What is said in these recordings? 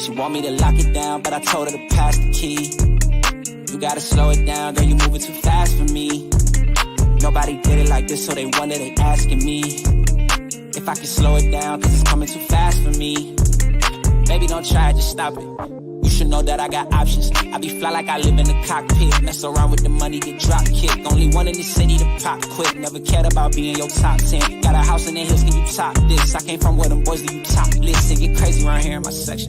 She want me to lock it down, but I told her to pass the key. You gotta slow it down, girl, you moving too fast for me. Nobody did it like this, so they wonder, they asking me if I can slow it down, cause it's coming too fast for me. Baby, don't try it, just stop it. You should know that I got options. I be fly like I live in the cockpit. Mess around with the money, get drop kicked. Only one in the city to pop quick. Never cared about being your top 10. Got a house in the hills, can you top this? I came from where them boys that you top list. It get crazy around here in my section.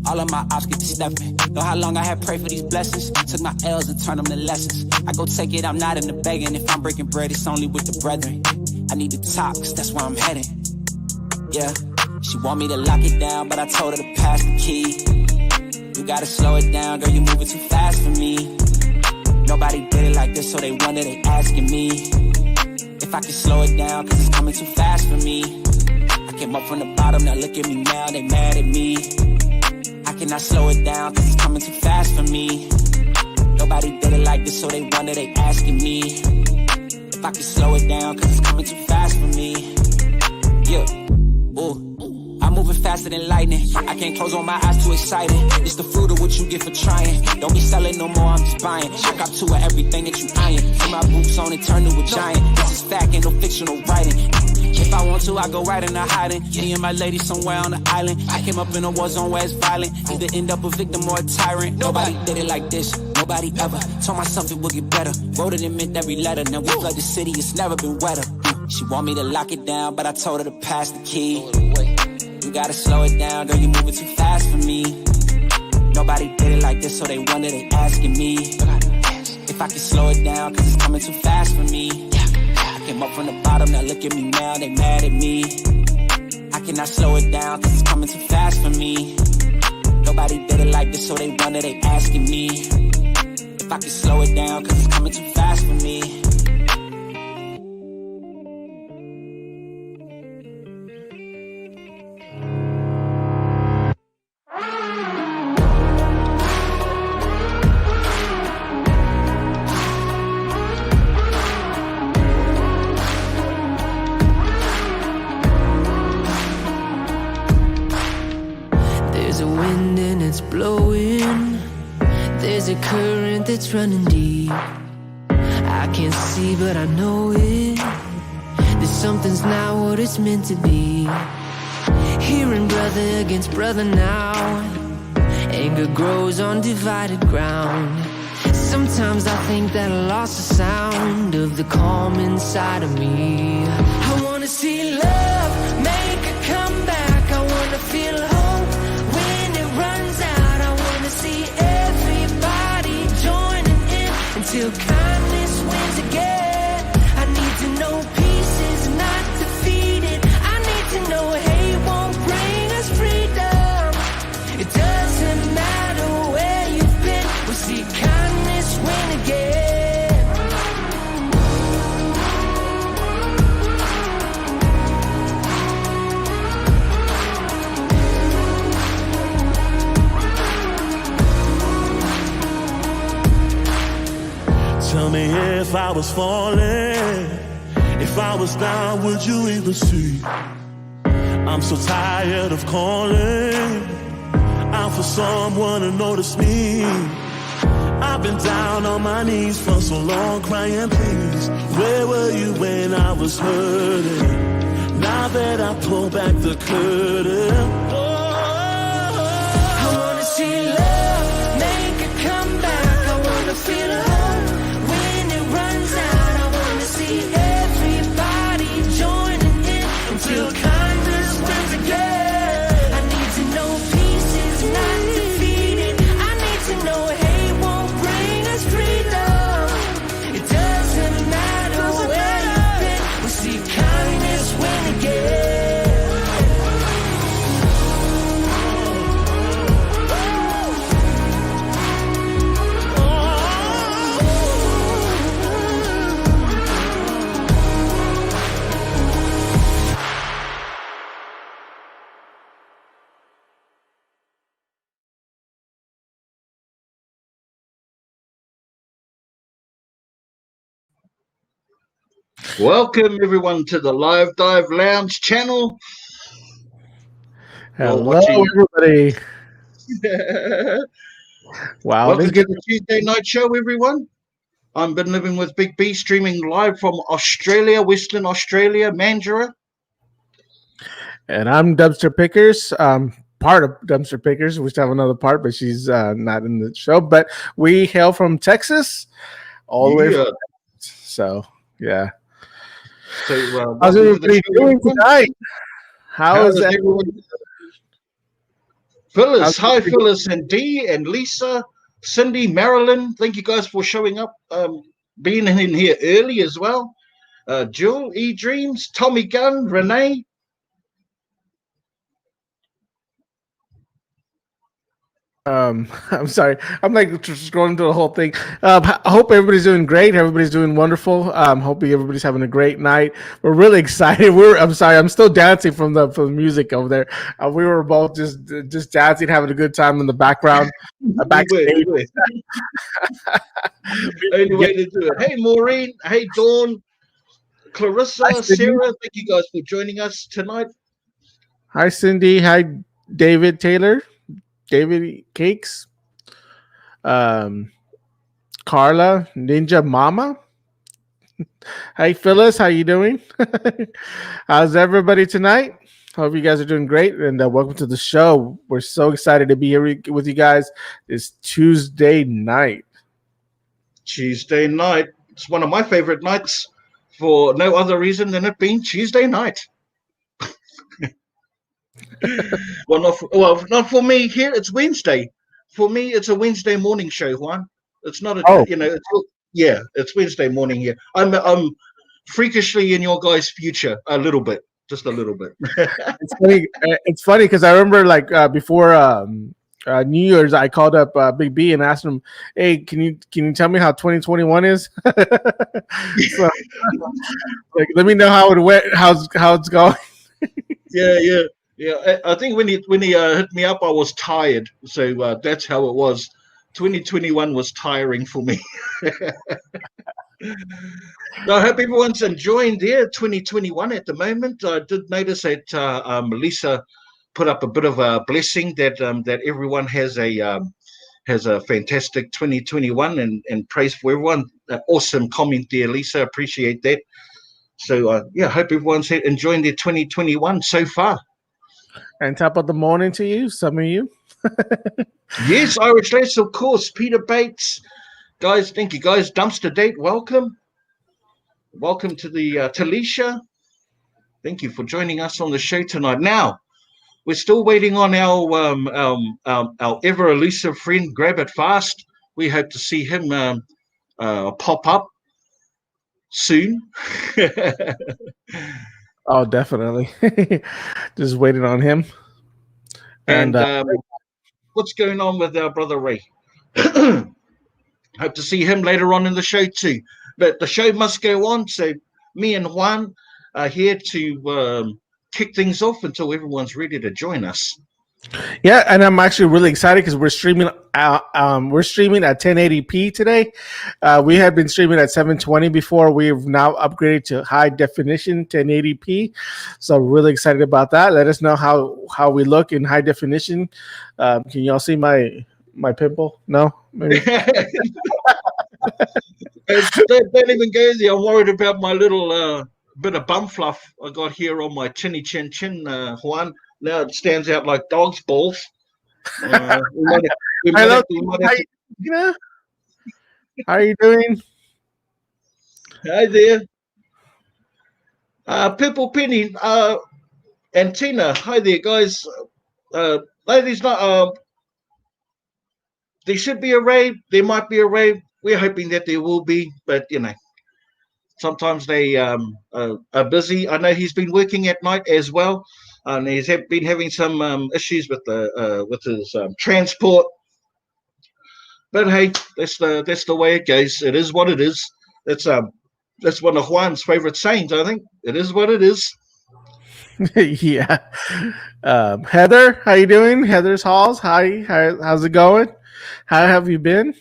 All of my ops get to stepping. Know how long I had prayed for these blessings. Took my L's and turned them to lessons. I go take it, I'm not in the begging. If I'm breaking bread, it's only with the brethren. I need to talk, cause that's where I'm heading. Yeah, she want me to lock it down, but I told her to pass the key. You gotta slow it down, girl, you moving too fast for me. Nobody did it like this, so they wonder, they asking me if I can slow it down, cause it's coming too fast for me. I came up from the bottom, now look at me now, they mad at me. I cannot slow it down, cause it's coming too fast for me. Nobody did it like this, so they wonder, they asking me if I can slow it down, cause it's coming too fast for me. Yeah, ooh. I'm moving faster than lightning. I can't close on my eyes, too excited. It's the fruit of what you get for trying. Don't be selling no more, I'm just buying. I got to everything that you eyeing. Put my boots on and turn to a giant. This is fact, ain't no fictional writing. If I want to, I go right into hiding. Me and my lady somewhere on the island. I came up in a war zone where it's violent. Either end up a victim or a tyrant. Nobody did it like this, nobody ever. Told myself it would get better. Wrote it and meant every letter. Now we flood the city, it's never been wetter. She want me to lock it down, but I told her to pass the key. You gotta slow it down, girl, you moving too fast for me. Nobody did it like this, so they wonder, they asking me if I can slow it down, cause it's coming too fast for me. I came up from the bottom, now look at me now, they mad at me. I cannot slow it down, cause it's coming too fast for me. Nobody did it like this, so they wonder, they asking me if I can slow it down, cause it's coming too fast for me. Blowing, there's a current that's running deep. I can't see, but I know it. That something's not what it's meant to be. Hearing brother against brother now. Anger grows on divided ground. Sometimes I think that I lost the sound of the calm inside of me. I wanna see love make a comeback. I wanna feel hope when it runs out. See everybody joining in until kindness wins again. I need to know peace is not defeated. I need to know hate won't bring us freedom. It doesn't matter where you've been, we'll see kindness win again. Tell me if I was falling, if I was down, would you even see? I'm so tired of calling out for someone to notice me. I've been down on my knees for so long, crying please. Where were you when I was hurting? Now that I pull back the curtain, I wanna see love make a comeback. I wanna feel hope when it runs out. I wanna see everybody joining in until kindness wins again. I need to know peace is not defeated. I need to know hate won't bring us freedom. It doesn't matter where you've been, we'll see kindness win again. Welcome everyone to the Live Dive Lounge channel. Hello, everybody. Wow, Welcome this to good. the Tuesday night show, everyone. I'm Been Living with Big B, streaming live from Australia, Western Australia, Mandurah. And I'm Dumpster Pickers. Part of Dumpster Pickers. We still have another part, but she's not in the show. But we hail from Texas, all the way from Yeah. so yeah. So, How's welcome to the everybody show, doing everyone. tonight? How How is is that? everyone? How's Phyllis, hi, everybody- Phyllis and Dee and Lisa, Cindy, Marilyn. Thank you guys for showing up, being in here early as well. Jill, E Dreams, Tommy Gunn, Renee. I'm sorry. I'm like just scrolling through the whole thing. I hope everybody's doing great. Everybody's doing wonderful. Hoping everybody's having a great night. We're really excited. I'm sorry. I'm still dancing from the music over there. We were both just dancing, having a good time in the background, backstage. We Only way to do it. Hey, Maureen. Hey, Dawn. Clarissa, Sarah. Thank you guys for joining us tonight. Hi, Cindy. Hi, David Taylor. David Cakes. Carla, Ninja Mama. Hi, Phyllis. How you doing? How's everybody tonight? Hope you guys are doing great, and welcome to the show. We're so excited to be here with you guys this Tuesday night. Tuesday night. It's one of my favorite nights for no other reason than it being Tuesday night. Not for me here. It's Wednesday. For me, it's a Wednesday morning show, Juan. It's not a, Oh. it's Wednesday morning here. I'm freakishly in your guys' future a little bit, just a little bit. It's funny. It's funny because I remember before New Year's, I called up Big B and asked him, "Hey, can you tell me how 2021 is? So, let me know how it went, how it's going." Yeah. I think when he hit me up, I was tired, so that's how it was. 2021 was tiring for me. I hope everyone's enjoying their 2021 at the moment. I did notice that Lisa put up a bit of a blessing that everyone has a fantastic 2021 and praise for everyone. Awesome comment there, Lisa. Appreciate that. So hope everyone's enjoying their 2021 so far. And top of the morning to you, some of you. Yes, Irish Les, of course. Peter Bates, guys. Thank you, guys. Dumpster Date, welcome to the Talisha. Thank you for joining us on the show tonight. Now, we're still waiting on our ever elusive friend, Grab It Fast. We hope to see him pop up soon. Oh, definitely. Just waiting on him. And what's going on with our brother Ray? Hope to see him later on in the show too. But the show must go on. So me and Juan are here to kick things off until everyone's ready to join us. Yeah, and I'm actually really excited because we're streaming at 1080p today. We had been streaming at 720 before. We've now upgraded to high definition 1080p. So really excited about that. Let us know how we look in high definition. Can y'all see my pimple? No, maybe. Don't even go there. I'm worried about my little bit of bum fluff I got here on my chinny chin, Juan. Now it stands out like dog's balls. How are you doing? Hi there. Pimple Penny and Tina. Hi there, guys. Ladies, there should be a rave. There might be a rave. We're hoping that there will be, but sometimes they are busy. I know he's been working at night as well, and he's been having some issues with his transport. But hey, that's the way it goes. It is what it is. That's one of Juan's favorite sayings. I think it is what it is. Yeah. Heather, how you doing? Heather's Halls. Hi. How's it going? How have you been?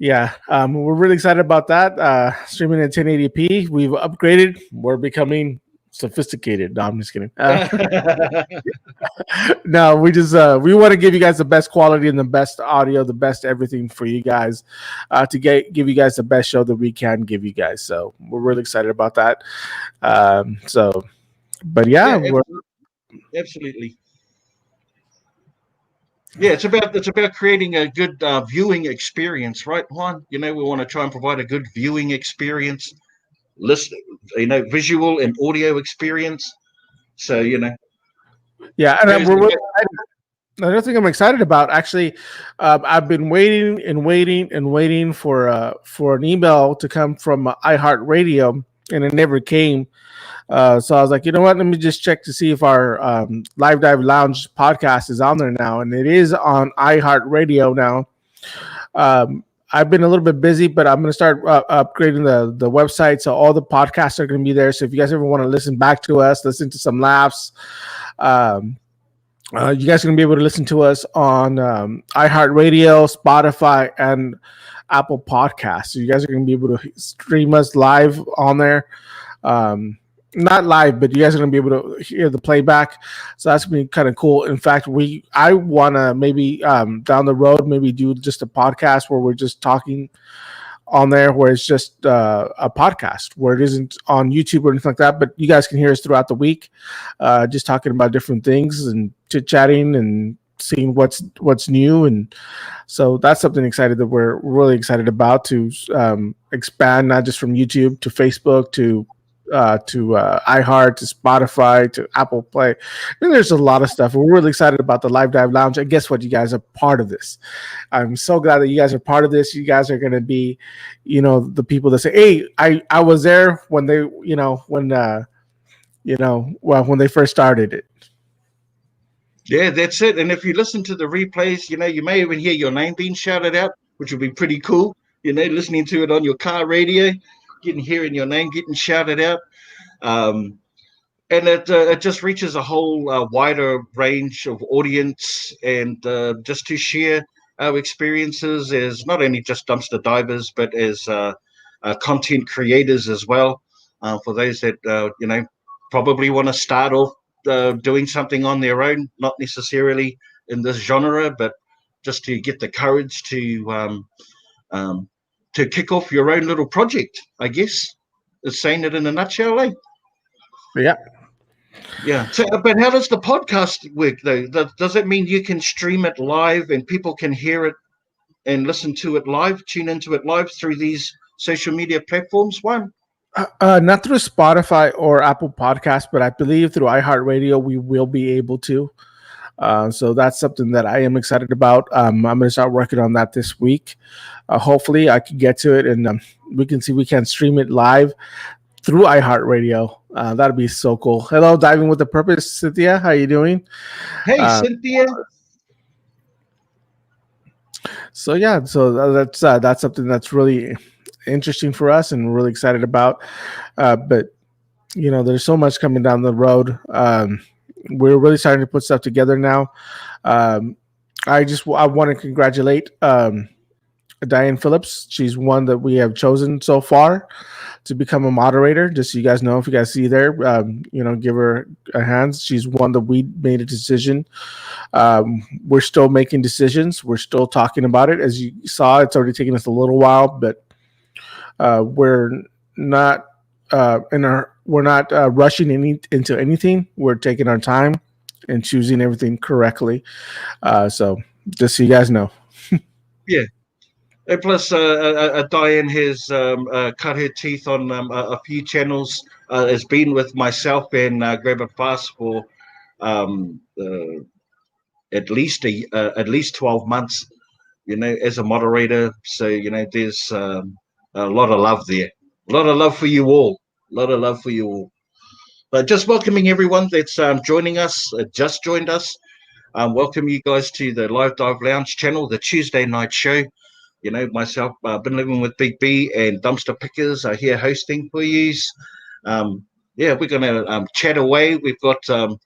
Yeah, we're really excited about that. Streaming at 1080p. We've upgraded. We're becoming sophisticated. No, I'm just kidding. No, we just we want to give you guys the best quality and the best audio, the best everything for you guys, to give you guys the best show that we can give you guys. So we're really excited about that. But yeah, we're absolutely. Yeah, it's about creating a good viewing experience, right, Juan? We want to try and provide a good viewing experience, visual and audio experience. So yeah, and goes we're to really that. another thing I'm excited about. Actually, I've been waiting and waiting and waiting for an email to come from iHeartRadio, and it never came. So I was like, you know what? Let me just check to see if our Live Dive Lounge podcast is on there now, and it is on iHeartRadio now. I've been a little bit busy, but I'm going to start upgrading the website, so all the podcasts are going to be there. So if you guys ever want to listen back to us, listen to some laughs, you guys are going to be able to listen to us on iHeartRadio, Spotify, and Apple Podcasts. So you guys are going to be able to stream us live on there. Not live, but you guys are going to be able to hear the playback. So that's going to be kind of cool. In fact, I want to maybe down the road, maybe do just a podcast where we're just talking on there, where it's just a podcast, where it isn't on YouTube or anything like that. But you guys can hear us throughout the week, just talking about different things and chit-chatting and seeing what's new. And so that's something excited that we're really excited about, to expand not just from YouTube to Facebook to iHeart, to Spotify, to Apple Play. And there's a lot of stuff. We're really excited about the Live Dive Lounge. And guess what? You guys are part of this. I'm so glad that you guys are part of this. You guys are going to be, the people that say, hey, I was there when they, when they first started it. Yeah, that's it. And if you listen to the replays, you may even hear your name being shouted out, which would be pretty cool. Listening to it on your car radio, hearing your name getting shouted out. And it just reaches a whole wider range of audience, and just to share our experiences as not only just dumpster divers, but as content creators as well. For those that, probably want to start off doing something on their own, not necessarily in this genre, but just to get the courage to kick off your own little project, I guess, is saying it in a nutshell, eh? Yeah. Yeah. So, but how does the podcast work, though? Does it mean you can stream it live and people can hear it and listen to it live, tune into it live through these social media platforms? One? Not through Spotify or Apple Podcasts, but I believe through iHeartRadio we will be able to. So that's something that I am excited about. I'm going to start working on that this week. Hopefully I can get to it, and we can stream it live through iHeartRadio. That'd be so cool. Hello, Diving with a Purpose, Cynthia. How you doing? Hey, Cynthia. So yeah, so that's something that's really interesting for us, and we're really excited about. But there's so much coming down the road. We're really starting to put stuff together now. I want to congratulate Diane Phillips. She's one that we have chosen so far to become a moderator. Just so you guys know, if you guys see there, give her a hand. She's one that we made a decision. We're still making decisions. We're still talking about it. As you saw, it's already taken us a little while, but we're not rushing into anything. We're taking our time and choosing everything correctly. So just so you guys know. Yeah. And plus, Diane has cut her teeth on a few channels. Has been with myself and Grab It Fast for at least 12 months. As a moderator. So there's a lot of love there. A lot of love for you all. But just welcoming everyone that's joining us, just joined us. Welcome you guys to the Live Dive Lounge channel, the Tuesday night show. Myself, Been Living with Big B, and Dumpster Pickers are here hosting for you. We're gonna chat away. We've got some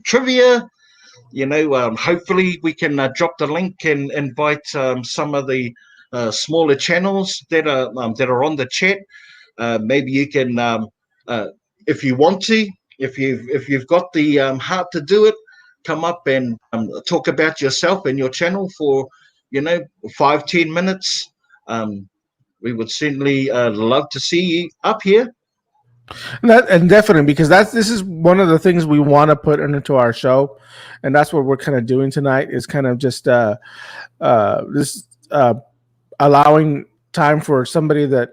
trivia. Hopefully we can drop the link and invite some of the smaller channels that are on the chat. Maybe you can if you want to, if you've got the heart to do it, come up and talk about yourself and your channel for 5-10 minutes. Um, we would certainly love to see you up here. And definitely, because this is one of the things we want to put into our show, and that's what we're kind of doing tonight. Is kind of just this allowing time for somebody that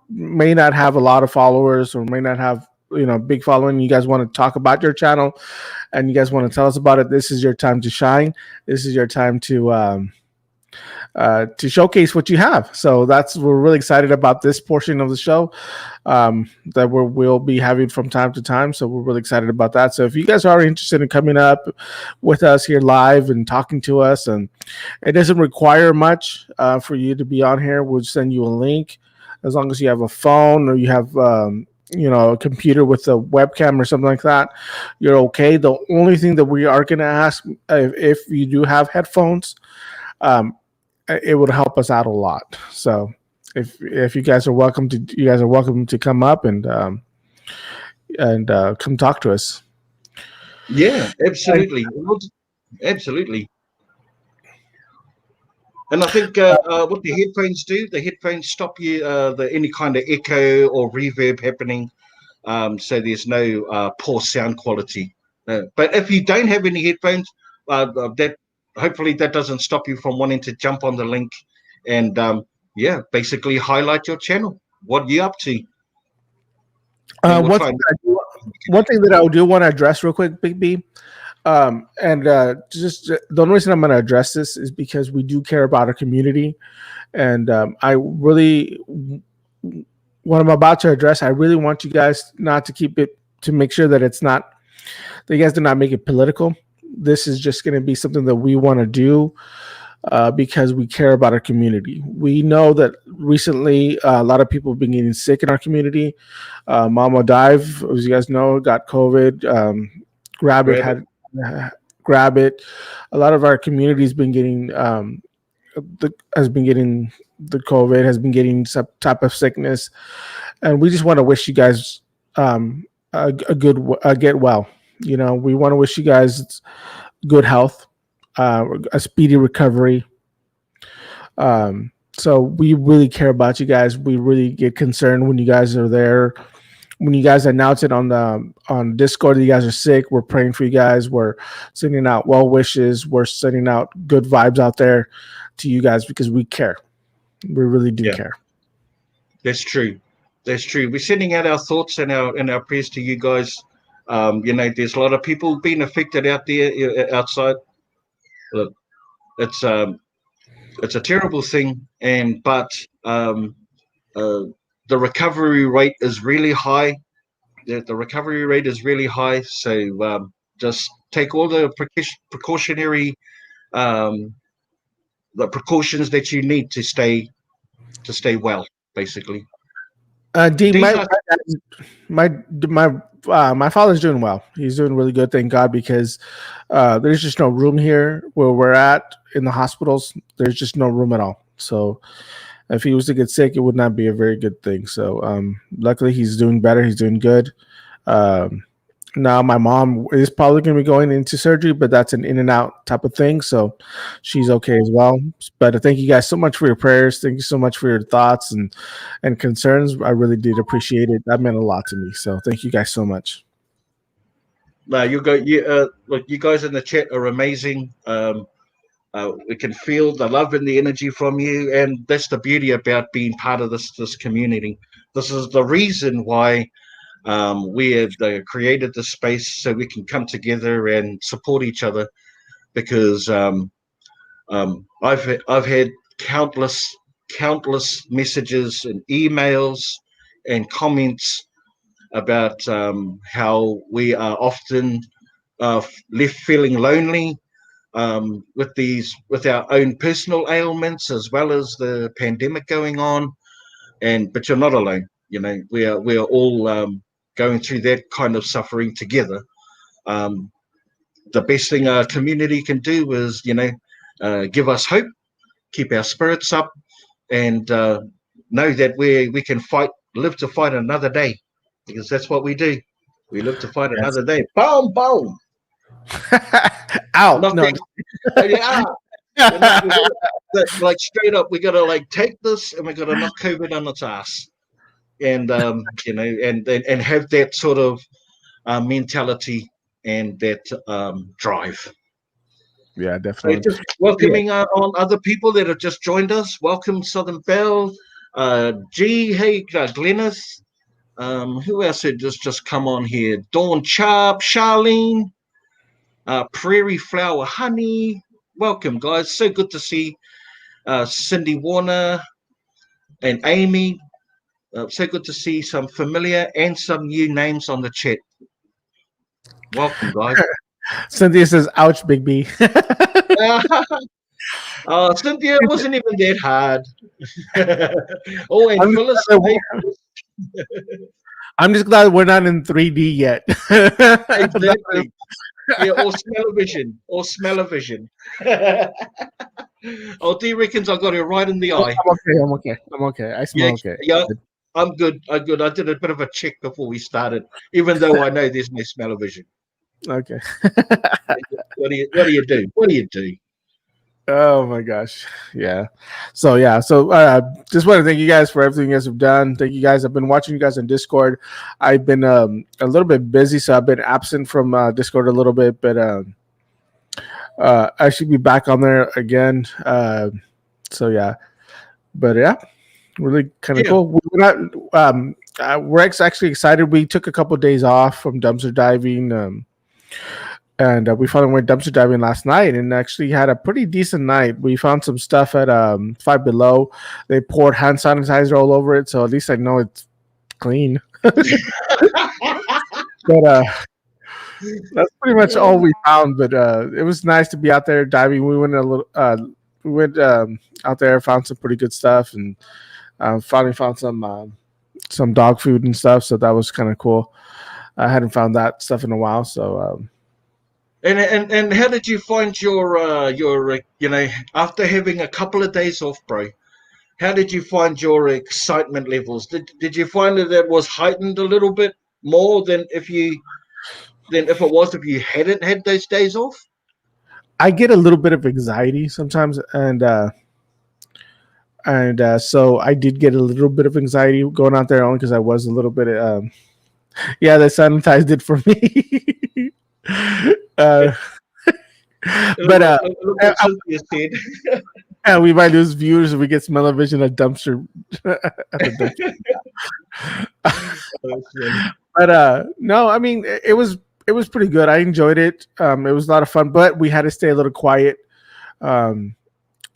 may not have a lot of followers or may not have big following. You guys want to talk about your channel, and you guys want to tell us about it. This is your time to shine. This is your time to showcase what you have. So we're really excited about this portion of the show that we'll be having from time to time. So we're really excited about that. So if you guys are interested in coming up with us here live and talking to us, and it doesn't require much for you to be on here, we'll send you a link. As long as you have a phone or you have a computer with a webcam or something like that, you're okay. The only thing that we are going to ask, if you do have headphones, it would help us out a lot. So if you guys are welcome to come up and come talk to us. Yeah, absolutely. Absolutely. And I think what the headphones do, the headphones stop you any kind of echo or reverb happening, so there's no poor sound quality. But if you don't have any headphones, that hopefully that doesn't stop you from wanting to jump on the link and basically highlight your channel. What are you up to? One thing that I do want to address real quick, Big B, just the only reason I'm going to address this is because we do care about our community, and I really, what I'm about to address, I really want you guys not to keep it, to make sure that it's not, that you guys do not make it political. This is just going to be something that we want to do because we care about our community. We know that recently a lot of people have been getting sick in our community. Mama Dive, as you guys know, got COVID. Grab it. A lot of our community has been getting the COVID, has been getting some type of sickness, and we just want to wish you guys a good get well. We want to wish you guys good health, a speedy recovery. So we really care about you guys. We really get concerned when you guys are there. When you guys announce it on Discord that you guys are sick, we're praying for you guys. We're sending out well wishes. We're sending out good vibes out there to you guys because we care. We really do care. That's true. That's true. We're sending out our thoughts and our prayers to you guys. There's a lot of people being affected out there outside. Look, it's a terrible thing, but the recovery rate is really high. The recovery rate is really high. So just take all the precautionary the precautions that you need to stay well, basically. My father's doing well. He's doing really good, thank God, because there's just no room here where we're at in the hospitals. There's just no room at all. So if he was to get sick, it would not be a very good thing. So luckily he's doing better. He's doing good. Now my mom is probably going to be going into surgery, but that's an in and out type of thing. So she's okay as well. But thank you guys so much for your prayers. Thank you so much for your thoughts and concerns. I really did appreciate it. That meant a lot to me. So thank you guys so much. You guys in the chat are amazing. We can feel the love and the energy from you, and that's the beauty about being part of this community. This is the reason why we have created this space, so we can come together and support each other. Because I've had countless messages and emails and comments about how we are often left feeling lonely with our own personal ailments as well as the pandemic going on. But you're not alone. We are all going through that kind of suffering together. The best thing our community can do is give us hope, keep our spirits up, and know that we can live to fight another day. because that's what we do. We live to fight Yes. another day. Boom, boom. Ow! Knock No. that. Yeah. Like straight up, we gotta like take this and we gotta knock COVID on its ass, and and have that sort of mentality and that drive. Yeah, So definitely. just Yeah. welcoming on other people that have just joined us. Welcome Southern Belle, G, hey Glennis. Who else had just come on here? Dawn Sharp, Charlene, Prairie Flower Honey. Welcome, guys. So good to see Cindy Warner and Amy. So good to see some familiar and some new names on the chat. Welcome, guys. Cynthia says, "Ouch, Big B." Cynthia, it wasn't even that hard. Oh, and I'm just, Phyllis. glad I'm just glad we're not in 3D yet. Exactly. Yeah, or smell-o-vision. Or smell-o-vision. Oh, D reckons I got it right in the eye. I'm okay. I smell Yeah, okay. yeah. I'm good. I'm good. I did a bit of a check before we started, even though I know there's no smell-o-vision. Okay. What do you do? What do you do? Oh my gosh. Yeah. So just want to thank you guys for everything you guys have done. Thank you guys. I've been watching you guys on Discord. I've been a little bit busy, so I've been absent from Discord a little bit, but I should be back on there again. So yeah. But yeah, really kind of cool. We're actually excited. We took a couple of days off from dumpster diving. And we finally went dumpster diving last night and actually had a pretty decent night. We found some stuff at Five Below. They poured hand sanitizer all over it, so at least I know it's clean. But that's pretty much all we found. But it was nice to be out there diving. We went out there, found some pretty good stuff, and finally found some dog food and stuff. So that was kind of cool. I hadn't found that stuff in a while, so. And how did you find your after having a couple of days off, bro? How did you find your excitement levels? Did you find that was heightened a little bit more than if you hadn't had those days off? I get a little bit of anxiety sometimes, and so I did get a little bit of anxiety going out there only because I was a little bit. They sanitized it for me. We might lose viewers if we get smell-o-vision at dumpster. At the dumpster. But no, I mean it was pretty good. I enjoyed it. It was a lot of fun, but we had to stay a little quiet.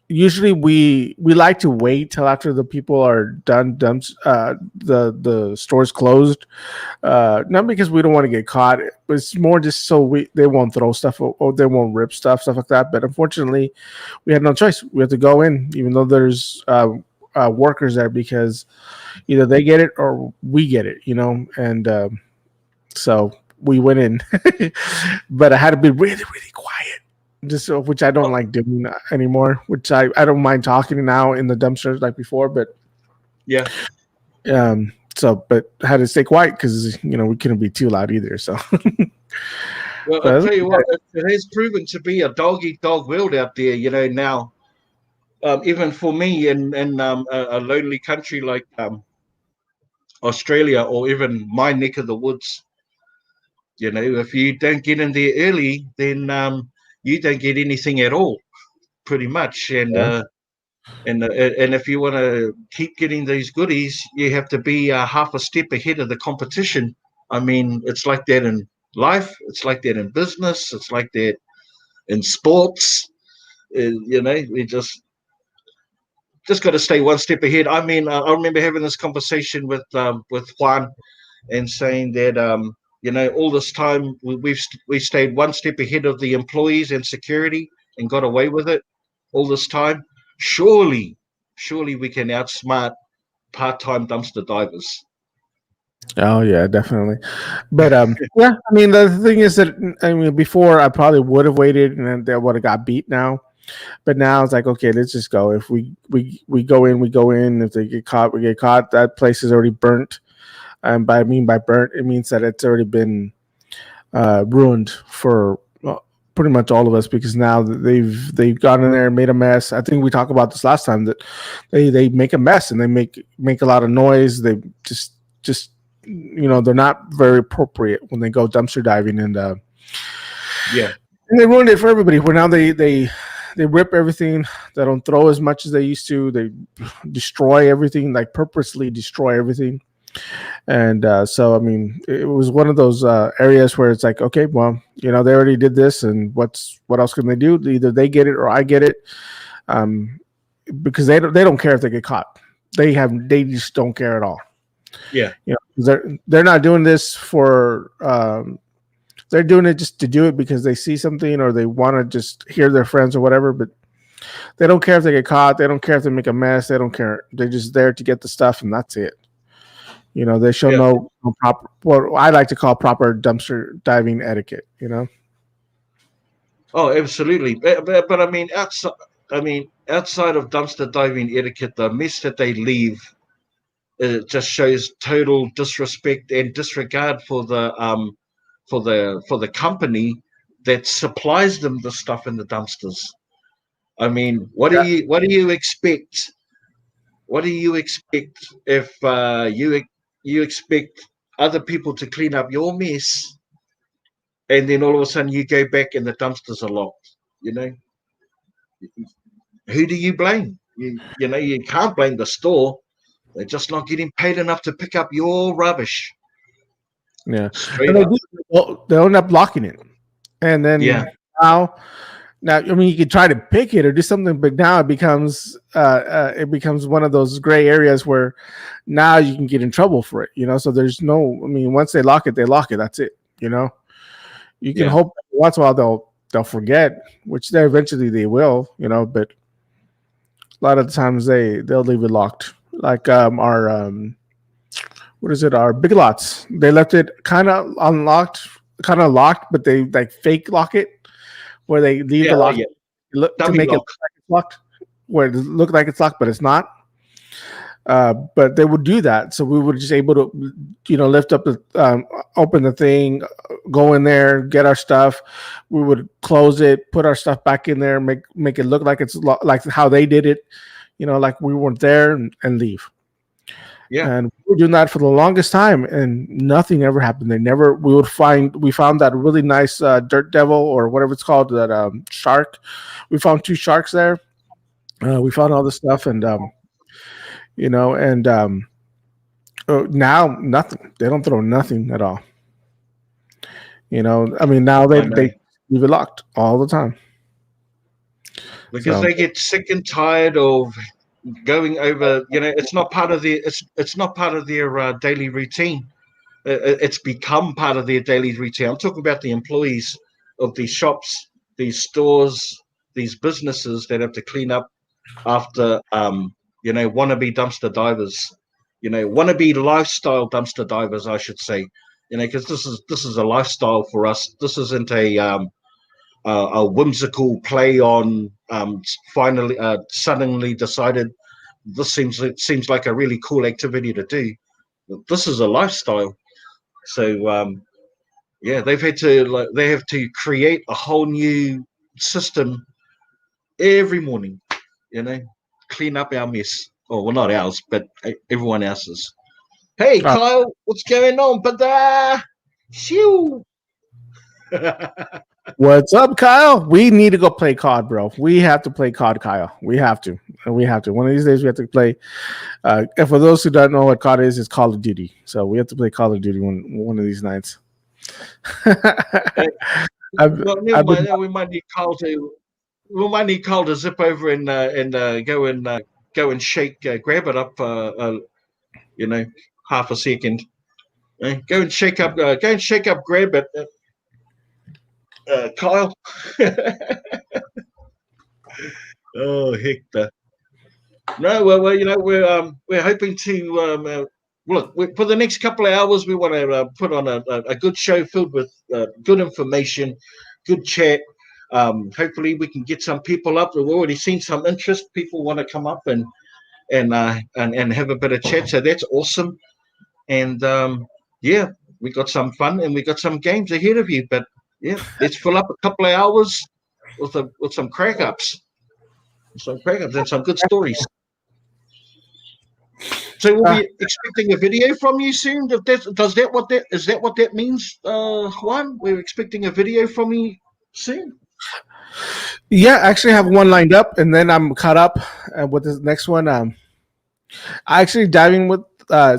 Usually we like to wait till after the people are done the store's closed, not because we don't want to get caught, but it's more just so they won't throw stuff or they won't rip stuff like that. But unfortunately we had no choice. We have to go in even though there's workers there, because either they get it or we get it, and so we went in. But I had to be really, really quiet, just which I don't like doing anymore. Which I don't mind talking now in the dumpsters like before, but yeah. So, but I had to stay quiet because we couldn't be too loud either. So. Well, I'll tell you what, it has proven to be a dog-eat-dog world out there. Now, even for me in a lonely country like Australia or even my neck of the woods. If you don't get in there early, then you don't get anything at all, pretty much. And and if you want to keep getting these goodies, you have to be half a step ahead of the competition. I mean, it's like that in life. It's like that in business. It's like that in sports. We just got to stay one step ahead. I mean, I remember having this conversation with Juan and saying that all this time we stayed one step ahead of the employees and security and got away with it all this time. Surely we can outsmart part-time dumpster divers. Oh yeah, definitely. But yeah, I mean the thing is that before I probably would have waited and then they would have got beat now. But now it's like, okay, let's just go. If we go in, we go in. If they get caught, we get caught. That place is already burnt. And by burnt, it means that it's already been ruined for pretty much all of us, because now they've gone in there and made a mess. I think we talked about this last time, that they make a mess and they make a lot of noise. They just they're not very appropriate when they go dumpster diving, and Yeah. and they ruined it for everybody. Where now they rip everything. They don't throw as much as they used to. They destroy everything, like purposely destroy everything. And so, I mean, it was one of those areas where it's like, okay, well, they already did this, and what else can they do? Either they get it or I get it, because they don't care if they get caught. They just don't care at all. Yeah. 'Cause they're not doing this for. They're doing it just to do it because they see something or they want to just hear their friends or whatever. But they don't care if they get caught. They don't care if they make a mess. They don't care. They're just there to get the stuff, and that's it. They show no proper, what I like to call proper dumpster diving etiquette. Oh, absolutely. But I mean, outside of dumpster diving etiquette, the mess that they leave, it just shows total disrespect and disregard for the company that supplies them the stuff in the dumpsters. I mean, what do you expect? What do you expect if you expect other people to clean up your mess, and then all of a sudden you go back and the dumpsters are locked? Who do you blame? You can't blame the store. They're just not getting paid enough to pick up your rubbish. Yeah, Straight and up. they'll end up locking it, and then now, I mean, you could try to pick it or do something, but now it becomes one of those gray areas where now you can get in trouble for it. So there's no. I mean, once they lock it, they lock it. That's it. You can hope once in a while they'll forget, which they eventually they will. But a lot of the times they'll leave it locked. Like our our Big Lots, they left it kind of unlocked, kind of locked, but they like fake lock it, where they leave the lock to make it look like it's locked, where it look like it's locked, but it's not. But they would do that, so we were just able to, lift up the, open the thing, go in there, get our stuff. We would close it, put our stuff back in there, make it look like it's like how they did it, like we weren't there, and leave. Yeah, and we were doing that for the longest time, and nothing ever happened. We found that really nice dirt devil, or whatever it's called, that shark. We found 2 sharks there. We found all this stuff, and now nothing. They don't throw nothing at all. I mean, now they leave it locked all the time because they get sick and tired of going over. It's not part of their daily routine. It's become part of their daily routine. I'm talking about the employees of these shops, these stores, these businesses that have to clean up after wannabe dumpster divers, wannabe lifestyle dumpster divers, I should say, because this is a lifestyle for us. This isn't a whimsical play on finally suddenly decided this seems like a really cool activity to do. This is a lifestyle. So they have to create a whole new system every morning, clean up our mess. Oh, well, not ours, but everyone else's. Hey, Kyle, what's going on? But shoo. What's up, Kyle? We need to go play COD, bro. We have to play COD, Kyle. We have to. One of these days we have to play. And for those who don't know what COD is, it's Call of Duty. So we have to play Call of Duty one of these nights. We might need Kyle to zip over and go and shake, grab it up. Half a second. Go and shake up. Grab it. Kyle. Oh, Hector. No, well, we're hoping to look for the next couple of hours. We want to put on a good show filled with good information, good chat. Hopefully, we can get some people up. We've already seen some interest. People want to come up and have a bit of chat, so that's awesome. and yeah, we got some fun and we got some games ahead of you. But yeah, let's fill up a couple of hours with some crack ups and some good stories. So we'll be expecting a video from you soon. If that's, does that what that is that what that means, Juan? We're expecting a video from you soon. Yeah, I actually have one lined up, and then I'm caught up with this next one. I actually diving with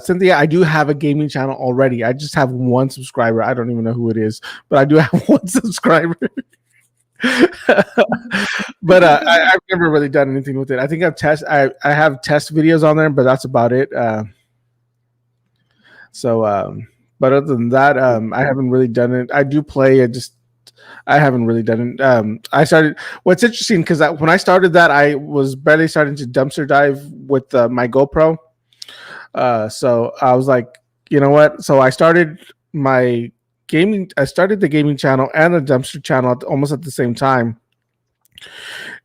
Cynthia. I do have a gaming channel already. I just have one subscriber. I don't even know who it is, but I do have one subscriber. But I've never really done anything with it. I think I have test videos on there, but that's about it. But other than that, I haven't really done it. I do play. I haven't really done it. I started. What's interesting because when I started that, I was barely starting to dumpster dive with my GoPro. So I was like, you know what? So I started my gaming. I started the gaming channel and the dumpster channel almost at the same time.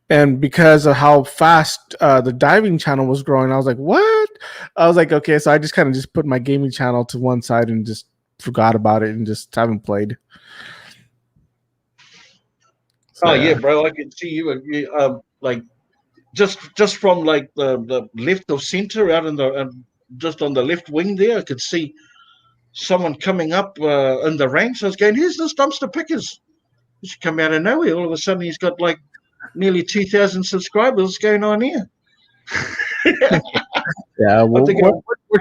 And because of how fast the diving channel was growing, I was like, what? I was like, okay. So I just kind of just put my gaming channel to one side and just forgot about it and just haven't played. So, yeah, bro, I can see you like just from like the left of center out in the just on the left wing there. I could see someone coming up in the ranks. I was going, "Here's this dumpster pickers." He should come out of nowhere. All of a sudden, he's got like nearly 2,000 subscribers going on here. Yeah, we're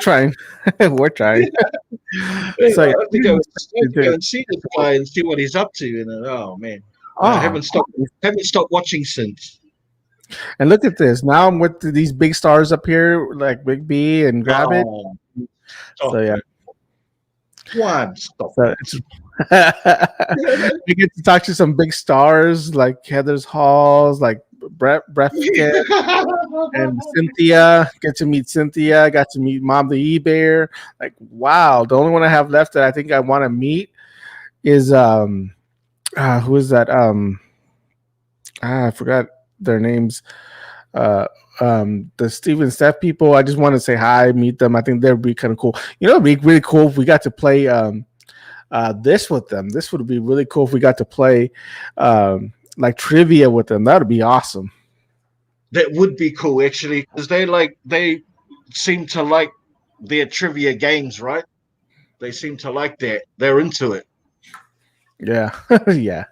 trying. We're trying. So I have to go and see this guy and see what he's up to. And oh man, I haven't stopped watching since. And look at this. Now I'm with these big stars up here, like Big B and Grab It. So yeah. One stop. So we get to talk to some big stars like Heather's Halls, like Brett and Cynthia. Get to meet Cynthia. Got to meet Mom the E-Bear. Like wow. The only one I have left that I think I want to meet is who is that? I forgot their names. The Steve and Steph people. I just want to say hi, meet them. I think that would be kind of cool. You know, it'd be really cool if we got to play this with them. This would be really cool if we got to play like trivia with them. That would be awesome. That would be cool actually, because they seem to like their trivia games, right? They seem to like that. They're into it. Yeah. Yeah.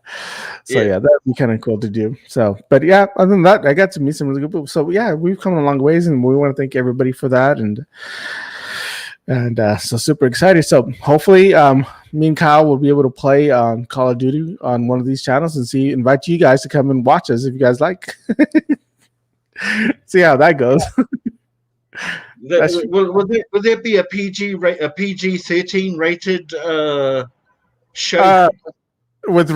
So yeah, that'd be kind of cool to do. So, but yeah, other than that, I got to meet some really good people. So yeah, we've come a long ways, and we want to thank everybody for that. And so super excited. So hopefully, me and Kyle will be able to play Call of Duty on one of these channels and invite you guys to come and watch us if you guys like. See how that goes. Will there be a PG-13 rated show? With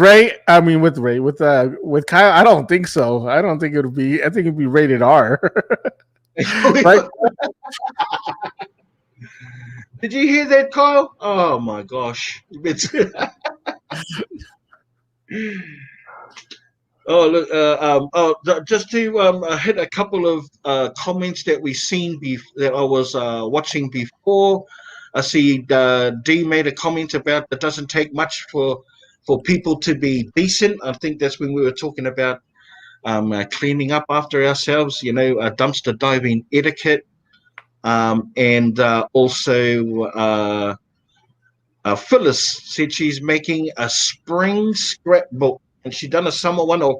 Kyle, I don't think so. I don't think it'll be. I think it'll be rated R. Right? Did you hear that, Kyle? Oh my gosh! Oh look! Just to hit a couple of comments that we seen that I was watching before. I see D made a comment about it doesn't take much for people to be decent. I think that's when we were talking about cleaning up after ourselves, you know, dumpster diving etiquette, and also Phyllis said she's making a spring scrapbook, and she done a summer one or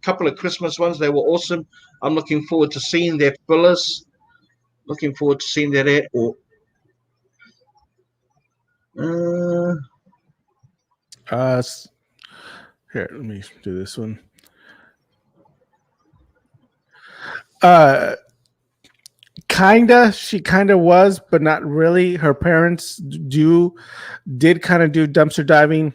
couple of Christmas ones. They were awesome. I'm looking forward to seeing that, Phyllis. Looking forward to seeing that at or. Here, let me do this one. She kinda was, but not really. Her parents did kind of do dumpster diving.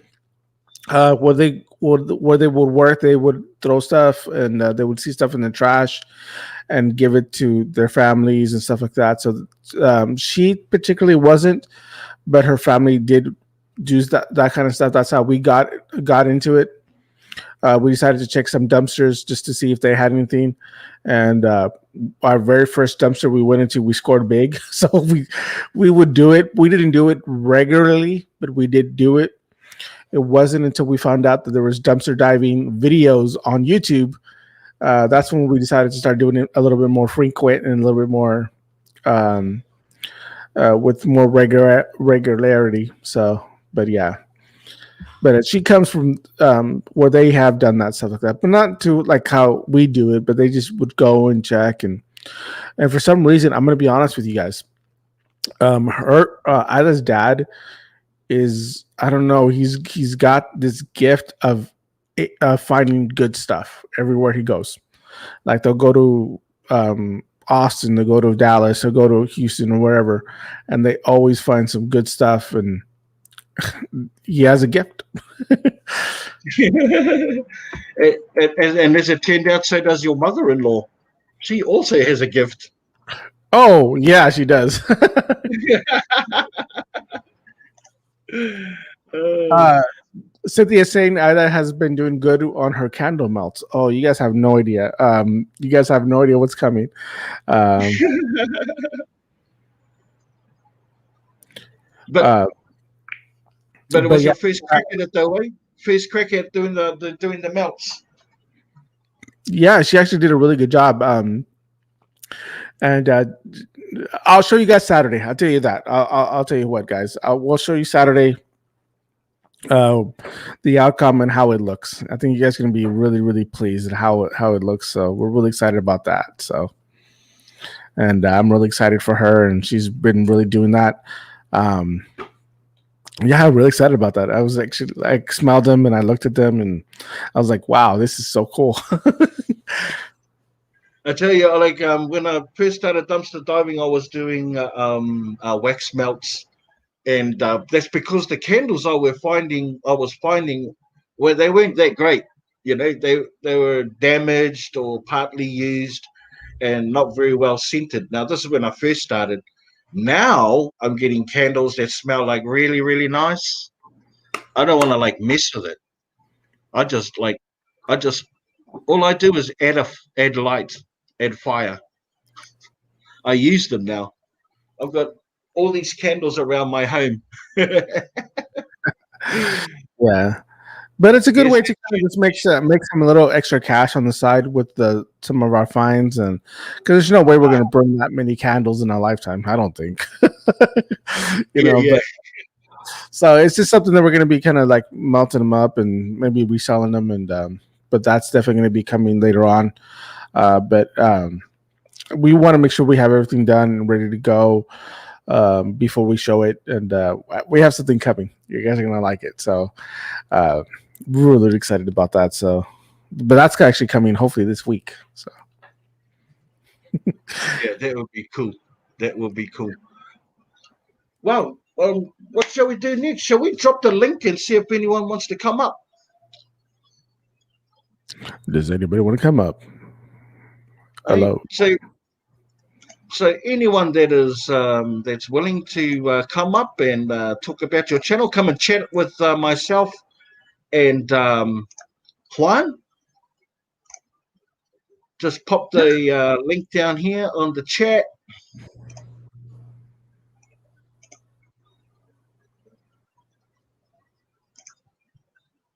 Where they would work, they would throw stuff, and they would see stuff in the trash and give it to their families and stuff like that. So she particularly wasn't, but her family did do that kind of stuff. That's how we got into it. We decided to check some dumpsters just to see if they had anything. And our very first dumpster we went into, we scored big. So we would do it. We didn't do it regularly, but we did do it. It wasn't until we found out that there was dumpster diving videos on YouTube. That's when we decided to start doing it a little bit more frequent and a little bit more um, with more regularity. So, but yeah. But she comes from where they have done that stuff like that, but not to like how we do it. But they just would go and check, and for some reason, I'm going to be honest with you guys. Her Ida's dad is, I don't know, he's got this gift of finding good stuff everywhere he goes. Like they'll go to Austin, they'll go to Dallas, they'll go to Houston or wherever, and they always find some good stuff. And he has a gift. and as it turned out, so does your mother-in-law. She also has a gift. Oh yeah, she does. Cynthia's saying Ida has been doing good on her candle melts. Oh, you guys have no idea. You guys have no idea what's coming. But it was your first crack at it, though, eh? First crack at doing the melts. Yeah, she actually did a really good job. And I'll show you guys Saturday. I'll tell you that. I'll tell you what, guys. We'll show you Saturday the outcome and how it looks. I think you guys are going to be really, really pleased at how it looks. So we're really excited about that. So, and I'm really excited for her, and she's been really doing that. Yeah, I'm really excited about that. I was actually, I smelled them and I looked at them and I was like, wow, this is so cool. I tell you, like when I first started dumpster diving, I was doing wax melts, and that's because the candles I was finding, well, they weren't that great. You know, they were damaged or partly used, and not very well scented. Now, this is when I first started. Now I'm getting candles that smell like really, really nice. I don't want to like mess with it. I just all I do is add light, add fire. I use them now. I've got all these candles around my home. Yeah, but it's a good way to kind of just make some little extra cash on the side with some of our finds, and because there's no way we're going to burn that many candles in our lifetime. I don't think. But, so it's just something that we're going to be kind of like melting them up and maybe reselling them, and but that's definitely going to be coming later on. But we want to make sure we have everything done and ready to go before we show it, and we have something coming. You guys are going to like it, so really excited about that. So, but that's actually coming hopefully this week. So, yeah, that would be cool. That would be cool. Well, what shall we do next? Shall we drop the link and see if anyone wants to come up? Does anybody want to come up? Hello. So anyone that is that's willing to come up and talk about your channel, come and chat with myself and Juan. Just pop the link down here on the chat.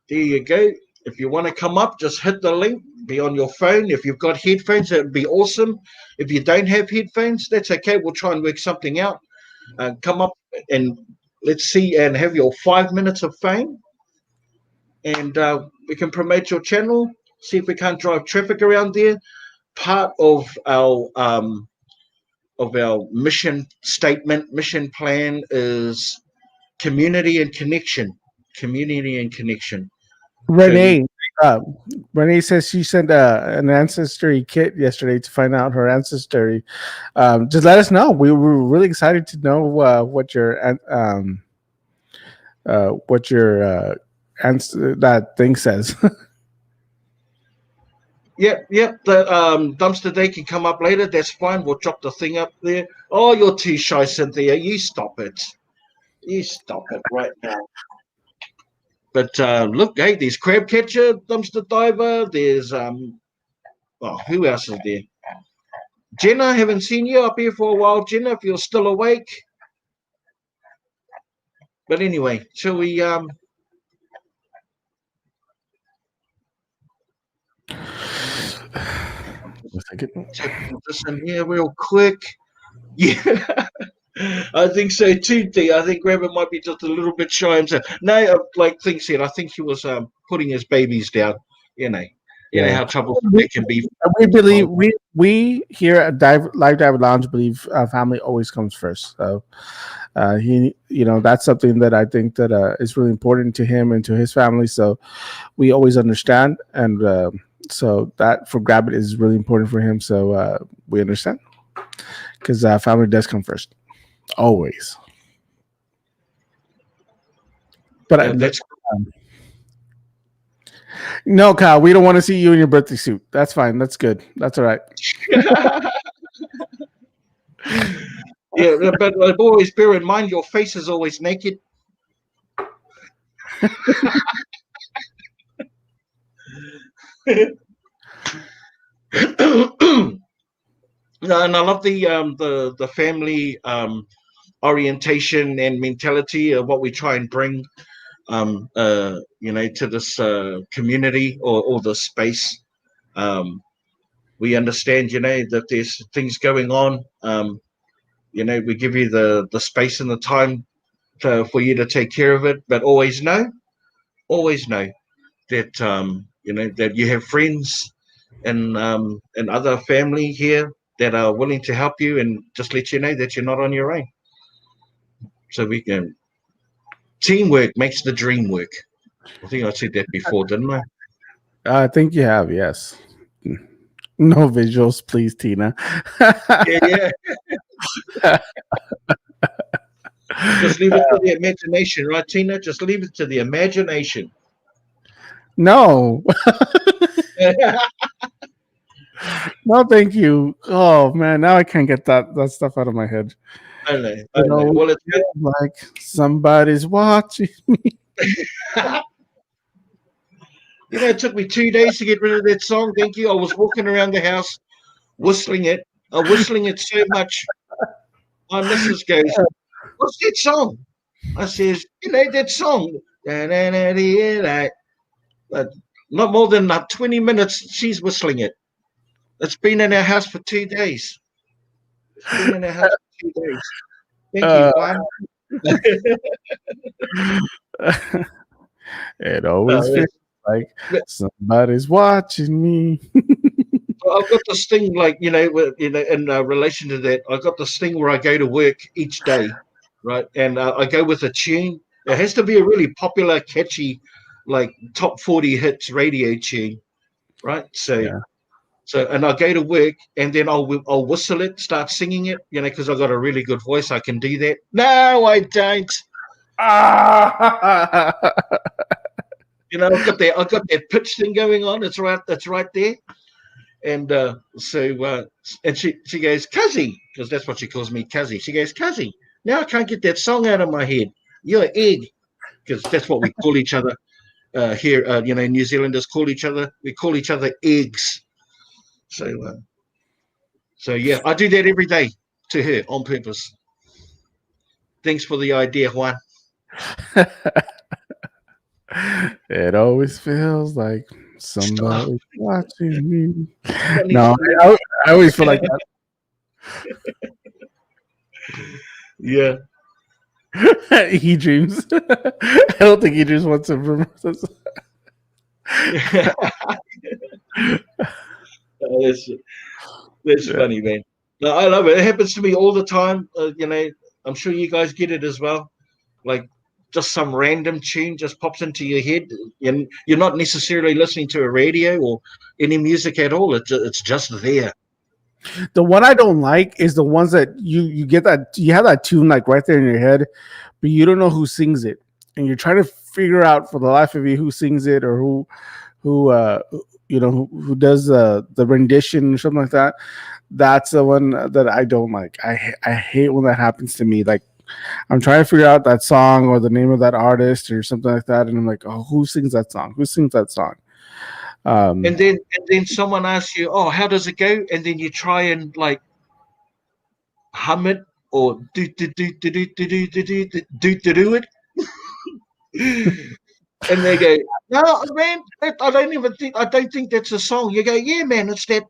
There you go. If you want to come up, just hit the link. Be on your phone. If you've got headphones, that would be awesome. If you don't have headphones, that's okay. We'll try and work something out. Come up and let's see and have your 5 minutes of fame. And we can promote your channel. See if we can't drive traffic around there. Part of our mission statement, mission plan is community and connection. Community and connection. Renee, Renee says she sent an ancestry kit yesterday to find out her ancestry. Just let us know. We were really excited to know what your that thing says. Yep. The dumpster day can come up later. That's fine. We'll drop the thing up there. Oh, you're too shy, Cynthia. You stop it. You stop it right now. But look, hey, there's crab catcher, dumpster diver. There's who else is there? Jenna, haven't seen you up here for a while, Jenna. If you're still awake. But anyway, shall we take this in here real quick? Yeah. I think so too, T. I think Rabbit might be just a little bit shy himself. No, like Thing said, I think he was putting his babies down. You know how troublesome it can be. We believe we here at Live Diver Lounge believe family always comes first. So that's something that I think that is really important to him and to his family. So we always understand, and so that for Rabbit is really important for him. So we understand because family does come first. Always. But that's no, Kyle, we don't want to see you in your birthday suit. That's fine. That's good. That's all right. Yeah, but always bear in mind your face is always naked. No, and I love the family orientation and mentality of what we try and bring to this community or the space. We understand, that there's things going on. We give you the space and the time for you to take care of it, but always know that that you have friends and other family here that are willing to help you and just let you know that you're not on your own. So we can teamwork makes the dream work. I think I said that before, didn't I? I think you have, yes. No visuals, please, Tina. Yeah. Just leave it to the imagination, right, Tina? Just leave it to the imagination. No. No, thank you. Oh man, now I can't get that stuff out of my head. I know. Well, it's good. Like somebody's watching me. It took me 2 days to get rid of that song. Thank you. I was walking around the house whistling it. Whistling it so much. My missus goes, "What's that song?" I says, that song. But not more than 20 minutes, she's whistling it. It's been in our house for 2 days. Thank you, Juan. It always feels like somebody's watching me. I've got this thing, like in relation to that. I've got this thing where I go to work each day, right? And I go with a tune. It has to be a really popular, catchy, like top 40 hits radio tune, right? So, and I go to work, and then I'll whistle it, start singing it, because I've got a really good voice. I can do that. No, I don't. I've got that pitch thing going on. It's right. That's right there. And and she goes, "Cuzzy," because that's what she calls me, Cuzzy. She goes, "Cuzzy, now I can't get that song out of my head. You're egg," because that's what we call each other here. New Zealanders call each other. We call each other eggs. So yeah, I do that every day to her on purpose. Thanks for the idea, Juan. It always feels like somebody's watching me. No, I always feel like that. Yeah. He dreams. I don't think he dreams wants to remember this. That's funny, man. No, I love it. It happens to me all the time. I'm sure you guys get it as well. Like just some random tune just pops into your head, and you're not necessarily listening to a radio or any music at all. It's just there. The one I don't like is the ones that you get that you have that tune like right there in your head, but you don't know who sings it, and you're trying to figure out for the life of you who sings it or who does the rendition or something like that. That's the one that I don't like. I hate when that happens to me. Like I'm trying to figure out that song or the name of that artist or something like that, and I'm like, oh, who sings that song? Who sings that song? And then someone asks you, oh, how does it go? And then you try and like hum it or do it. And they go, no, man, I don't think that's a song. You go, yeah, man, it's that.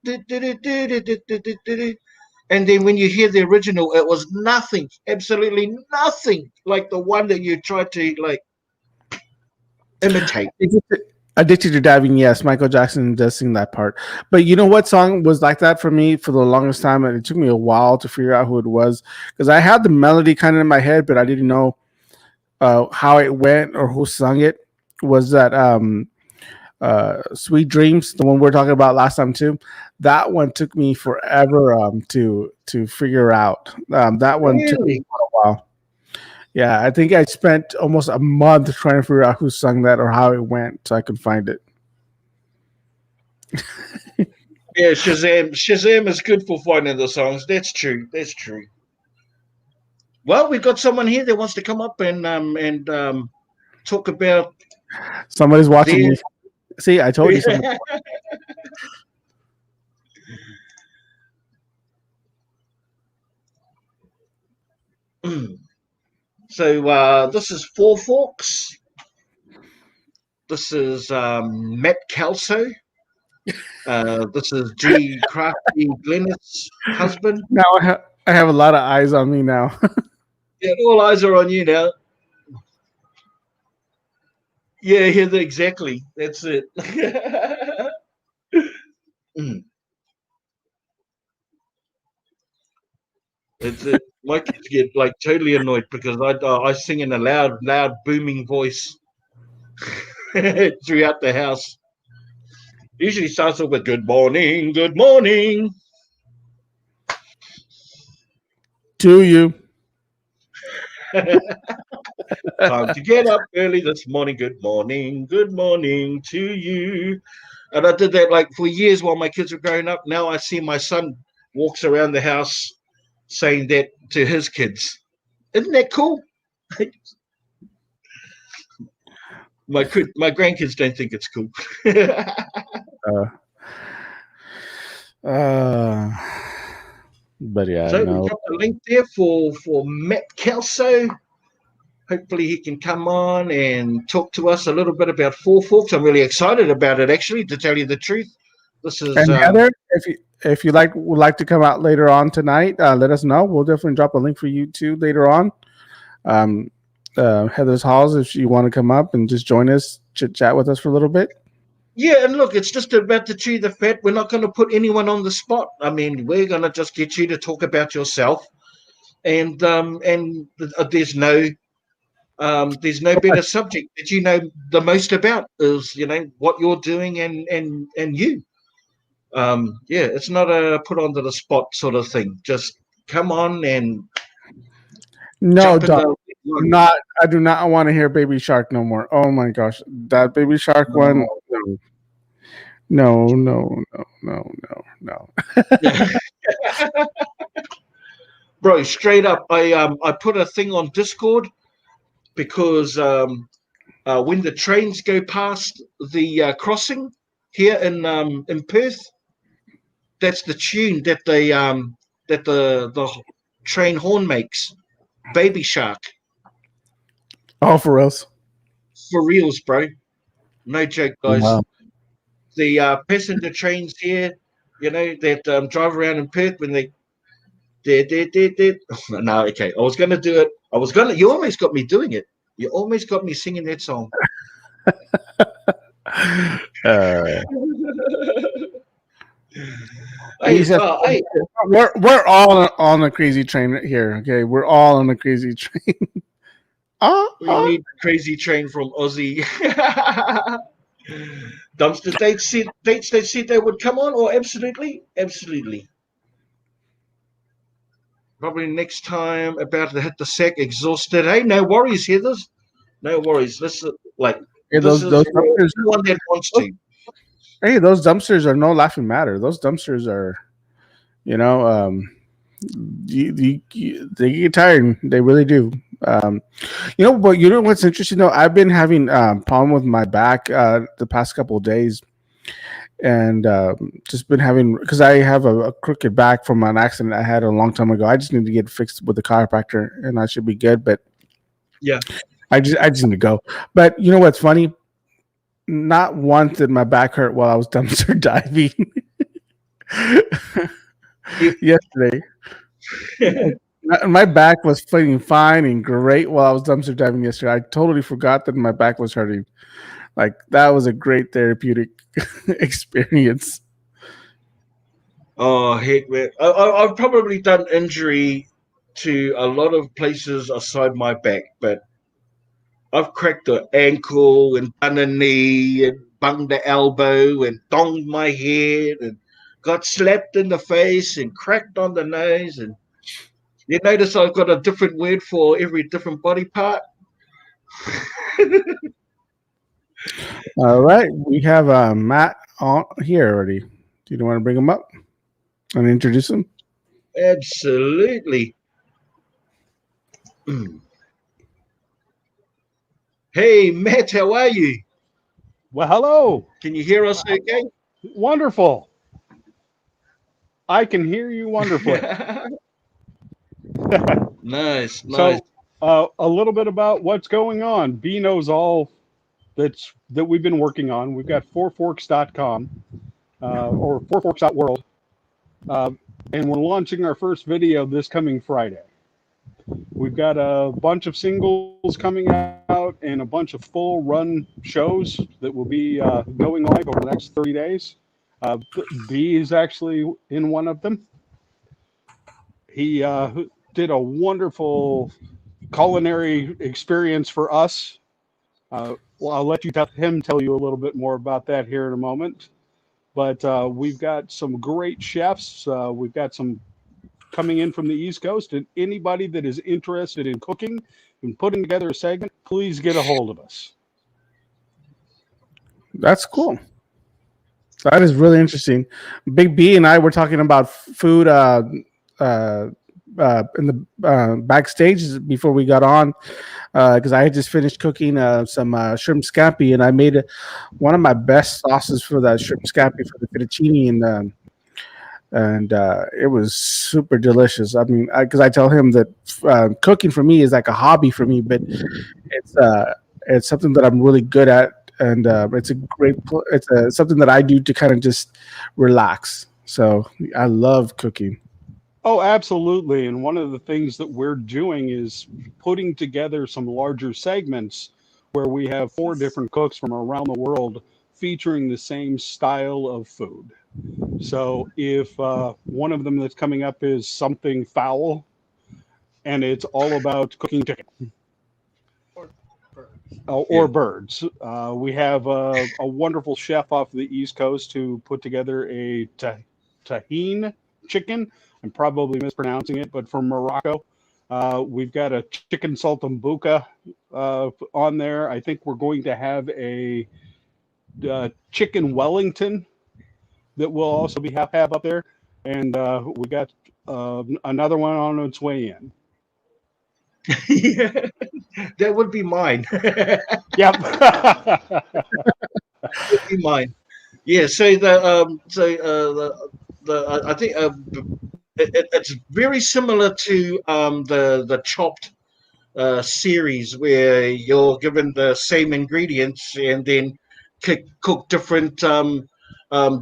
And then when you hear the original, it was nothing, absolutely nothing like the one that you tried to like imitate. Addicted to Diving, yes, Michael Jackson does sing that part. But you know what song was like that for me for the longest time, and it took me a while to figure out who it was because I had the melody kind of in my head, but I didn't know how it went or who sung it. Was that Sweet Dreams, the one we were talking about last time too? That one took me forever to figure out. That one took me Really? quite a while. Yeah, I think I spent almost a month trying to figure out who sung that or how it went so I could find it. Yeah, Shazam is good for finding the songs. That's true. That's true. Well, we've got someone here that wants to come up and talk about Somebody's watching their. me. See, I told you somebody. So this is Four Forks. This is Matt Kelso. This is G. Crafty Glennis' husband. Now I have a lot of eyes on me now. Yeah, all eyes are on you now. Yeah, exactly. That's it. Mm, That's it. My kids get like totally annoyed because I sing in a loud, booming voice throughout the house. Usually starts off with "Good morning, good morning." To you. Time to get up early this morning. Good morning to you. And I did that like for years while my kids were growing up. Now I see my son walks around the house saying that to his kids. Isn't that cool? My grandkids don't think it's cool. Uh, uh, but yeah, So we no. got the link there for Matt Kelso. Hopefully he can come on and talk to us a little bit about Four Forks. I'm really excited about it, actually, to tell you the truth. This is And Heather, if you would like to come out later on tonight, let us know. We'll definitely drop a link for you too later on. Heather's Halls, if you want to come up and just join us, chit chat with us for a little bit. yeah, and look, it's just about to chew the fat. We're not going to put anyone on the spot. I mean, we're going to just get you to talk about yourself, and there's no better subject that you know the most about is what you're doing and you. Yeah, it's not a put onto the spot sort of thing. Just come on and No, jump in Doc, the. not. I do not want to hear Baby Shark no more. Oh my gosh, that Baby Shark one. No, no, no, no, no, no. Bro, straight up, I put a thing on Discord because when the trains go past the crossing here in Perth, that's the tune that the train horn makes. Baby Shark. Oh, for us. For reals, bro. No joke, guys. Wow. The passenger trains here, that drive around in Perth when they. No, okay. I was going to do it. You almost got me doing it. You almost got me singing that song. Hey, hey. We're all on a crazy train here. Okay, we're all on a crazy train. We need a crazy train from Aussie. Dumpster dates they said they would come on, or absolutely. Probably next time about to hit the sack exhausted. Hey, no worries, Heathers. No worries. This is Hey, this those is for dumpsters. anyone that wants to. Hey, those dumpsters are no laughing matter. Those dumpsters are, you know, They get tired. They really do. Um, but you know what's interesting though? I've been having problem with my back the past couple of days, and just been having because I have a crooked back from an accident I had a long time ago. I just need to get fixed with the chiropractor, and I should be good. But Yeah. I just need to go. But you know what's funny? Not once did my back hurt while I was dumpster diving yesterday. My back was feeling fine and great while I was dumpster diving yesterday. I totally forgot that my back was hurting. Like that was a great therapeutic experience. Oh heck, man! I've probably done injury to a lot of places aside my back, but I've cracked an ankle and done a knee and bunged the elbow and donged my head and got slapped in the face and cracked on the nose. And you notice I've got a different word for every different body part. All right, we have Matt on here already. Do you want to bring him up and introduce him? Absolutely. Hey, Matt, how are you? Well, hello. Can you hear us okay? Wonderful. I can hear you wonderfully. Nice, nice. So, a little bit about what's going on. B knows all that we've been working on. We've got fourforks.com or fourforks.world, and we're launching our first video this coming Friday. We've got a bunch of singles coming out and a bunch of full run shows that will be going live over the next 30 days. B is actually in one of them. He did a wonderful culinary experience for us. Well, I'll let him tell you a little bit more about that here in a moment. But we've got some great chefs. We've got some coming in from the East Coast, and anybody that is interested in cooking and putting together a segment, please get a hold of us. That's cool. That is really interesting. Big B and I were talking about food in the backstage before we got on because I had just finished cooking some shrimp scampi, and I made one of my best sauces for that shrimp scampi for the fettuccine, and it was super delicious. I mean, because I tell him that cooking for me is like a hobby for me, but it's something that I'm really good at. And it's something that I do to kind of just relax. So I love cooking. Oh, absolutely. And one of the things that we're doing is putting together some larger segments where we have 4 different cooks from around the world featuring the same style of food. So if one of them that's coming up is something foul and it's all about cooking chicken. Or birds. We have a wonderful chef off the East Coast who put together a tahine chicken. I'm probably mispronouncing it, but from Morocco. We've got a chicken saltimbocca on there. I think we're going to have a chicken Wellington that we'll also have up there. And we got another one on its way in. Yeah, that would be mine. Yep. Would be mine. Yeah. So I think it's very similar to the chopped series where you're given the same ingredients and then cook different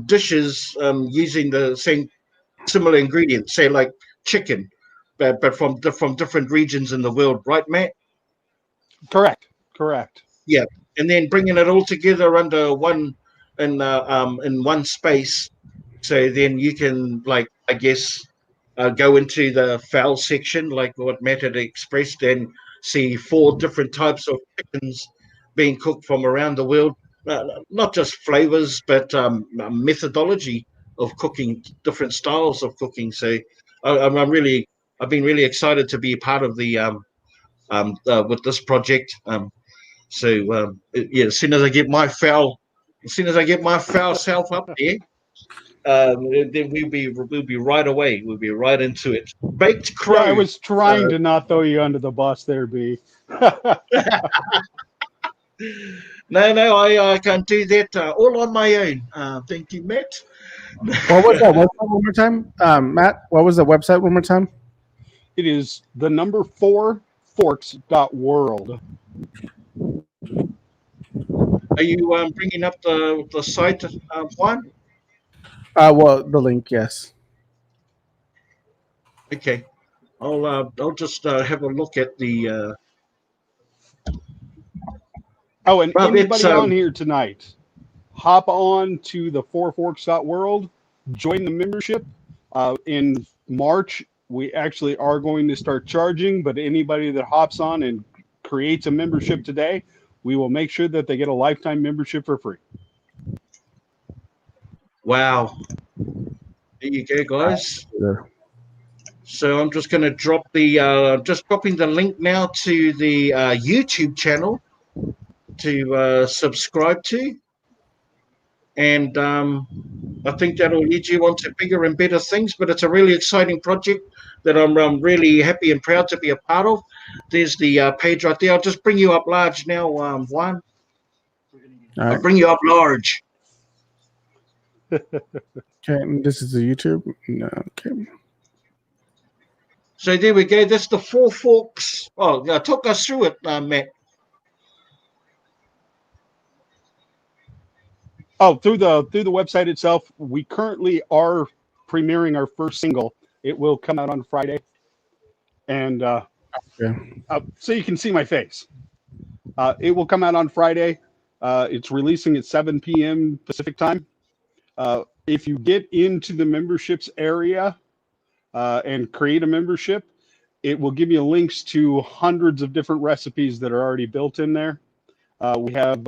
dishes using the same similar ingredients. Say like chicken. But from different regions in the world, right, Matt? Correct. Yeah, and then bringing it all together under one in one space, so then you can, like, I guess, go into the fowl section, like what Matt had expressed, and see 4 different types of chickens being cooked from around the world. Not just flavors, but methodology of cooking, different styles of cooking. So I've been really excited to be a part of the with this project. Yeah, as soon as I get my foul self up there, then we'll be right away. We'll be right into it. Baked Yeah, I crow. was trying to not throw you under the bus there, B. No, I can do that all on my own. Thank you, Matt. What was that website one more time, Matt? What was the website one more time? It is the number 4forks.world. Are you bringing up the site, Juan? Well, the link, yes. Okay, I'll just have a look at the. Oh, and Well, it's anybody on here tonight, hop on to the 4forks.world, join the membership. In March, we actually are going to start charging, but anybody that hops on and creates a membership today, we will make sure that they get a lifetime membership for free. wow. There you go, guys. So I'm just going to drop just dropping the link now to the YouTube channel to subscribe to, and I think that'll lead you on to bigger and better things. But it's a really exciting project that I'm really happy and proud to be a part of. There's the page right there. I'll just bring you up large now, Juan. All I'll right. bring you up large. Okay, and this is the YouTube. No, okay. So there we go. That's the Four Forks. Oh, talk us through it, Matt. Oh, through the website itself, we currently are premiering our first single. It will come out on Friday, and so you can see my face. It will come out on Friday. It's releasing at 7 p.m. Pacific time. If you get into the memberships area and create a membership, it will give you links to hundreds of different recipes that are already built in there. We have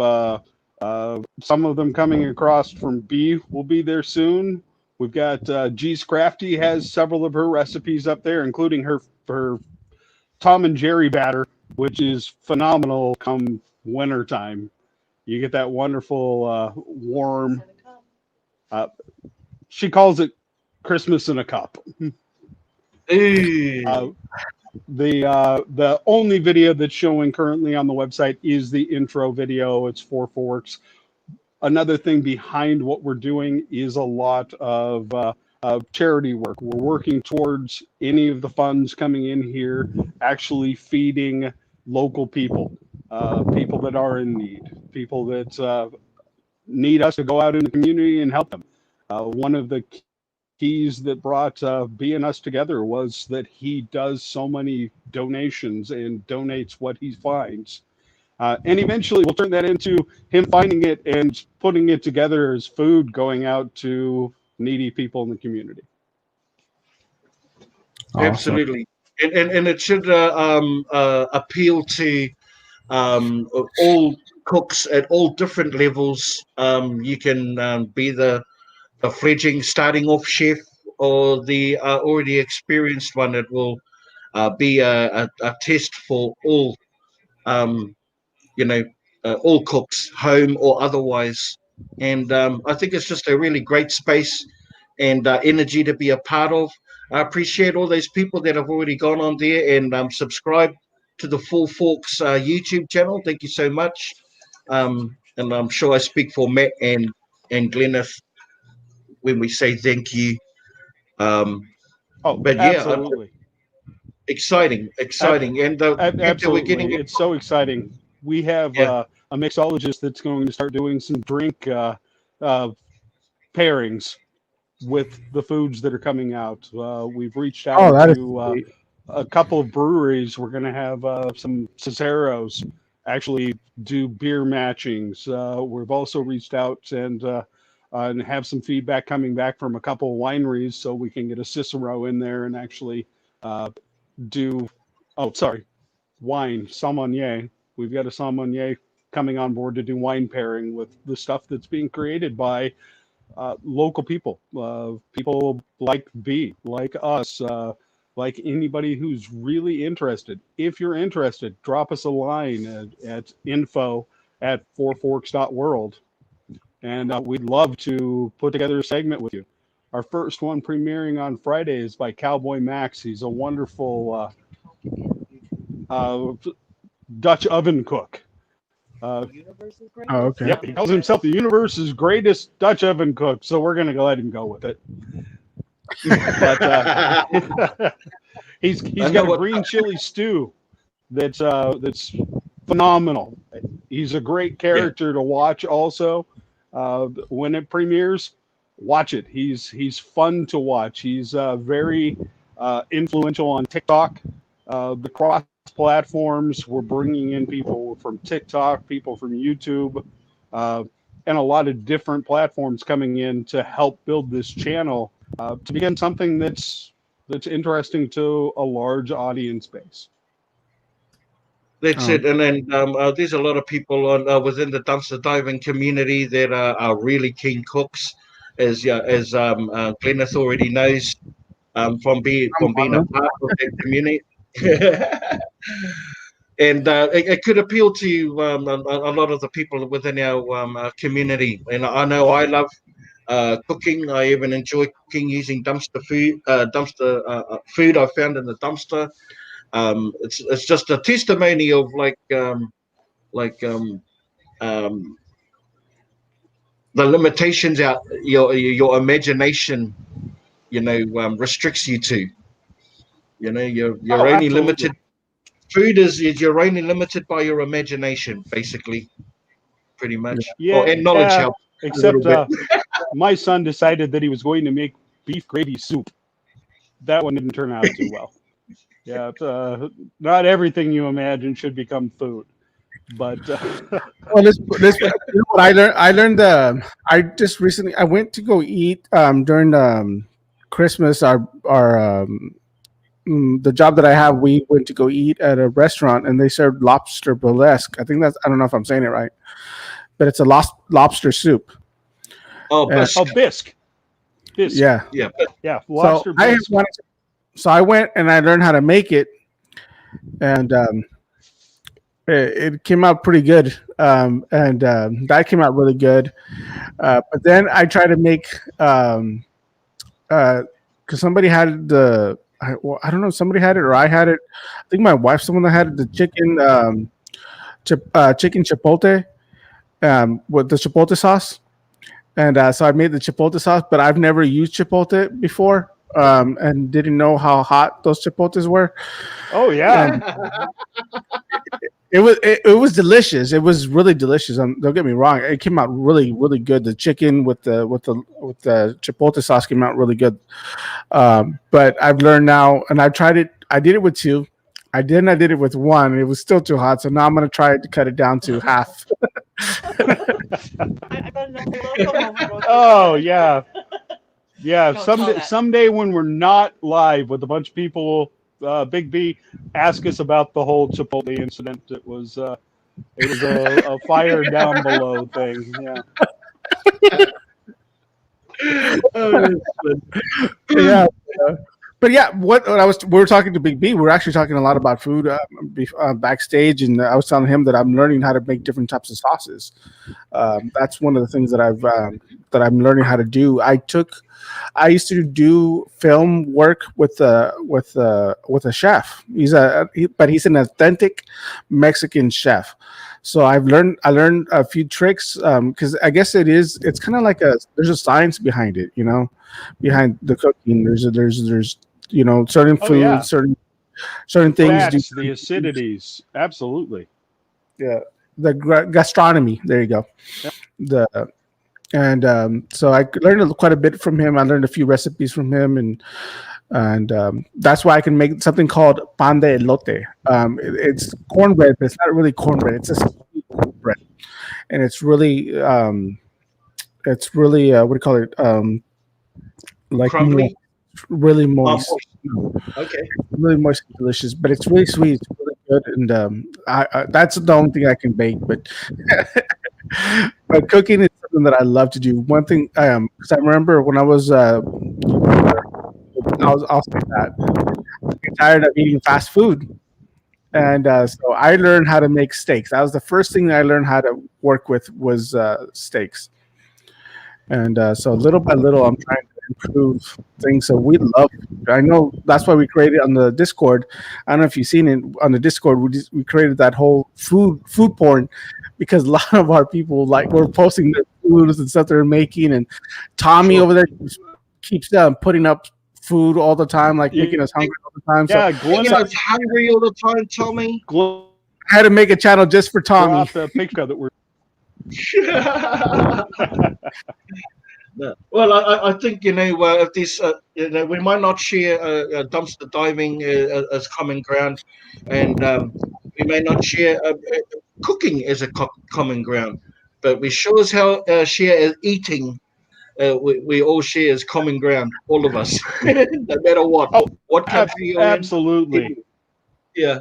some of them coming across from B will be there soon. We've got G's Crafty has several of her recipes up there, including her Tom and Jerry batter, which is phenomenal come winter time. You get that wonderful warm. She calls it Christmas in a cup. The only video that's showing currently on the website is the intro video. It's Four Forks. Another thing behind what we're doing is a lot of charity work. We're working towards any of the funds coming in here actually feeding local people, people that are in need, people that need us to go out in the community and help them. One of the keys that brought B and us together was that he does so many donations and donates what he finds. And eventually we'll turn that into him finding it and putting it together as food going out to needy people in the community. Awesome. Absolutely. And it should appeal to all cooks at all different levels. You can be the fledgling starting off chef or the already experienced one. It will be a test for all, all cooks, home or otherwise. And I think it's just a really great space and energy to be a part of. I appreciate all those people that have already gone on there and subscribed to the Four Forks YouTube channel. Thank you so much. And I'm sure I speak for Matt and Gleneth when we say thank you. But yeah, absolutely. Exciting. And the absolutely, we're getting it's so exciting. We have a mixologist that's going to start doing some drink pairings with the foods that are coming out. We've reached out to a couple of breweries. We're going to have some Ciceros actually do beer matchings. We've also reached out and have some feedback coming back from a couple of wineries so we can get a Cicero in there and actually do, wine, Saumonier. We've got a Saumonier coming on board to do wine pairing with the stuff that's being created by local people, people like B, like us, like anybody who's really interested. If you're interested, drop us a line at info@fourforks.world. And we'd love to put together a segment with you. our first one premiering on Friday is by Cowboy Max. He's a wonderful Dutch oven cook. Oh, okay. Yep, he calls himself the universe's greatest Dutch oven cook, so we're going to let him go with it. But he's got a green chili stew that's phenomenal. He's a great character to watch. Also, when it premieres, watch it. He's fun to watch. He's very influential on TikTok. The cross platforms, we're bringing in people from TikTok, people from YouTube, and a lot of different platforms coming in to help build this channel to become something that's interesting to a large audience base. That's it. And then there's a lot of people on within the dumpster diving community that are really keen cooks, as Gleneth already knows from being a part of that community. And it could appeal to a lot of the people within our community. And I know I love cooking. I even enjoy cooking using dumpster food I found in the dumpster. It's just a testimony of the limitations out your imagination, restricts you to. You're only limited. Food is you're only limited by your imagination, basically, pretty much. Yeah, and knowledge helps. Except my son decided that he was going to make beef gravy soup. That one didn't turn out too well. Yeah, not everything you imagine should become food. But well, you know what I learned. I just recently I went to go eat during Christmas. The job that I have, we went to go eat at a restaurant, and they served lobster burlesque. I don't know if I'm saying it right, but it's a lobster soup. Oh, bisque. Yeah. Lobster bisque. So I went and I learned how to make it, and it came out pretty good. That came out really good. But then I tried to make because somebody had I don't know, somebody had it or I had it. I think my wife, someone that had the chicken chipotle with the chipotle sauce. And so I made the chipotle sauce, but I've never used chipotle before and didn't know how hot those chipotles were. Oh, yeah. It was delicious. It was really delicious. Don't get me wrong. It came out really, really good. The chicken with the chipotle sauce came out really good. But I've learned now, and I've tried it. I did it with two. I did it with one. It was still too hot. So now I'm going to try to cut it down to half. Oh, yeah. Yeah. Someday when we're not live with a bunch of people, Big B, ask us about the whole Chipotle incident. It was a fire down below thing. Yeah. But yeah, we were talking to Big B. We were actually talking a lot about food backstage, and I was telling him that I'm learning how to make different types of sauces. That's one of the things that I'm learning how to do. I used to do film work with a chef. He's an authentic Mexican chef. So I learned a few tricks because I guess it's kind of like there's a science behind it, behind the cooking. There's certain foods, certain things. Fats, the acidities, absolutely. Yeah, the gastronomy. There you go. Yep. So I learned quite a bit from him. I learned a few recipes from him, and that's why I can make something called pan de elote. It's cornbread, but it's not really cornbread. It's a sweet cornbread, and it's really what do you call it? Like crumbly, really moist. Okay, really moist and delicious, but it's really sweet. It's really good, and that's the only thing I can bake. But but cooking is something that I love to do. One thing, because I remember when I was I'll say that I get tired of eating fast food, and so I learned how to make steaks. That was the first thing I learned how to work with was steaks, and so little by little, I'm trying to improve things. So we love. I know that's why we created on the Discord. I don't know if you've seen it on the Discord. We created that whole food porn because a lot of our people like we're posting their foods and stuff they're making, and Tommy Sure. over there keeps putting up food all the time, like making us hungry all the time. Yeah, So Glenn, Making us hungry all the time, Tommy. Glenn I had to make a channel just for Tommy. brought the picture that we're. No. Well, I think if this we might not share dumpster diving as common ground, and we may not share cooking as a common ground, but we sure as hell share as eating. We all share as common ground, all of us, no matter Oh, what country you're absolutely. in. Yeah,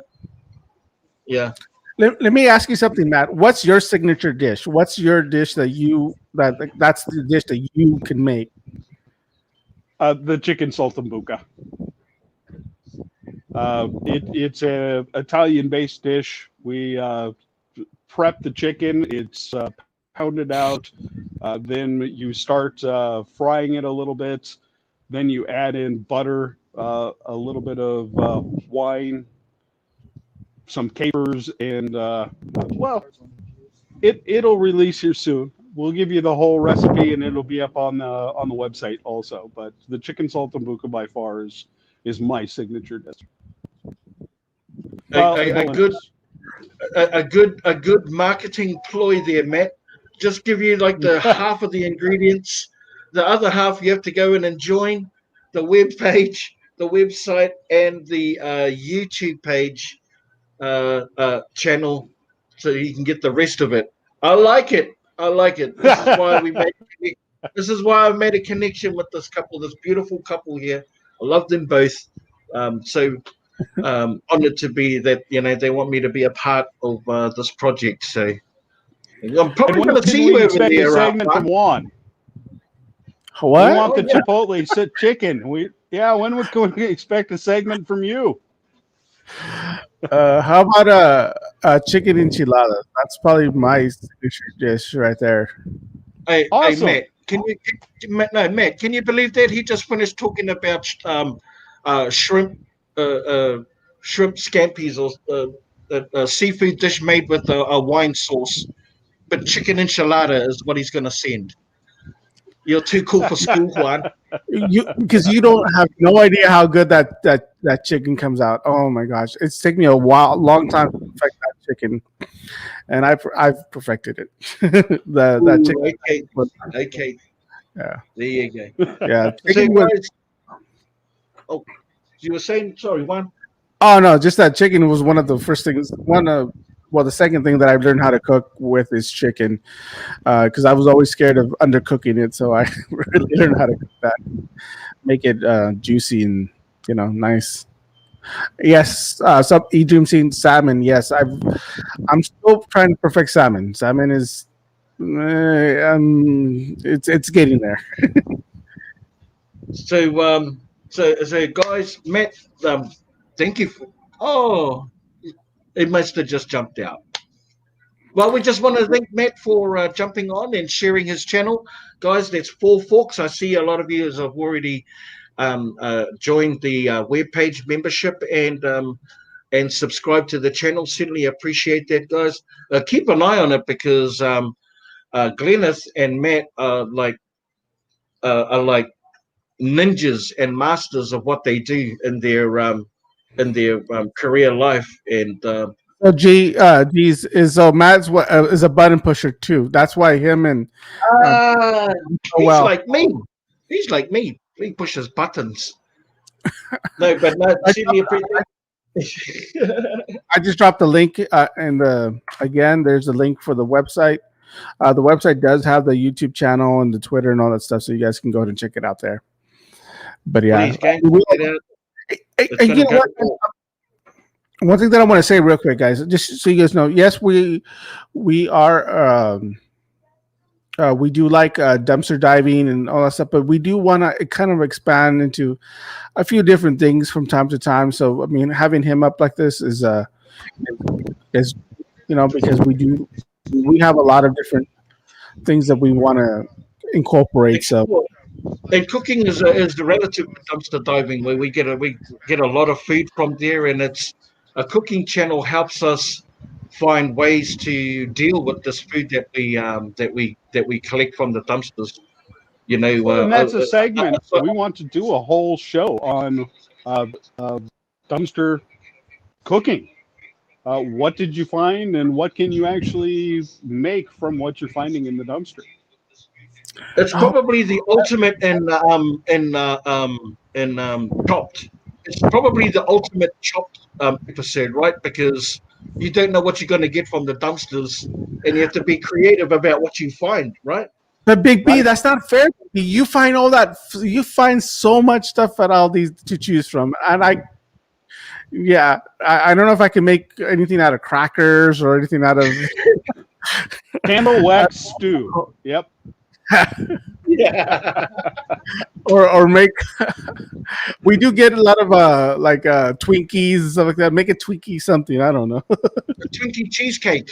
yeah. Let me ask you something, Matt. What's your signature dish? What's your dish that's the dish that you can make? The chicken saltimbocca. It's a Italian-based dish. We prep the chicken. It's pounded out. Then you start frying it a little bit. Then you add in butter, a little bit of wine, some capers, and it'll release here soon. We'll give you the whole recipe, and it'll be up on the website also. But the chicken saltimbocca by far is my signature dish. A good marketing ploy there, Matt. Just give you like the half of the ingredients. The other half you have to go in and join the web page, the website, and the YouTube page channel, so you can get the rest of it. I like it. This is why we made. This is why I made a connection with this couple, this beautiful couple here. I love them both. So honored to be that. They want me to be a part of this project. So I'm probably going to see you over there. A segment from Juan. What? We want the Chipotle chicken. When would we expect a segment from you? How about a chicken enchilada? That's probably my signature dish right there. Hey, Awesome. Matt, Matt, can you believe that he just finished talking about shrimp scampi's or a seafood dish made with a wine sauce, but chicken enchilada is what he's going to send. You're too cool for school, Juan. Because you don't have no idea how good that chicken comes out. Oh my gosh, it's taken me a long time to perfect that chicken, and I've perfected it. That chicken. Okay. Yeah. There you go. Yeah. So guys, you were saying, sorry, Juan. Oh no, just that chicken was one of the first things. The second thing that I've learned how to cook with is chicken, because I was always scared of undercooking it. So I really learned how to cook that, make it juicy and nice. Yes, some E-Dream seen salmon. Yes, I'm still trying to perfect salmon. Salmon is, it's getting there. So guys, Matt, thank you for. It must have just jumped out. Well, we just want to thank Matt for jumping on and sharing his channel. Guys, that's Four Forks. I see a lot of you have already joined the webpage membership and subscribe to the channel. Certainly appreciate that, guys. Keep an eye on it because Glennis and Matt are like ninjas and masters of what they do in their career life. And So Matt's is a button pusher too. That's why him and he's like me. He's like me. He pushes buttons. No, but no. I just dropped the link, and again, there's a link for the website. The website does have the YouTube channel and the Twitter and all that stuff, so you guys can go ahead and check it out there. But yeah, one thing that I want to say real quick, guys, just so you guys know, yes, we are we do like dumpster diving and all that stuff, but we do want to kind of expand into a few different things from time to time. So I mean, having him up like this is because we have a lot of different things that we want to incorporate. So And cooking is the relative to dumpster diving, where we get a lot of food from there, and it's a cooking channel helps us find ways to deal with this food that we collect from the dumpsters. You know, Well, and that's a segment. so We want to do a whole show on uh, uh, dumpster cooking. What did you find, and what can you actually make from what you're finding in the dumpster? it's Oh, probably the ultimate in chopped. It's probably the ultimate chopped episode, right? Because you don't know what you're going to get from the dumpsters, and you have to be creative about what you find, right? but Big B, Right? that's not fair. You find all that. You find so much stuff at all these to choose from, and yeah, I don't know if I can make anything out of crackers or anything out of. Candle wax stew. Yep. Yeah. or make. We do get a lot of Twinkies and stuff like that. Make a Twinkie something. I don't know. A Twinkie cheesecake,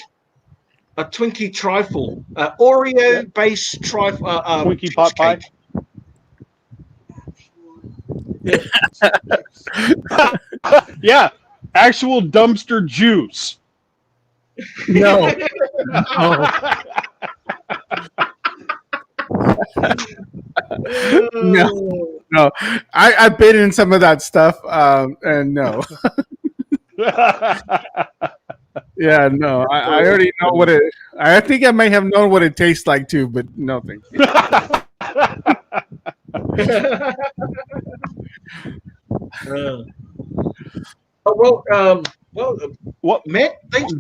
a Twinkie trifle, Oreo-based trifle, Twinkie pot pie. Yeah. Actual dumpster juice. No, no, no, no. I've been in some of that stuff, and no. Yeah, no. I already know what it. I think I may have known what it tastes like too, but no, thank you. Well, Well, Matt,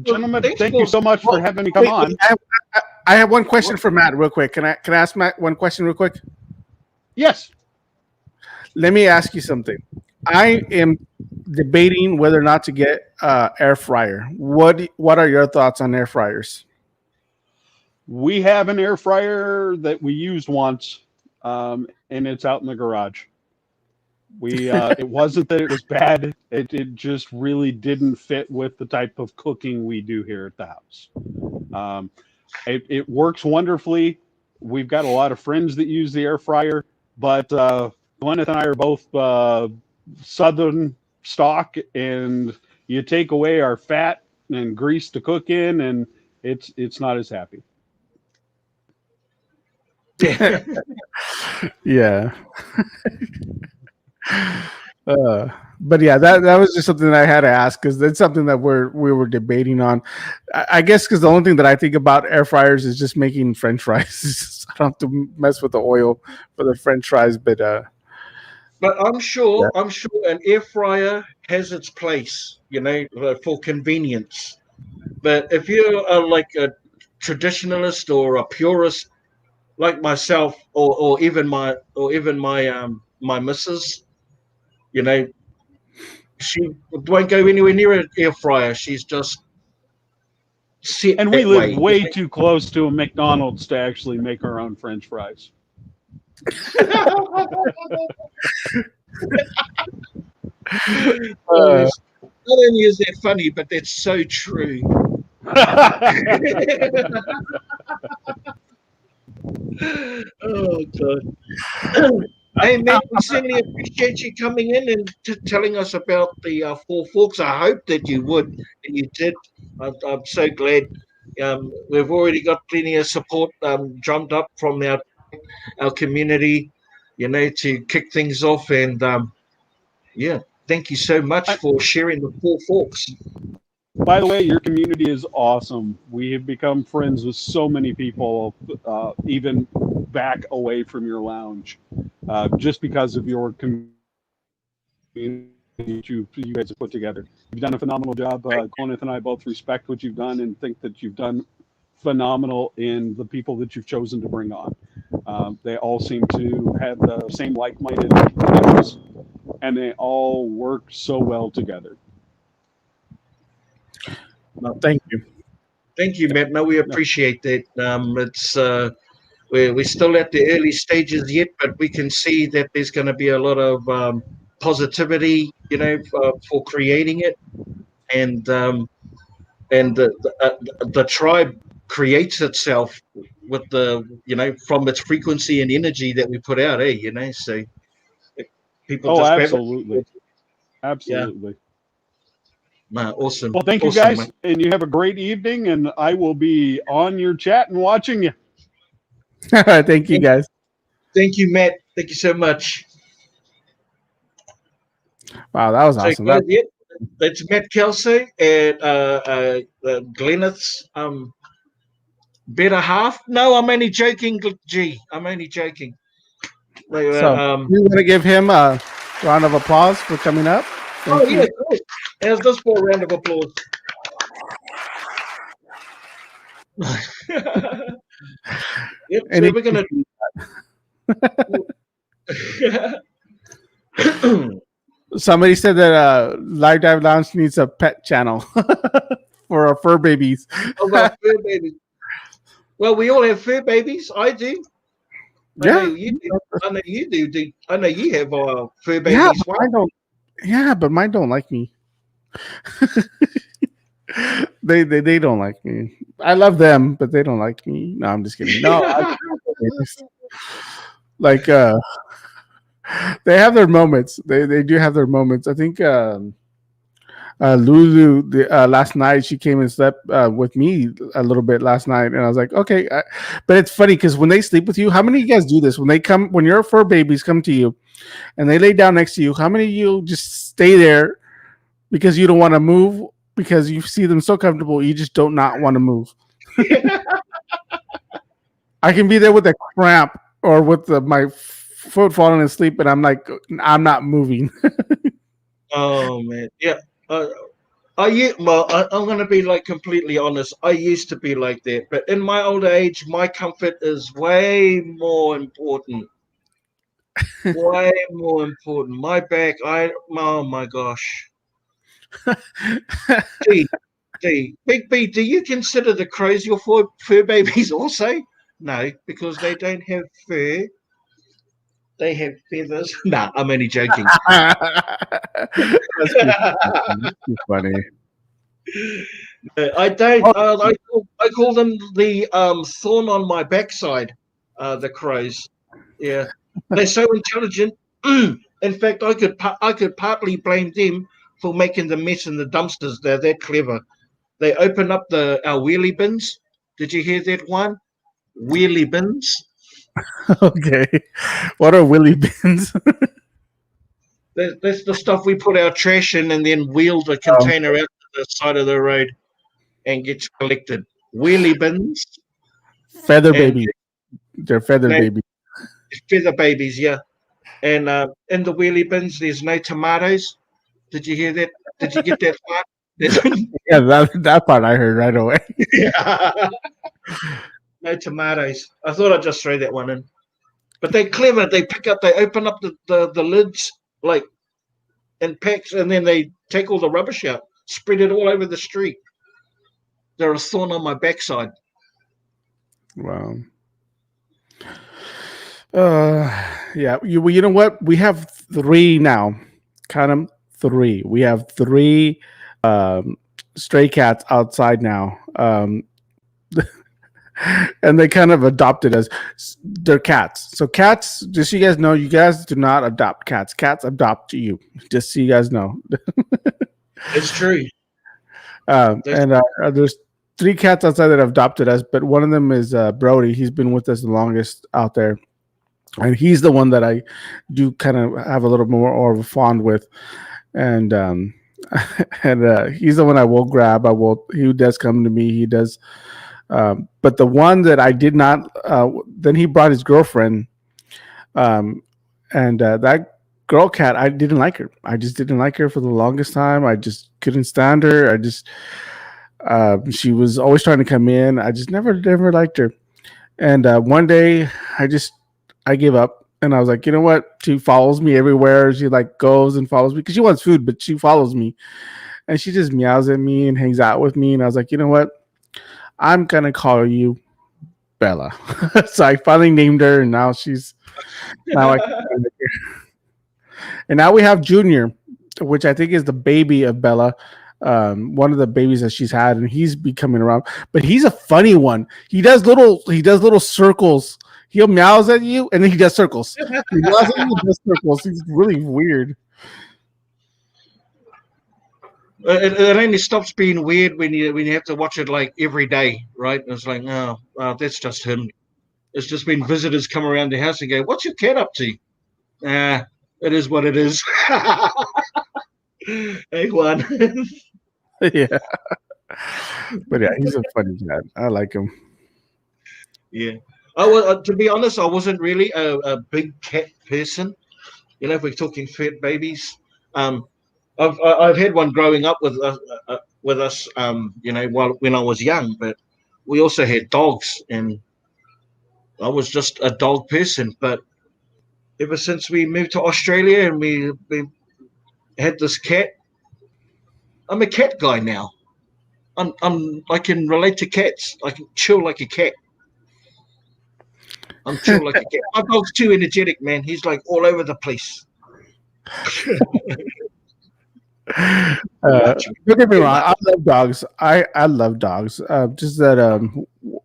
gentlemen, thanks thank for you so much for having me come Wait, on. I have one question for Matt, real quick. Can I ask Matt one question, real quick? Yes. Let me ask you something. I am debating whether or not to get air fryer. What are your thoughts on air fryers? We have an air fryer that we used once, and it's out in the garage. We it wasn't that it was bad. It just really didn't fit with the type of cooking we do here at the house. Um, it works wonderfully. We've got a lot of friends that use the air fryer, but Gwyneth and I are both Southern stock, and you take away our fat and grease to cook in, and it's not as happy. Yeah. But yeah, that was just something that I had to ask because that's something that we were debating on. I guess because the only thing that I think about air fryers is just making French fries. I don't have to mess with the oil for the French fries, but But I'm sure, Yeah. I'm sure an air fryer has its place, for convenience. But if you're like a traditionalist or a purist like myself, or even my missus, you know, she won't go anywhere near an air fryer. She's just set And we that live way. way too close to a McDonald's to actually make our own French fries. Not only is that funny, but that's so true. Oh God. Hey, man, we certainly appreciate you coming in and telling us about the Four Forks. I hope that you would, and you did. I'm so glad. We've already got plenty of support drummed up from our community, to kick things off. And yeah, thank you so much for sharing the Four Forks. By the way, your community is awesome. We have become friends with so many people, even back away from your lounge, just because of your community you guys have put together. You've done a phenomenal job. Gwyneth and I both respect what you've done and think that you've done phenomenal in the people that you've chosen to bring on. They all seem to have the same like-minded interests, and they all work so well together. Thank you. Thank you, Matt. No, we appreciate that. It's we're still at the early stages yet, but we can see that there's going to be a lot of positivity, for creating it, and the tribe creates itself, with the from its frequency and energy that we put out, so people Oh, just grab absolutely. it. Yeah, Absolutely. man, awesome. Well, thank you Awesome, guys, mate. and you have a great evening. And I will be on your chat and watching you. Thank you, guys. Thank you, Matt. Thank you so much. Wow, that was So awesome. guys, yeah, that's Matt Kelsey and Glenneth's better half. No, I'm only joking. G, I'm only joking. So, you want to give him a round of applause for coming up? Thank you. Yeah, cool. How's this for a round of applause? Yep, so Any- we're gonna. Somebody said that Live Dive Lounge needs a pet channel for our fur babies. About fur babies. Well, we all have fur babies. I do. I know Yeah, you do. I know you do. I know you have fur yeah, babies. but mine don't. Yeah, but mine don't like me. they don't like me. I love them, but they don't like me. No, I'm just kidding. No, like they have their moments. They do have their moments. I think Lulu last night she came and slept with me a little bit last night, and I was like, okay. But it's funny because when they sleep with you, how many of you guys do this? When your fur babies come to you, and they lay down next to you, how many of you just stay there because you don't want to move because you see them so comfortable, you just don't not want to move? I can be there with a cramp or with my foot falling asleep, and I'm like, I'm not moving. Oh man, yeah. I'm gonna be like completely honest. I used to be like that, but in my older age, my comfort is way more important. Way more important. My back, oh my gosh. Big B, do you consider the crows your fur babies also? No, because they don't have fur. They have feathers. Nah, I'm only joking. That's too funny. I don't. Oh, I call them the thorn on my backside. The crows. Yeah, they're so intelligent. In fact, I could partly blame them for making the mess in the dumpsters. They're that clever. They open up our wheelie bins. Did you hear that one? Wheelie bins. okay. What are willy bins? That's the stuff we put our trash in and then wheel the container out to the side of the road and gets collected. Wheelie bins. Feather And babies. They're feather no, babies. feather babies, yeah. And in the wheelie bins, there's no tomatoes. Did you hear that? Did you get that part? Yeah, that part I heard right away. Yeah. No tomatoes. I thought I'd just throw that one in. But they're clever. They open up the lids like in packs, and then they take all the rubbish out, spread it all over the street. They're a thorn on my backside. Wow. Yeah. You know what? We have three now. Count them, three. We have three stray cats outside now. And they kind of adopted us. They're cats. So cats, just so you guys know, you guys do not adopt cats. Cats adopt you. Just so you guys know. It's true. And there's three cats outside that have adopted us, but one of them is Brody. He's been with us the longest out there, and he's the one that I do kind of have a little more of a fond with, and he's the one I will grab. He does come to me. He does. But the one that I did not, then he brought his girlfriend, and that girl cat, I didn't like her. I just didn't like her for the longest time. I just couldn't stand her. She was always trying to come in. I just never liked her. And one day, I gave up, and I was like, you know what? She follows me everywhere. She like goes and follows me because she wants food, but she follows me, and she just meows at me and hangs out with me. And I was like, you know what? I'm gonna call you Bella. So I finally named her, and now and now we have Junior, which I think is the baby of Bella. one of the babies that she's had, and he's be coming around. But he's a funny one. He does little circles. He'll meows at you, and then he does circles. He meows at you, and does circles. He's really weird. It only stops being weird when you have to watch it like every day, right? And it's like, no, that's just him. It's just when visitors come around the house and go, "What's your cat up to?" It is what it is. Hey, one. Yeah, but yeah, he's a funny cat. I like him. Yeah. To be honest, I wasn't really a big cat person. If we're talking fat babies, I've had one growing up with us. When I was young, but we also had dogs, and I was just a dog person. But ever since we moved to Australia and we had this cat, I'm a cat guy now. I can relate to cats. I can chill like a cat. I'm chill like a cat. My dog's too energetic, man. He's like all over the place. Don't get me wrong. I love dogs. I love dogs. Just that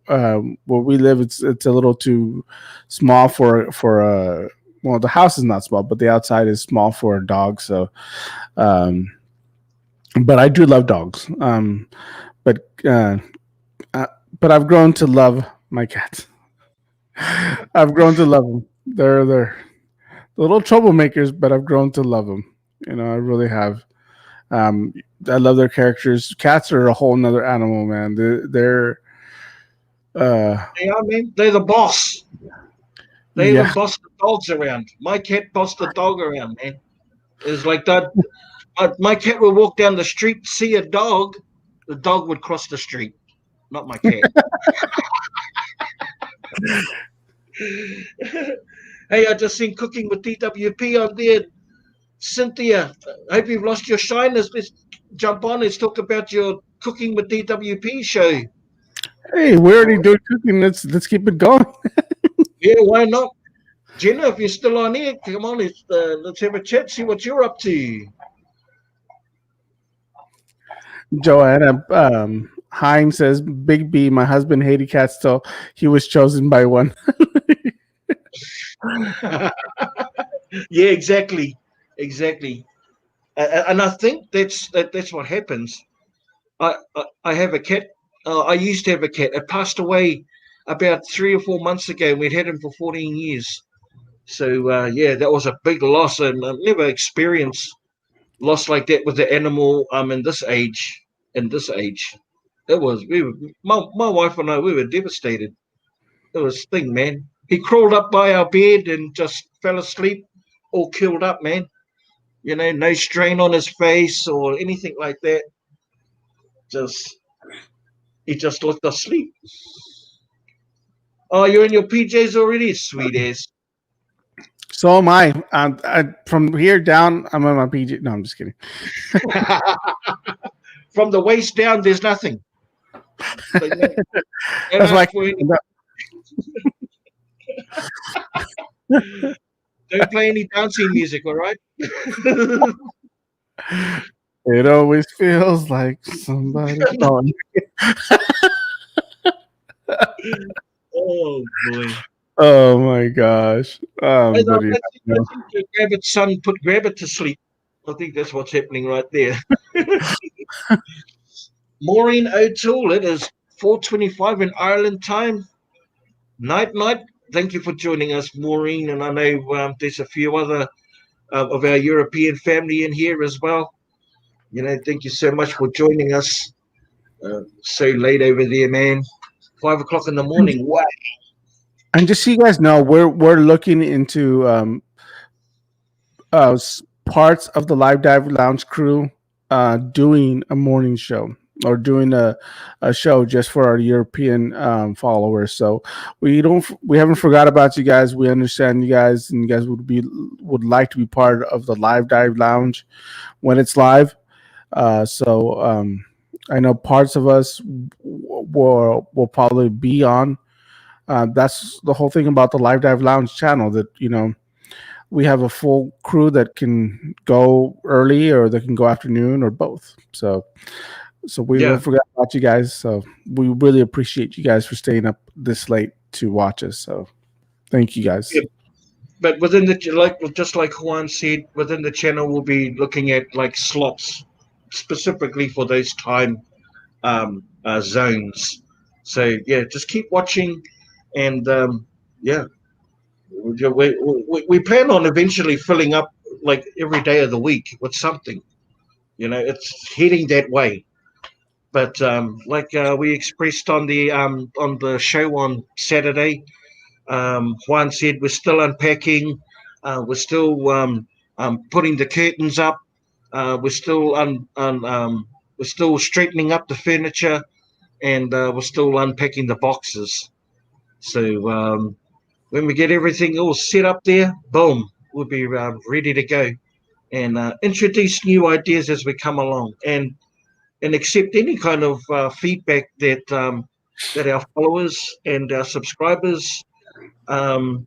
where we live, it's a little too small for well, the house is not small, but the outside is small for a dog. So, but I do love dogs. But I've grown to love my cats. I've grown to love them. They're little troublemakers, but I've grown to love them. I really have. I love their characters. Cats are a whole nother animal, man. They're They are, man. They're the boss. They even boss the dogs around. My cat bossed the dog around, man. It's like that. My cat would walk down the street, see a dog, the dog would cross the street. Not my cat. Hey, I just seen Cooking with DWP on there. Cynthia, I hope you've lost your shyness. Let's jump on. Let's talk about your Cooking with DWP show. Hey, we're already doing cooking. Let's keep it going. Yeah, why not? Jenna, if you're still on here, come on. Let's have a chat. See what you're up to. Joanna Heim says, "Big B, my husband hated cats till he was chosen by one." Yeah, exactly. And I think that's what happens. I have a cat. I used to have a cat. It passed away about 3 or 4 months ago. We'd had him for 14 years. So yeah, that was a big loss, and I've never experienced loss like that with the animal. In this age, it was. My wife and I, we were devastated. It was thing, man. He crawled up by our bed and just fell asleep, all killed up, man. No strain on his face or anything like that. He just looked asleep. Oh, you're in your PJs already, sweet ass. So am I. From here down, I'm on my PJ. No, I'm just kidding. From the waist down, there's nothing. That's why. Don't play any dancing music, all right? It always feels like somebody. Oh boy! Oh my gosh! Grab it to sleep. I think that's what's happening right there. Maureen O'Toole, it is 4:25 in Ireland time. Night. Thank you for joining us, Maureen. And I know there's a few other of our European family in here as well. Thank you so much for joining us. So late over there, man. 5 o'clock in the morning. Wow. And just so you guys know, we're looking into parts of the Live Dive Lounge crew doing a morning show or doing a show just for our European followers. So we haven't forgot about you guys. We understand you guys, and you guys would like to be part of the Live Dive Lounge when it's live. So I know parts of us will probably be on. That's the whole thing about the Live Dive Lounge channel, that we have a full crew that can go early or that can go afternoon or both. So we Yeah. don't forget about you guys. So we really appreciate you guys for staying up this late to watch us. So thank you guys. Yeah. But within the just like Juan said, within the channel we'll be looking at like slots specifically for those time zones. So yeah, just keep watching, and yeah, we plan on eventually filling up like every day of the week with something. It's heading that way. But like we expressed on the show on Saturday, Juan said we're still unpacking, we're still putting the curtains up, we're still straightening up the furniture, and we're still unpacking the boxes. So when we get everything all set up there, boom, we'll be ready to go and introduce new ideas as we come along, and accept any kind of feedback that our followers and our subscribers um,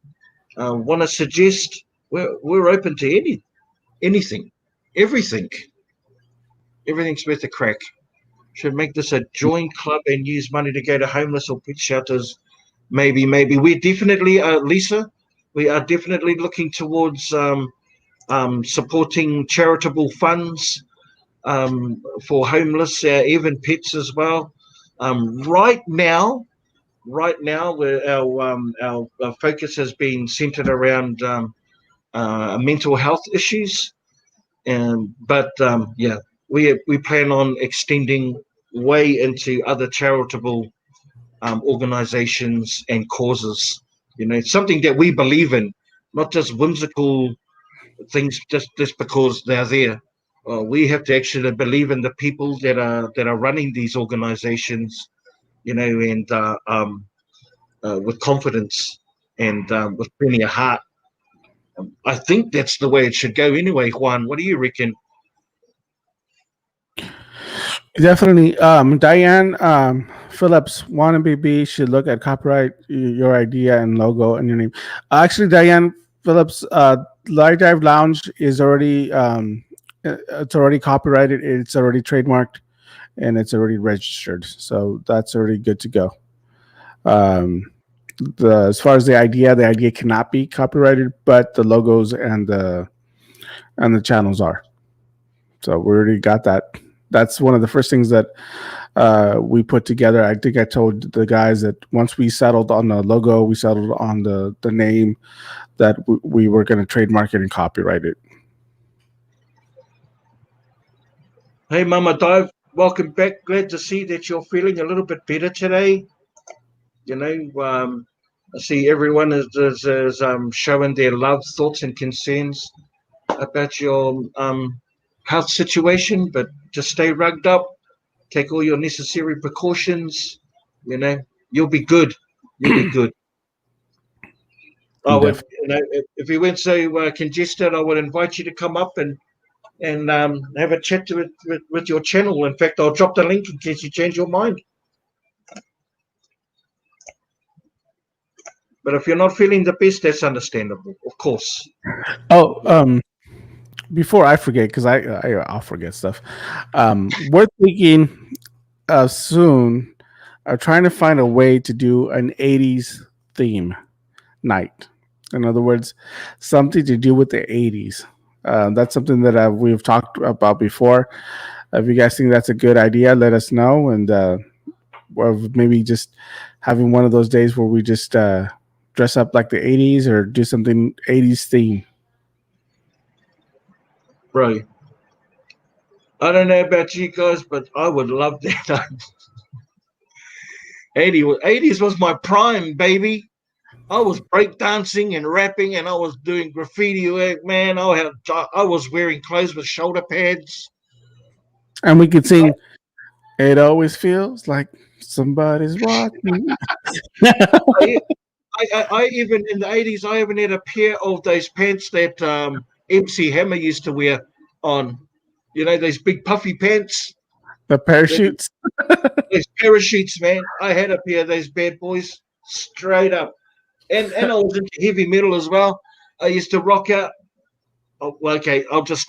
want to suggest. We're open to anything, everything. Everything's worth a crack. Should make this a joint club and use money to go to homeless or pet shelters. Maybe. We're definitely, Lisa, we are definitely looking towards supporting charitable funds for homeless, even pets as well. Right now, where our focus has been centered around mental health issues, but yeah, we plan on extending way into other charitable organizations and causes. It's something that we believe in, not just whimsical things just because they're there. We have to actually believe in the people that are running these organizations, and with confidence and with plenty of heart. I think that's the way it should go anyway, Juan. What do you reckon? Definitely. Diane Phillips, Wanna BB should look at copyright your idea and logo and your name. Actually, Diane Phillips, Light Dive Lounge is already it's already copyrighted, it's already trademarked, and it's already registered. So that's already good to go. Um, as far as the idea cannot be copyrighted, but the logos and the channels are. So we already got that. That's one of the first things that we put together. I think I told the guys that once we settled on the logo, we settled on the name, that we were going to trademark it and copyright it. Hey, Mama Dive, welcome back. Glad to see that you're feeling a little bit better today. I see everyone is showing their love, thoughts, and concerns about your health situation, but just stay rugged up. Take all your necessary precautions. You'll be good. You'll be good. I would, if you weren't so congested, I would invite you to come up and have a chat with your channel. In fact, I'll drop the link in case you change your mind. But if you're not feeling the best, that's understandable, of course. Oh, before I forget, because I'll forget stuff. We're thinking soon of trying to find a way to do an 80s theme night. In other words, something to do with the 80s. That's something that we've talked about before. If you guys think that's a good idea, let us know. And or maybe just having one of those days where we just dress up like the 80s or do something 80s theme. Right. I don't know about you guys, but I would love that. 80s was my prime, baby. I was breakdancing and rapping, and I was doing graffiti work, man. I was wearing clothes with shoulder pads. And we could sing, "It always feels like somebody's watching." I even in the 80s, I even had a pair of those pants that MC Hammer used to wear on. Those big puffy pants. The parachutes. Those parachutes, man. I had a pair of those bad boys, straight up. And I was into heavy metal as well. I used to rock out. Oh, well, okay, I'll just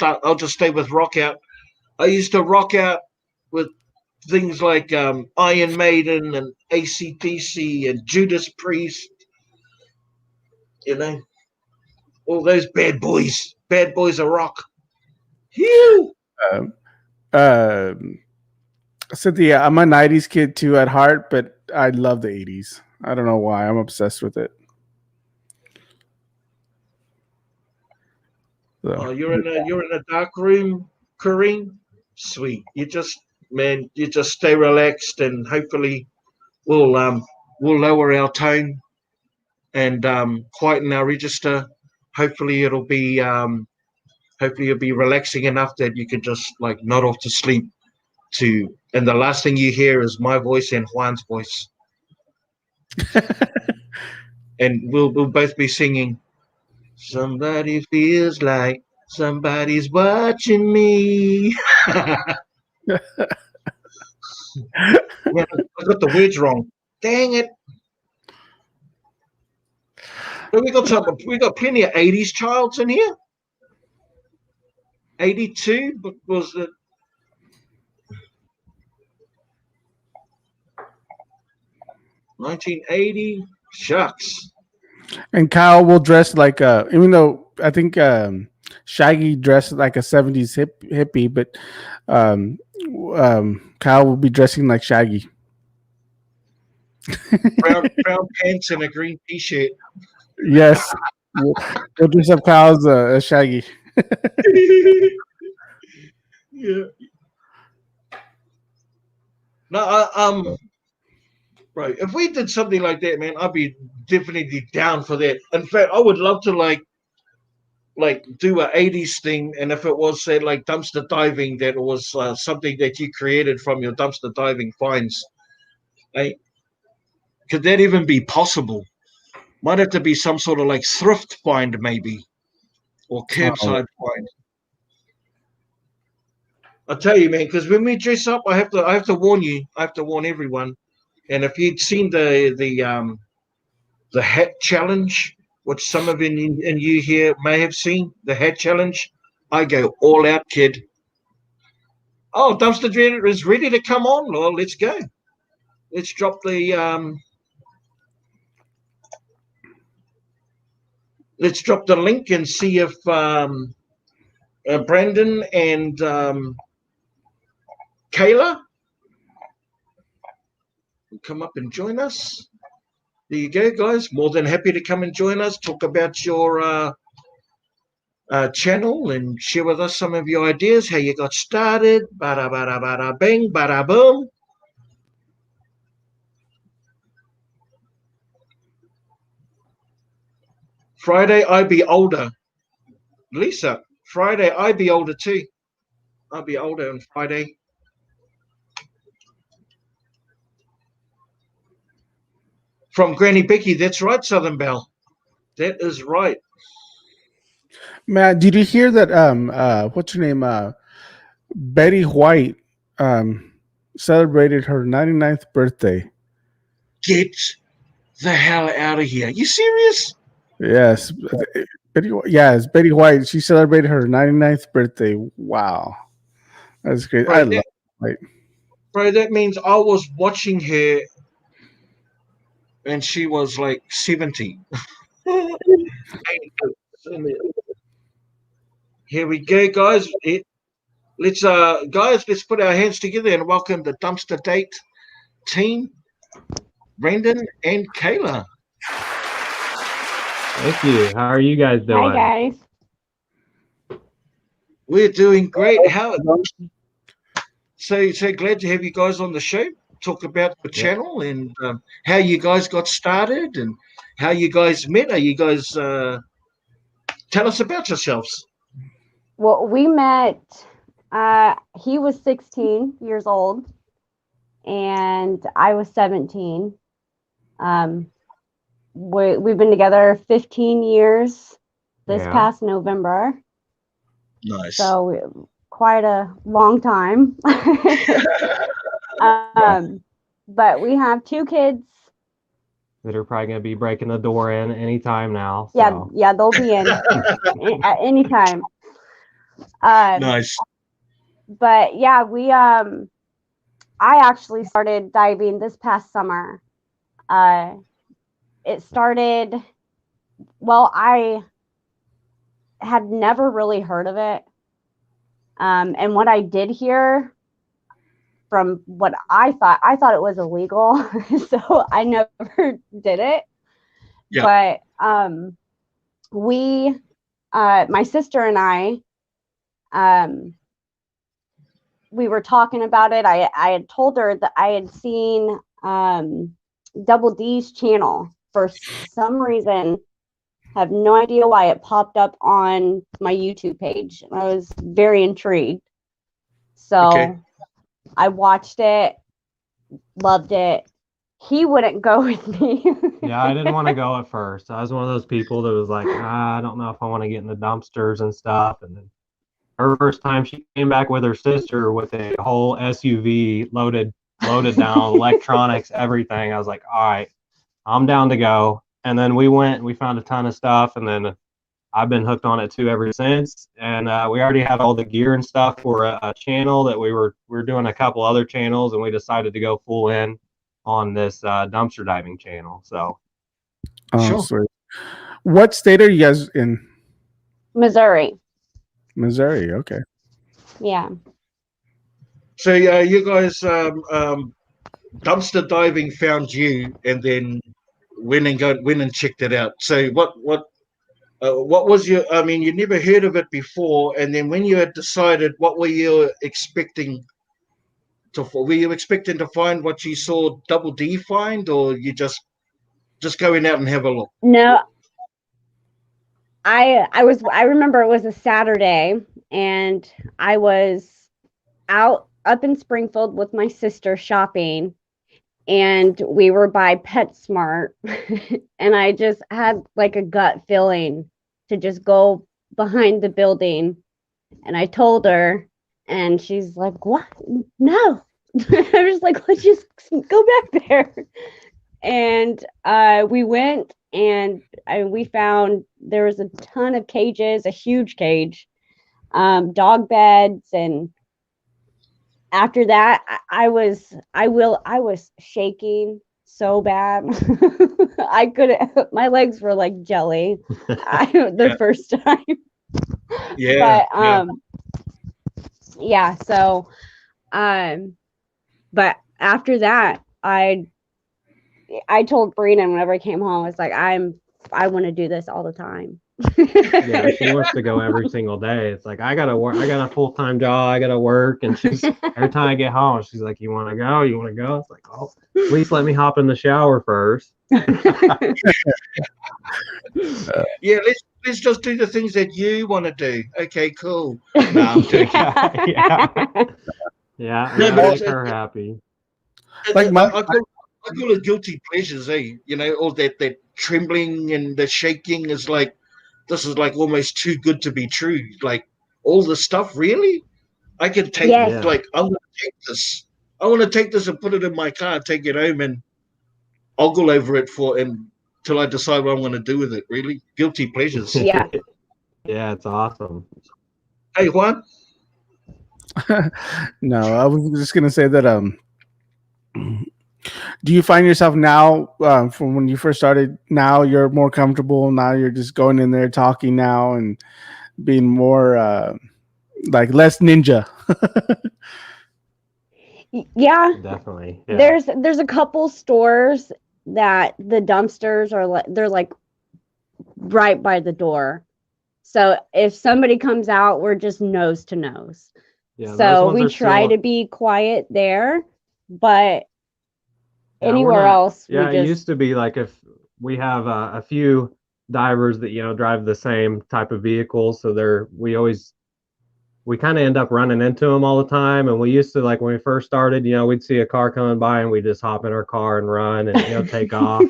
stay with rock out. I used to rock out with things like Iron Maiden and AC/DC and Judas Priest. You know, all those bad boys. Bad boys of rock. Phew. Um, um, Cynthia, I'm a '90s kid too at heart, but I love the '80s. I don't know why. I'm obsessed with it. So, Oh, you're in a dark room, Kareem. Sweet. You just stay relaxed, and hopefully we'll lower our tone and quieten our register. Hopefully you'll be relaxing enough that you can just like nod off to sleep. And the last thing you hear is my voice and Juan's voice, and we'll both be singing. Somebody feels like somebody's watching me. Man, I got the words wrong. Dang it. But we got plenty of 80s childs in here. 82, but was it 1980? Shucks. and Kyle will dress like even though I think Shaggy dressed like a '70s hippie, but um, Kyle will be dressing like Shaggy. Brown pants and a green t-shirt. Yes, we'll dress up Kyle's as Shaggy. Yeah. No, right. If we did something like that, man, I'd be definitely down for that. In fact, I would love to like do a 80s thing, and if it was say like dumpster diving, that was something that you created from your dumpster diving finds. Hey, could that even be possible? Might have to be some sort of like thrift find, maybe, or Oh, curbside find. I tell you, man, because when we dress up, I have to warn you. I have to warn everyone. And if you'd seen the hat challenge, which some of you here may have seen, the hat challenge, I go all out, kid. Oh, dumpster dreader is ready to come on. Well, let's go. Let's drop the link and see if Brandon and Kayla will come up and join us. There you go, guys. More than happy to come and join us. Talk about your channel and share with us some of your ideas, how you got started. Bada bada bada bing, bada boom. Friday, I be older. Lisa, Friday, I be older too. I'll be older on Friday. From Granny Becky, that's right, Southern Belle. That is right. Matt, did you hear that? What's her name? Betty White celebrated her 99th birthday. Get the hell out of here. You serious? Yes, it's Betty White. She celebrated her 99th birthday. Wow, that's great. Bro, I love White. bro, that means I was watching her and she was like 70. Here we go, guys. Let's put our hands together and welcome the Dumpster Date team, Brendan and Kayla. Thank you. How are you guys doing? Hi, guys. We're doing great. So glad to have you guys on the show. Talk about the channel and how you guys got started and how you guys met. Are you guys tell us about yourselves? Well, we met, he was 16 years old and I was 17. We've been together 15 years this past November. Nice. So quite a long time. But we have 2 kids that are probably going to be breaking the door in anytime now. Yeah, So. yeah, they'll be in at any time. Nice. But yeah, I actually started diving this past summer. It started, well, I had never really heard of it. And what I did hear, from what I thought it was illegal. So I never did it. Yeah. But my sister and I, we were talking about it. I had told her that I had seen Double D's channel for some reason. Have no idea why it popped up on my YouTube page. I was very intrigued. So I watched it, loved it. He wouldn't go with me. Yeah, I didn't want to go at first. I was one of those people that was like, I don't know if I want to get in the dumpsters and stuff. And then her first time, she came back with her sister with a whole SUV loaded down, electronics, everything. I was like, all right, I'm down to go. And then we went and we found a ton of stuff. And then I've been hooked on it too ever since. And we already had all the gear and stuff for a channel that we were doing a couple other channels, and we decided to go full in on this dumpster diving channel. So, sure. Sweet. What state are you guys in? Missouri. Missouri, okay. Yeah. So you guys dumpster diving found you, and then went and checked it out. So what was your? I mean, you never heard of it before, and then when you had decided, what were you expecting? Were you expecting to find what you saw Double D find, or you just going out and have a look? No, I remember it was a Saturday, and I was up in Springfield with my sister shopping, and we were by PetSmart, and I just had like a gut feeling to just go behind the building, and I told her, and she's like, "What? No." I was like, "Let's just go back there." And we went, and we found there was a ton of cages, a huge cage, dog beds, and after that, I was shaking so bad. I couldn't. My legs were like jelly. The first time. Yeah. But yeah. So, but after that, I told Brina whenever I came home, I was like, I want to do this all the time. Yeah, she wants to go every single day. It's like, I gotta work. I got a full-time job. I gotta work. And she's every time I get home, she's like, "You want to go? You want to go?" It's like, "Oh, at least let me hop in the shower first." Yeah, let's just do the things that you want to do. Okay, cool. No, I'm joking. Yeah, but make her happy. Like I call it guilty pleasures, eh? You know, all that trembling and the shaking is like, this is like almost too good to be true. Like, all the stuff, really? I can take, like, I want to take this. I want to take this and put it in my car, take it home, and ogle over it till I decide what I'm going to do with it, really. Guilty pleasures. Yeah. Yeah, it's awesome. Hey, Juan? No, I was just going to say that, do you find yourself now, from when you first started, now you're more comfortable, now you're just going in there talking now and being more like less ninja? Yeah, definitely. Yeah. There's a couple stores that the dumpsters are they're like right by the door, so if somebody comes out, we're just nose to nose. Yeah, so we try to be quiet there, but anywhere else, it used to be like, if we have a few divers that drive the same type of vehicles, so we kind of end up running into them all the time. And we used to, like, when we first started, we'd see a car coming by and we just hop in our car and run and take off.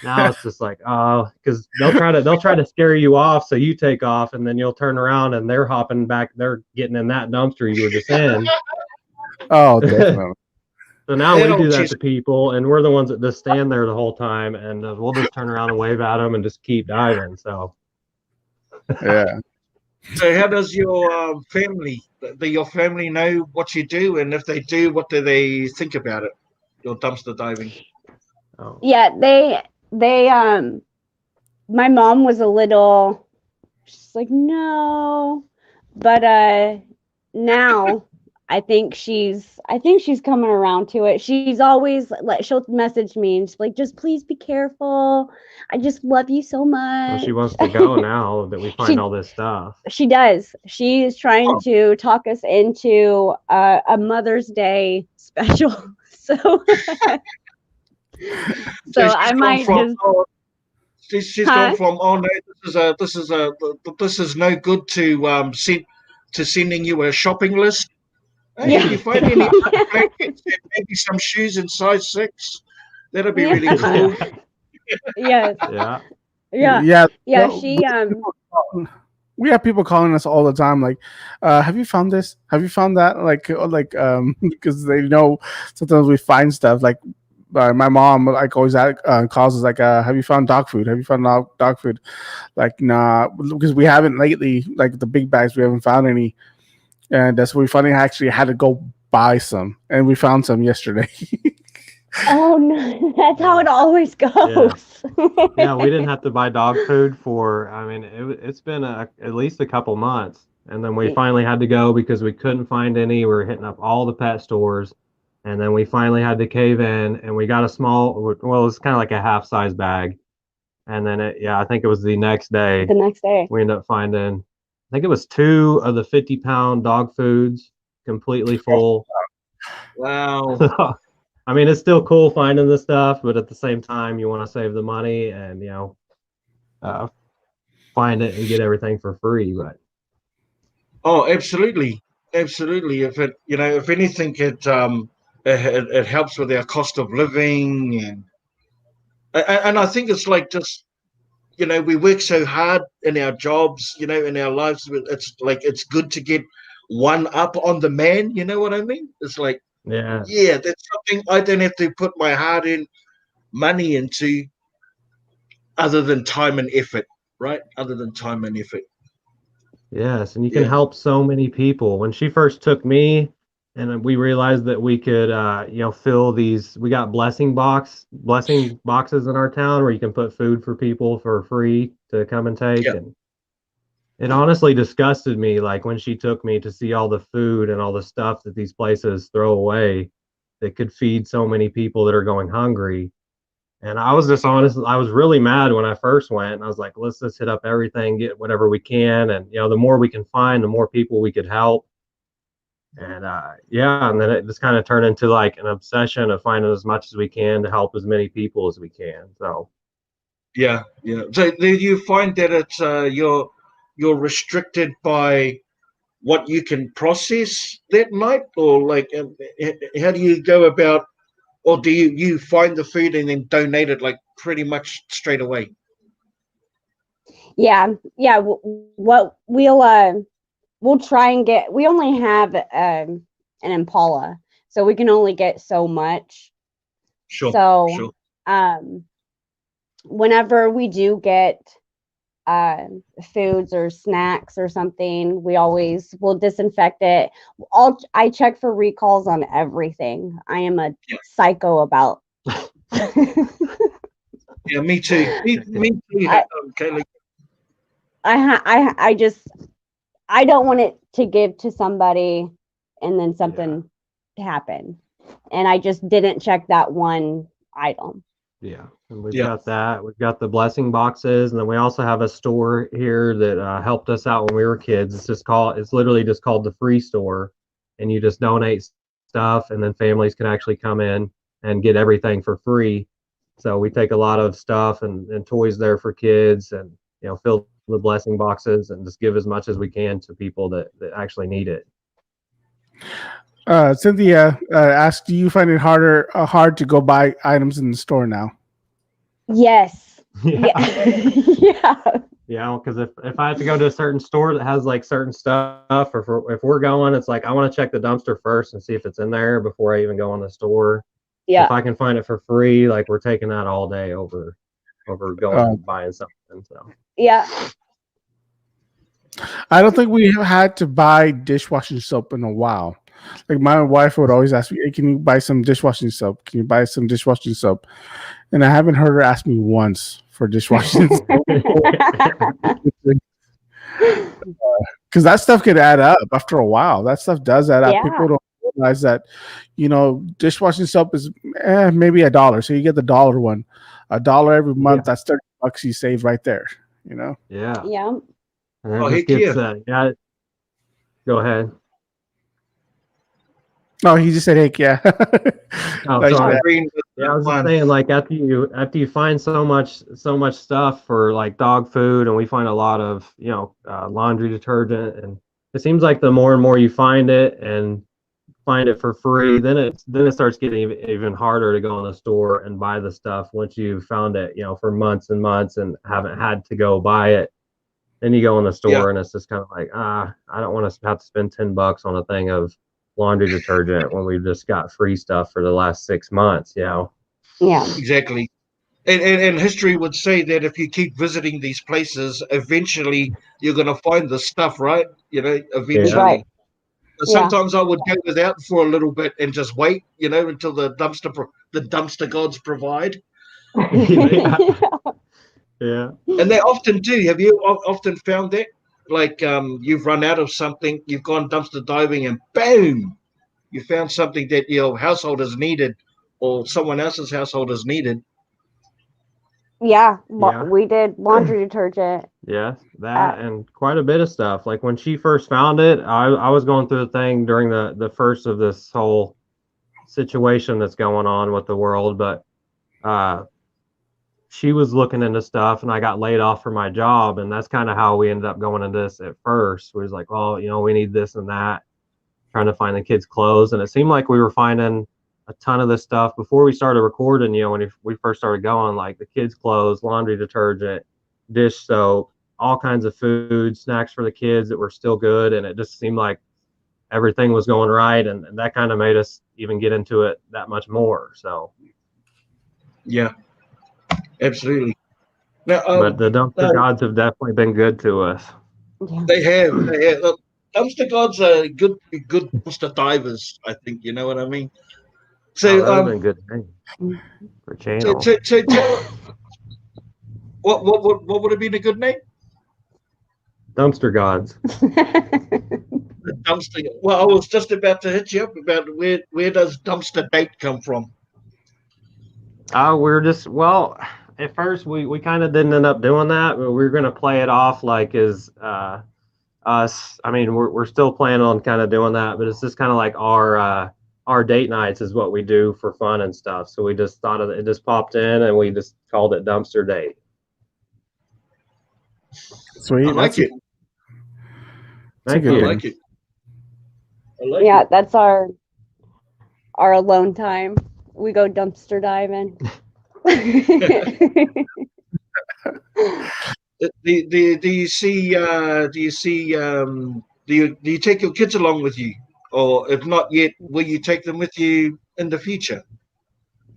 Now it's just like, oh, because they'll try to scare you off, so you take off, and then you'll turn around and they're hopping back, they're getting in that dumpster you were just in. Oh, definitely. So now That we do old that chest. to people, and we're the ones that just stand there the whole time, and we'll just turn around and wave at them and just keep diving. So Yeah. So how does your family, your family know what you do? And if they do, what do they think about it? Your dumpster diving. oh, Yeah, they my mom was a little, she's like, no, but now I think she's coming around to it. She's always like, she'll message me and she's like, just please be careful, I just love you so well, she much. wants to go now that we find she all this stuff. she does, she's trying Oh, to talk us into a Mother's Day special. So so I she's gone might from just, she's gone huh. from no, this is no good to sending you a shopping list. Hey, if Yeah. you find any blankets and maybe some shoes in size 6, that'll be really Yeah. cool. Yes. Yeah. Yeah. Yeah. Yeah. She We have people calling us all the time, like, "Have you found this? Have you found that?" Because they know sometimes we find stuff. Like, my mom, like, always calls us, like, "Have you found dog food? Have you found dog food?" Like, nah, because we haven't lately. Like the big bags, we haven't found any, and that's we finally actually had to go buy some, and we found some yesterday. Oh no, that's how it always Yeah. goes. Yeah, we didn't have to buy dog food for, I mean, it's been at least a couple months. And then we finally had to go because we couldn't find any. We were hitting up all the pet stores. And then we finally had to cave in and we got a small, well, it's kind of like a half size bag. And then yeah, I think it was the next day The next day. we ended up finding, I think it was 2 of the 50-pound dog foods completely full. Wow. I mean, it's still cool finding the stuff, but at the same time, you want to save the money and, uh, find it and get everything for free. But Oh, absolutely, absolutely. If it, if anything, it helps with our cost of living, and I think it's like just we work so hard in our jobs, in our lives. It's like it's good to get one up on the man. You know what I mean? It's like, yeah, yeah, that's something I don't have to put my heart and money into, other than time and effort, right? Other than time and effort. yes, and you can Yeah, help so many people. When she first took me, and we realized that we could, fill these. We got blessing boxes in our town where you can put food for people for free to come and take. yeah, And it honestly disgusted me, like when she took me to see all the food and all the stuff that these places throw away that could feed so many people that are going hungry. And I was just honest, I was really mad when I first went. And I was like, let's just hit up everything, get whatever we can. And, the more we can find, the more people we could help. And yeah, and then it just kind of turned into like an obsession of finding as much as we can to help as many people as we can. So, yeah, yeah. So do you find that it's you're restricted by what you can process that night, or like how do you go about, or do you find the food and then donate it like pretty much straight away? Yeah. Yeah. What we'll try and get. We only have an Impala, so we can only get so much. Sure, So sure. whenever we do get foods or snacks or something, we'll disinfect it. I check for recalls on everything. I am a psycho about. Yeah, me too. Me too. Kaylee. I just, I don't want it to give to somebody and then something happen, and I just didn't check that one item. yeah, and we've Yeah, got that. We've got the blessing boxes, and then we also have a store here that helped us out when we were kids. It's literally just called the Free Store, and you just donate stuff, and then families can actually come in and get everything for free. So we take a lot of stuff and toys there for kids, and fill the blessing boxes and just give as much as we can to people that actually need it. Cynthia asked, "Do you find it hard to go buy items in the store now?" Yes, Yeah. Yeah. Yeah, because if I have to go to a certain store that has like certain stuff, or if we're going, it's like I want to check the dumpster first and see if it's in there before I even go in the store. Yeah. If I can find it for free, like we're taking that all day over going and buying something. So Yeah. I don't think we have had to buy dishwashing soap in a while. Like my wife would always ask me, "Hey, can you buy some dishwashing soap? Can you buy some dishwashing soap?" And I haven't heard her ask me once for dishwashing soap because that stuff could add up after a while. That stuff does add up. Yeah. People don't realize that, dishwashing soap is maybe $1. So you get the dollar one, $1 every month. That's $30 you save right there. yeah, Yeah. and it Oh, just heck gets yeah. yeah. Go ahead. No, he just said, "Heck yeah." Oh, Like sorry. that. Agreeing with Yeah, that I was just one. saying, like after you find so much stuff for like dog food, and we find a lot of laundry detergent, and it seems like the more and more you find it and find it for free, then it starts getting even harder to go in the store and buy the stuff once you've found it, for months and months and haven't had to go buy it. Then you go in the Yeah, store and it's just kind of like, I don't want to have to spend $10 on a thing of laundry detergent when we've just got free stuff for the last 6 months. Yeah. exactly. And history would say that if you keep visiting these places, eventually you're going to find the stuff, right? Yeah. Right. Eventually. But Yeah. sometimes I would go without for a little bit and just wait, until the dumpster gods provide. Yeah. Yeah. And they often do. Have you often found that? Like you've run out of something, you've gone dumpster diving, and boom, you found something that your household has needed, or someone else's household has needed. Yeah. Yeah. We did laundry detergent. Yeah, Uh, that and quite a bit of stuff. Like when she first found it, I was going through the thing during the first of this whole situation that's going on with the world, but uh she was looking into stuff and I got laid off from my job, and that's kind of how we ended up going into this at first. We was like, well, we need this and that, trying to find the kids' clothes, and it seemed like we were finding a ton of this stuff before we started recording. When we first started going, like the kids' clothes, laundry detergent, dish soap, all kinds of food, snacks for the kids that were still good, and it just seemed like everything was going right, and that kind of made us even get into it that much more. So, Yeah, absolutely. Now, but the dumpster uh, gods have definitely been good to us. yeah. they have. They have. Look, dumpster gods are good dumpster divers. I think you know what I mean. Oh, So, that would have been a good name for so, channel. so, so tell, what would have been a good name? Dumpster gods. The dumpster. Well, I was just about to hit you up about where does dumpster date come from? We're just well. At first, we kind of didn't end up doing that, but we were going to play it off like as us. I mean, we're still planning on kind of doing that, but it's just kind of like our date nights is what we do for fun and stuff. So we just thought of it. It just popped in, and we just called it dumpster date. Sweet. I like it. That's a Thank good I you. thing. like it. I like Yeah, it. that's our alone time. We go dumpster diving. Do you see? Do you take your kids along with you, or if not yet, will you take them with you in the future?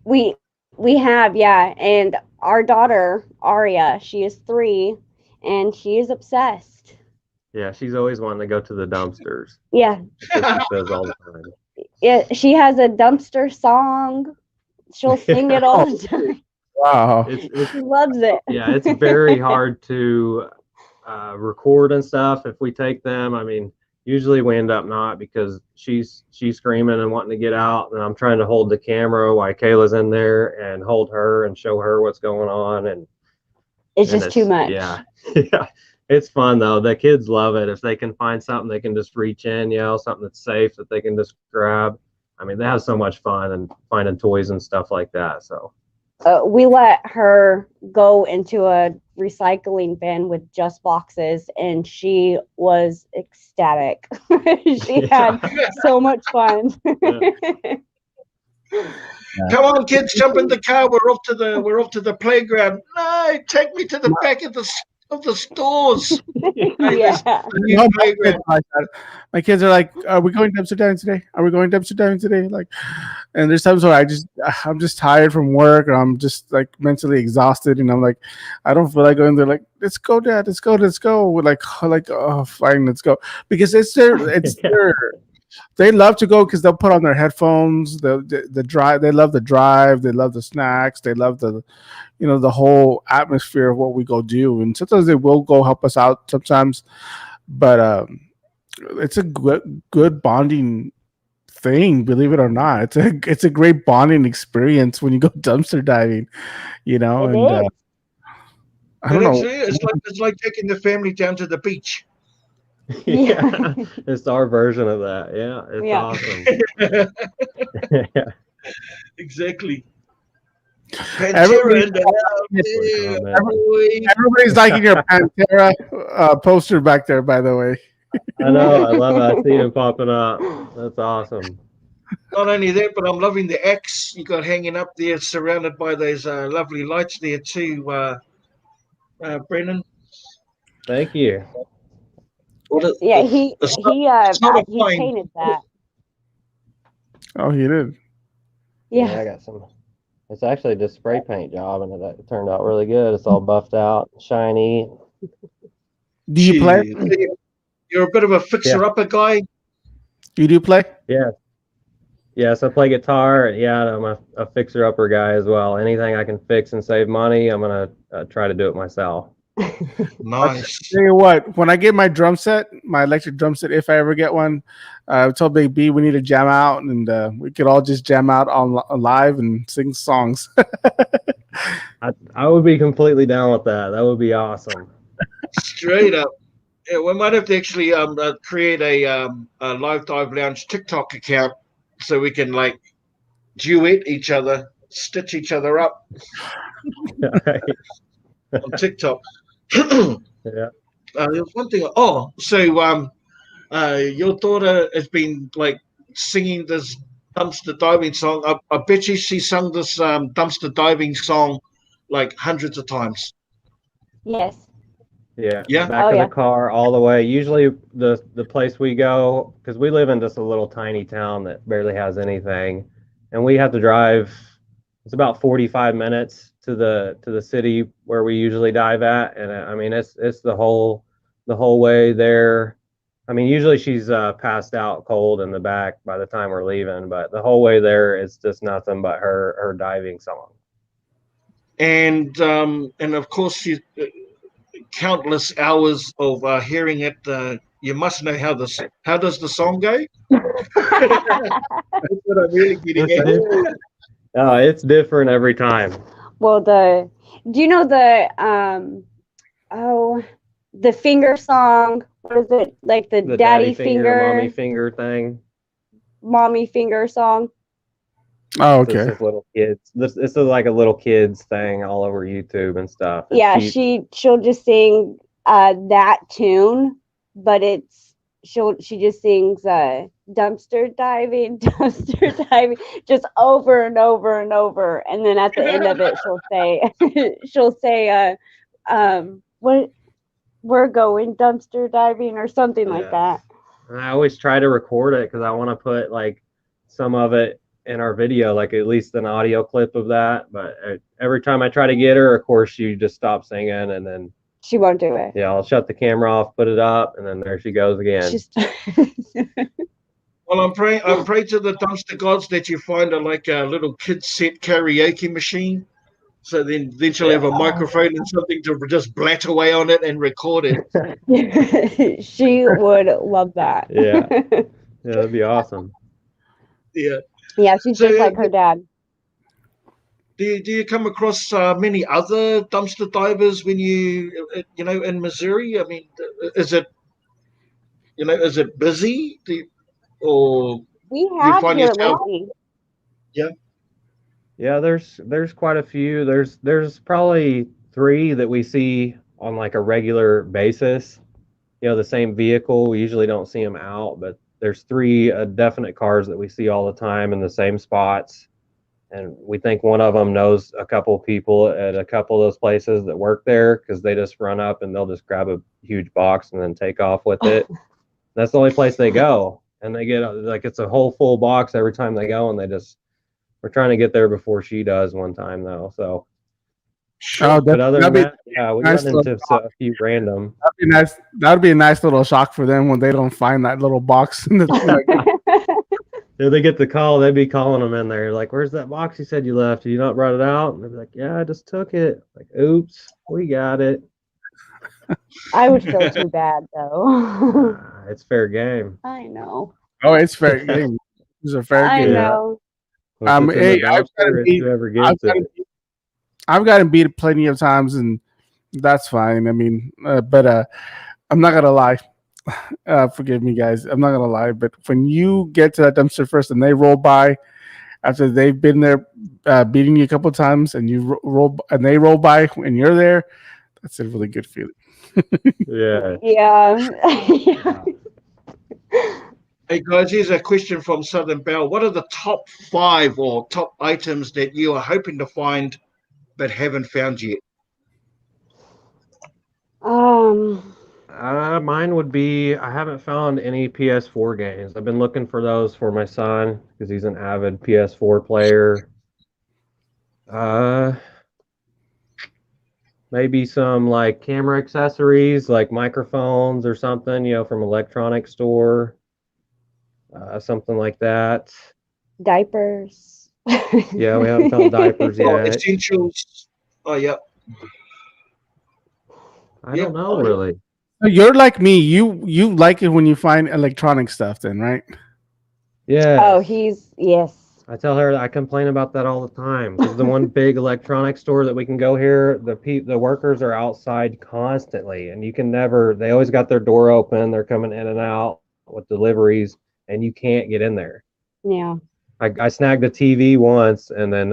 we we have, yeah, and our daughter Aria, she is 3, and she is obsessed. Yeah, she's always wanting to go to the dumpsters. Yeah, That's what she says all the time. she has a dumpster song. She'll sing it all the time. Wow. It's She loves it. yeah, it's very hard to record and stuff if we take them. I mean, usually we end up not because she's screaming and wanting to get out, and I'm trying to hold the camera while Kayla's in there and hold her and show her what's going on, and It's just too much. yeah, yeah. It's fun though. The kids love it. If they can find something, they can just reach in, something that's safe that they can just grab. I mean, they have so much fun and finding toys and stuff like that. So We let her go into a recycling bin with just boxes, and she was ecstatic. She had so much fun. Yeah. Come on, kids, jump in the car. We're off to the playground. No, take me to the back of the stores. Hey, there's Yeah. a new No, my kids playground. are like that. My kids are like, "Are we going dumpster diving today? Are we going dumpster diving today?" Like, and there's times where I'm just tired from work, or I'm just like mentally exhausted, and I'm like, I don't feel like going. They're like, "Let's go, Dad. Let's go. Let's go." We're like, oh, fine, let's go, because it's their. They love to go because they'll put on their headphones. The drive. They love the drive. They love the snacks. They love the whole atmosphere of what we go do. And sometimes they will go help us out sometimes, but it's a good bonding thing, believe it or not. It's a great bonding experience when you go dumpster diving, It and is. I don't know. It's like taking the family down to the beach. Yeah, it's our version of that. Yeah, it's Yeah. awesome. Yeah. Exactly. Everybody- Pantera in the house. Oh, Yeah, man. boy. Everybody's liking your Pantera poster back there, by the way. I know. I love it. I see him popping up. That's awesome. Not only that, but I'm loving the axe you got hanging up there, surrounded by those lovely lights there too, Brennan. Thank you. Yeah, It's not a he flame. painted that. Oh, he did. Yeah. I got some. It's actually just spray paint job, and it turned out really good. It's all buffed out, shiny. Do you play? Jeez. You're a bit of a fixer-upper guy. You do play? Yeah. Yes, I play guitar. Yeah, I'm a fixer-upper guy as well. Anything I can fix and save money, I'm gonna try to do it myself. Nice. Tell you what, when I get my drum set, my electric drum set, if I ever get one, I told Big B we need to jam out, and we could all just jam out on live and sing songs. I would be completely down with that. That would be awesome. Straight up. Yeah, we might have to actually create a Live Dive Lounge TikTok account so we can like duet each other, stitch each other up Right. on TikTok. Yeah. There's one thing. Oh, so your daughter has been like singing this dumpster diving song. I bet you she sung this dumpster diving song like hundreds of times. Yes. Yeah, Yeah? back Oh, in yeah. the car all the way. Usually the place we go, because we live in just a little tiny town that barely has anything, and we have to drive. It's about 45 minutes to the city where we usually dive at, and I mean it's the whole way there. I mean usually she's passed out cold in the back by the time we're leaving, but the whole way there is just nothing but her diving song. And of course you countless hours of hearing it. You must know how does the song go? That's what I'm really getting at. Oh, it's different every time. Well, do you know the the finger song? What is it? Like the daddy finger, mommy finger thing. mommy finger song? Oh, It's okay. just little kids. This is like a little kids thing all over YouTube and stuff. It's Yeah, cheap. she'll just sing that tune, but she just sings dumpster diving, dumpster diving, just over and over and over, and then at the end of it she'll say what, we're going dumpster diving or something like that. And I always try to record it because I want to put like some of it in our video, like at least an audio clip of that. But every time I try to get her, of course, she just stops singing, and then She won't do it. yeah, I'll shut the camera off, put it up, and then there she goes again. She's Well, I'm praying to the dumpster gods that you find a little kid set karaoke machine. So then she'll have a microphone and something to just blat away on it and record it. she would love that. Yeah. Yeah, that'd be awesome. Yeah. Yeah, she's So, just like her dad. Do you come across many other dumpster divers when in Missouri? I mean, is it busy? Or We have find here yourself- lately. Yeah, there's quite a few. There's probably 3 that we see on like a regular basis. You know, the same vehicle. We usually don't see them out, but there's 3 definite cars that we see all the time in the same spots. And we think one of them knows a couple people at a couple of those places that work there because they just run up and they'll just grab a huge box and then take off with it. That's the only place they go, and they get like it's a whole full box every time they go, and we're trying to get there before she does one time though. So, but other than that, yeah, we nice run into a few random. That'd be nice. That'd be a nice little shock for them when they don't find that little box. If they get the call, they'd be calling them in there like, "Where's that box you said you left? You not brought it out?" And they'd be like, "Yeah, I just took it." Like, "Oops, we got it." I would feel too bad though. It's fair game. I know. Oh, it's fair game. It's a fair I game. know. Hey, I've gotten beat plenty of times, and that's fine. I mean, but I'm not gonna lie. Forgive me, guys. I'm not gonna lie, but when you get to that dumpster first, and they roll by after they've been there beating you a couple of times, and you they roll by, and you're there, that's a really good feeling. Yeah. Yeah. Hey guys, here's a question from Southern Belle. What are the top 5 or top items that you are hoping to find but haven't found yet? Mine would be I haven't found any PS4 games. I've been looking for those for my son because he's an avid PS4 player. Maybe some like camera accessories, like microphones or something, from electronic store. Something like that. Diapers. Yeah, we haven't found diapers yet. Essentials. Oh, yep. I don't know really. You're like me. You like it when you find electronic stuff, then, right? Yeah. Oh, yes. I tell her I complain about that all the time because the one big electronic store that we can go here, the workers are outside constantly, and you can never. They always got their door open. They're coming in and out with deliveries, and you can't get in there. Yeah. I snagged a TV once, and then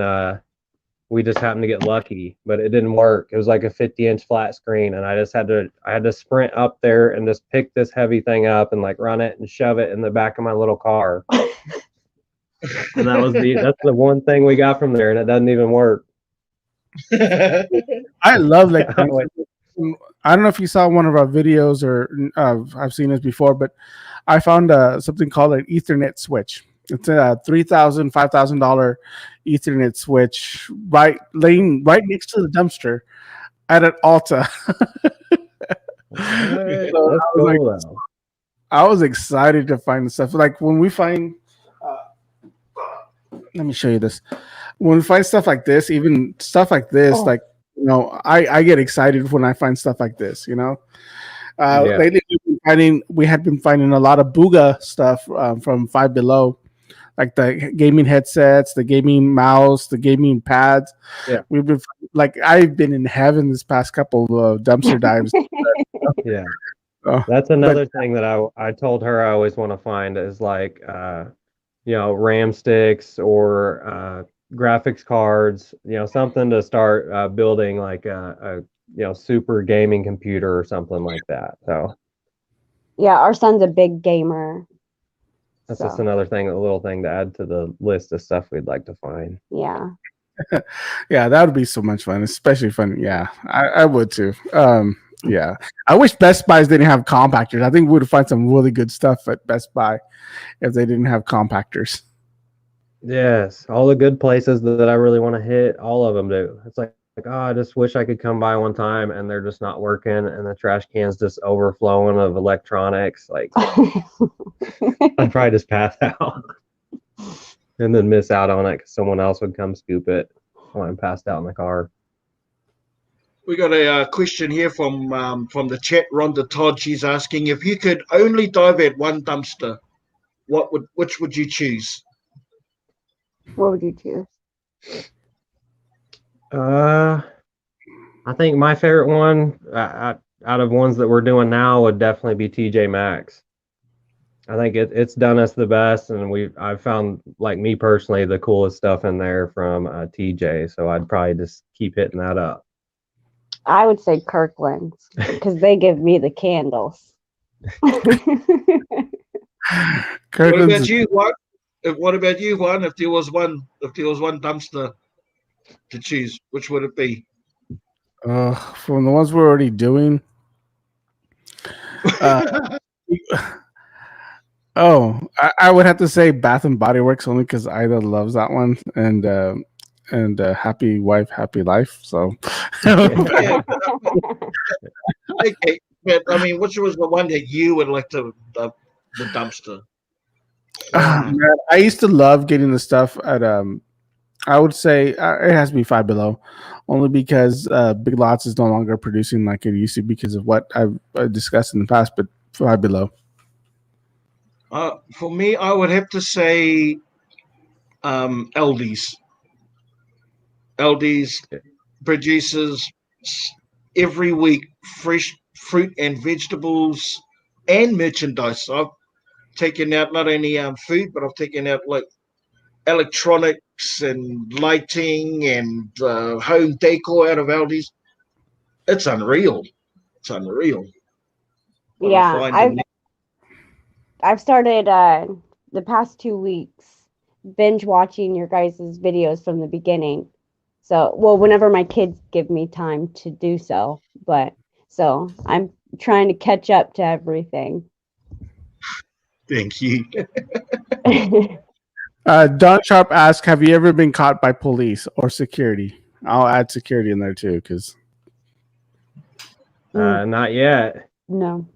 we just happened to get lucky, but it didn't work. It was like a 50-inch flat screen, and I had to sprint up there and just pick this heavy thing up and like run it and shove it in the back of my little car. And that's the one thing we got from there, and it doesn't even work. I love like I don't know if you saw one of our videos or I've seen this before, but I found something called an Ethernet switch. It's a $3,000, $5,000 Ethernet switch laying right next to the dumpster at an Alta. I was excited to find the stuff. Like when we find, let me show you this. When we find stuff like this, even stuff like this, like I get excited when I find stuff like this. Lately we had been finding a lot of Booga stuff from Five Below. Like the gaming headsets, the gaming mouse, the gaming pads. Yeah, I've been in heaven this past couple of dumpster dives. Yeah, that's another thing that I told her I always want to find is like RAM sticks or graphics cards. Something to start building like a super gaming computer or something like that. So yeah, our son's a big gamer. That's just another thing, a little thing to add to the list of stuff we'd like to find. Yeah. Yeah, that would be so much fun, especially fun. Yeah, I would too. Yeah, I wish Best Buys didn't have compactors. I think we would find some really good stuff at Best Buy if they didn't have compactors. Yes, all the good places that I really want to hit, all of them do. It's like, I just wish I could come by one time and they're just not working and the trash can's just overflowing of electronics. Like, I'd probably just pass out and then miss out on it because someone else would come scoop it when I'm passed out in the car. We got a question here from the chat. Rhonda Todd, she's asking if you could only dive at one dumpster, which would you choose? What would you choose? I think my favorite one out of ones that we're doing now would definitely be TJ Maxx. I think it's done us the best, and I've found, like me personally, the coolest stuff in there from TJ. So I'd probably just keep hitting that up. I would say Kirkland's because they give me the candles. Kirkland's. What about you? What? What about you, Juan? If there was one dumpster to choose, which would it be? From the ones we're already doing. Uh, I would have to say Bath and Body Works only because Ida loves that one, and happy wife, happy life. So, Yeah, okay, but I mean, which was the one that you would like to the dumpster? man, I used to love getting the stuff at I would say it has to be Five Below, only because Big Lots is no longer producing like it used to because of what I've discussed in the past. But Five Below. For me, I would have to say Aldi's. Aldi's produces every week fresh fruit and vegetables and merchandise. I've taken out not only food, but I've taken out like electronics and lighting and home decor out of Aldi's. It's unreal. It's unreal. What I Yeah, find I've in I've started the past 2 weeks binge watching your guys' videos from the beginning. So, well, whenever my kids give me time to do so, but so I'm trying to catch up to everything. Thank you. Don Sharp asks, "Have you ever been caught by police or security?" I'll add security in there too, because Not yet. No.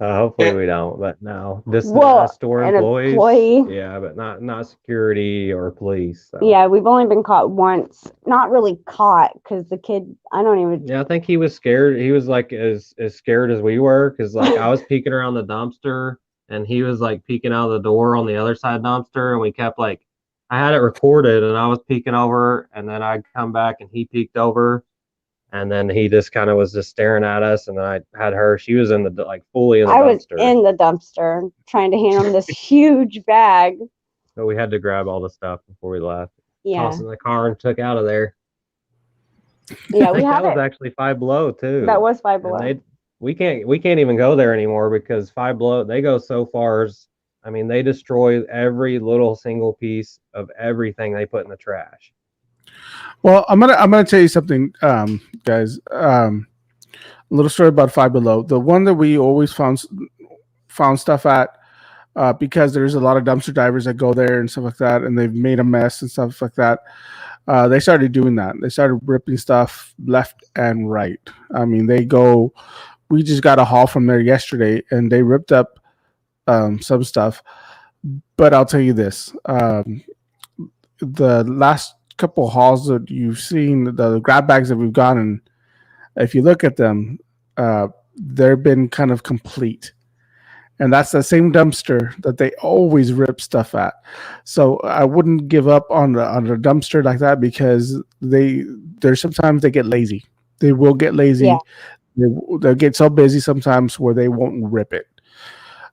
Hopefully we don't, but no, just Well, store an employees. employee. Yeah, but not security or police. So. Yeah, we've only been caught once. Not really caught because the kid, I don't even. Yeah, I think he was scared. He was like as scared as we were because like I was peeking around the dumpster and he was like peeking out of the door on the other side of the dumpster, and we kept like I had it recorded and I was peeking over, and then I'd come back and he peeked over, and then he just kind of was just staring at us, and then I had her. She was in the like fully in the I was dumpster. in the dumpster trying to hand him this huge bag. So we had to grab all the stuff before we left. Yeah. Tossed in the car and took out of there. Yeah, I we think have that was it. actually Five Below too. That was Five And Below. we can't even go there anymore because Five Below, they go so far as, I mean, they destroy every little single piece of everything they put in the trash. well, I'm gonna tell you something, guys. A little story about Five Below. The one that we always found stuff at, because there's a lot of dumpster divers that go there and stuff like that, and they've made a mess and stuff like that. They started doing that. They started ripping stuff left and right. I mean, they go. We just got a haul from there yesterday, and they ripped up some stuff. But I'll tell you this: the last couple hauls that you've seen, the grab bags that we've gotten, if you look at them, they've been kind of complete. And that's the same dumpster that they always rip stuff at. So I wouldn't give up on the dumpster like that because there's sometimes they get lazy. They will get lazy. Yeah. They'll get so busy sometimes where they won't rip it.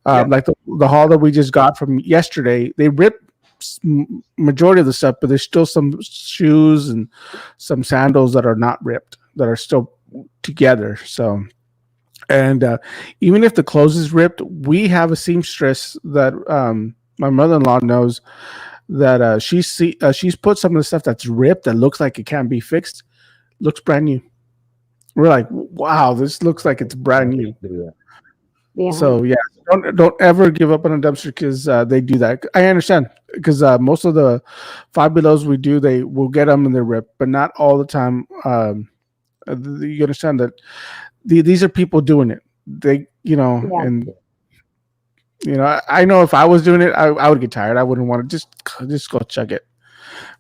Yeah. Like the haul that we just got from yesterday, they ripped majority of the stuff, but there's still some shoes and some sandals that are not ripped that are still together. So. And even if the clothes is ripped, we have a seamstress that my mother-in-law knows that she's put some of the stuff that's ripped that looks like it can't be fixed, looks brand new. We're like, wow, this looks like it's brand new. Yeah. So yeah, don't ever give up on a dumpster because they do that. I understand because most of the Five Belows we do, they will get them and they're ripped, but not all the time. You understand that. These are people doing it. They, Yeah. and I know if I was doing it, I would get tired. I wouldn't want to just go chug it.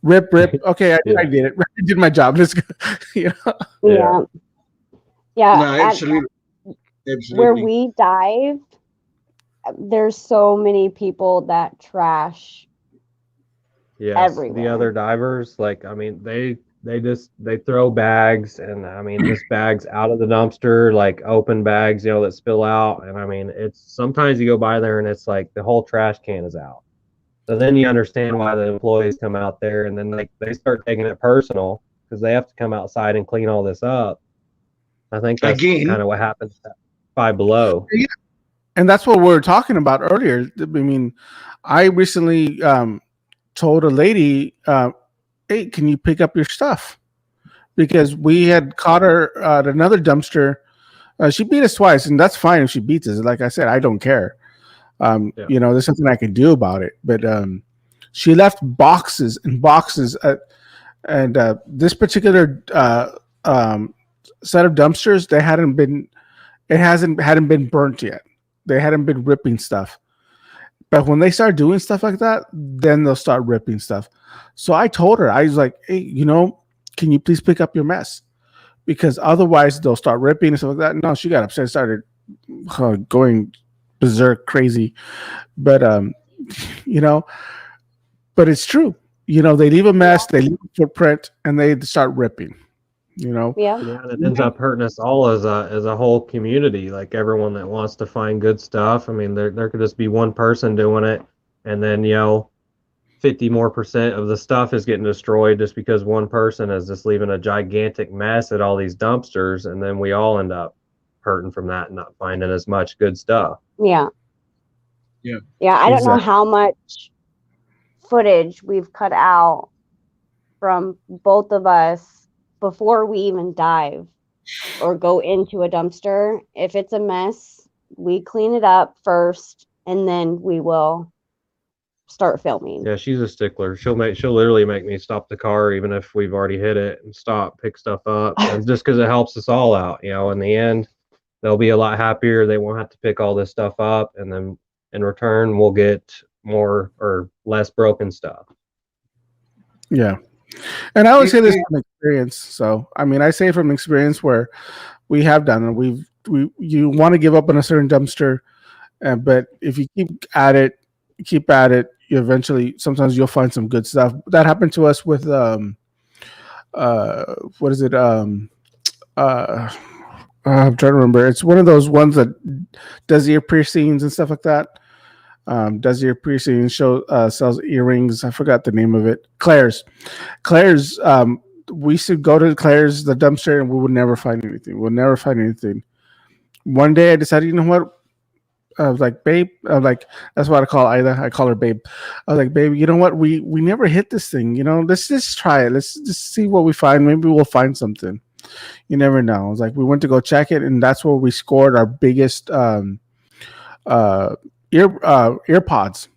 Rip. Okay, I did it. I did my job. Let's go. Yeah. No, At absolutely. where we dive, there's so many people that trash Yes, everywhere. the other divers, like, I mean, they throw bags, and I mean, just bags out of the dumpster, like open bags, that spill out. And I mean, it's sometimes you go by there and it's like the whole trash can is out. So then you understand why the employees come out there, and then they start taking it personal because they have to come outside and clean all this up. I think that's Again. kind of what happens at Five Below. and that's what we were talking about earlier. I mean, I recently told a lady, "Hey, can you pick up your stuff?" Because we had caught her at another dumpster. She beat us twice, and that's fine if she beats us. Like I said, I don't care. Yeah. You know, there's something I can do about it. But she left boxes and boxes, and this particular set of dumpsters, they hadn't been, it hadn't been burnt yet. They hadn't been ripping stuff. But when they start doing stuff like that, then they'll start ripping stuff. So I told her, I was like, hey, you know, can you please pick up your mess? Because otherwise they'll start ripping and stuff like that. No, she got upset, started going berserk crazy. But you know, but it's true. You know, they leave a mess, they leave a footprint, and they start ripping. You know, Yeah. Yeah, and it ends up hurting us all as a whole community. Like everyone that wants to find good stuff. I mean, there could just be one person doing it, and then 50% more of the stuff is getting destroyed just because one person is just leaving a gigantic mess at all these dumpsters, and then we all end up hurting from that and not finding as much good stuff. Yeah. Yeah. Yeah. I don't know Exactly. how much footage we've cut out from both of us before we even dive or go into a dumpster. If it's a mess, we clean it up first and then we will start filming. Yeah, she's a stickler. She'll literally make me stop the car even if we've already hit it and stop, pick stuff up, and just because it helps us all out. In the end, they'll be a lot happier. They won't have to pick all this stuff up, and then in return, we'll get more or less broken stuff. yeah. And I would say this from experience. So, I mean, I say from experience where we have done it. You want to give up on a certain dumpster, but if you keep at it, you eventually, sometimes you'll find some good stuff. That happened to us with what is it? I'm trying to remember. It's one of those ones that does ear piercings and stuff like that. Does ear piercings, sells earrings. I forgot the name of it. Claire's. We used to go to Claire's, the dumpster, and we would never find anything. We'll never find anything. One day I decided, you know what? I was like, babe, that's what I call Ida. I call her babe. I was like, babe, you know what? We never hit this thing. Let's just try it. Let's just see what we find. Maybe we'll find something. You never know. I was like, we went to go check it, and that's where we scored our biggest earpods.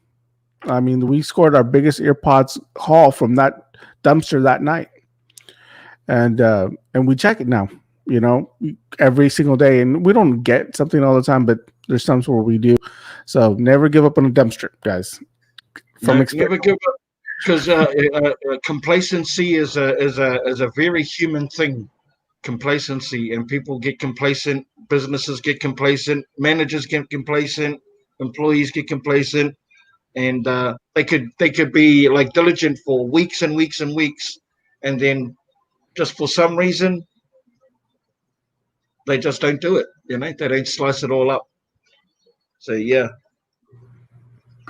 I mean, we scored our biggest earpods haul from that dumpster that night, and we check it now. Every single day, and we don't get something all the time, but there's times where we do. So never give up on a dumpster, guys. From experience, never give up, because complacency is a very human thing. Complacency, and people get complacent. Businesses get complacent. Managers get complacent. Employees get complacent, and they could be like diligent for weeks and weeks and weeks, and then just for some reason they just don't do it. They don't slice it all up. So yeah,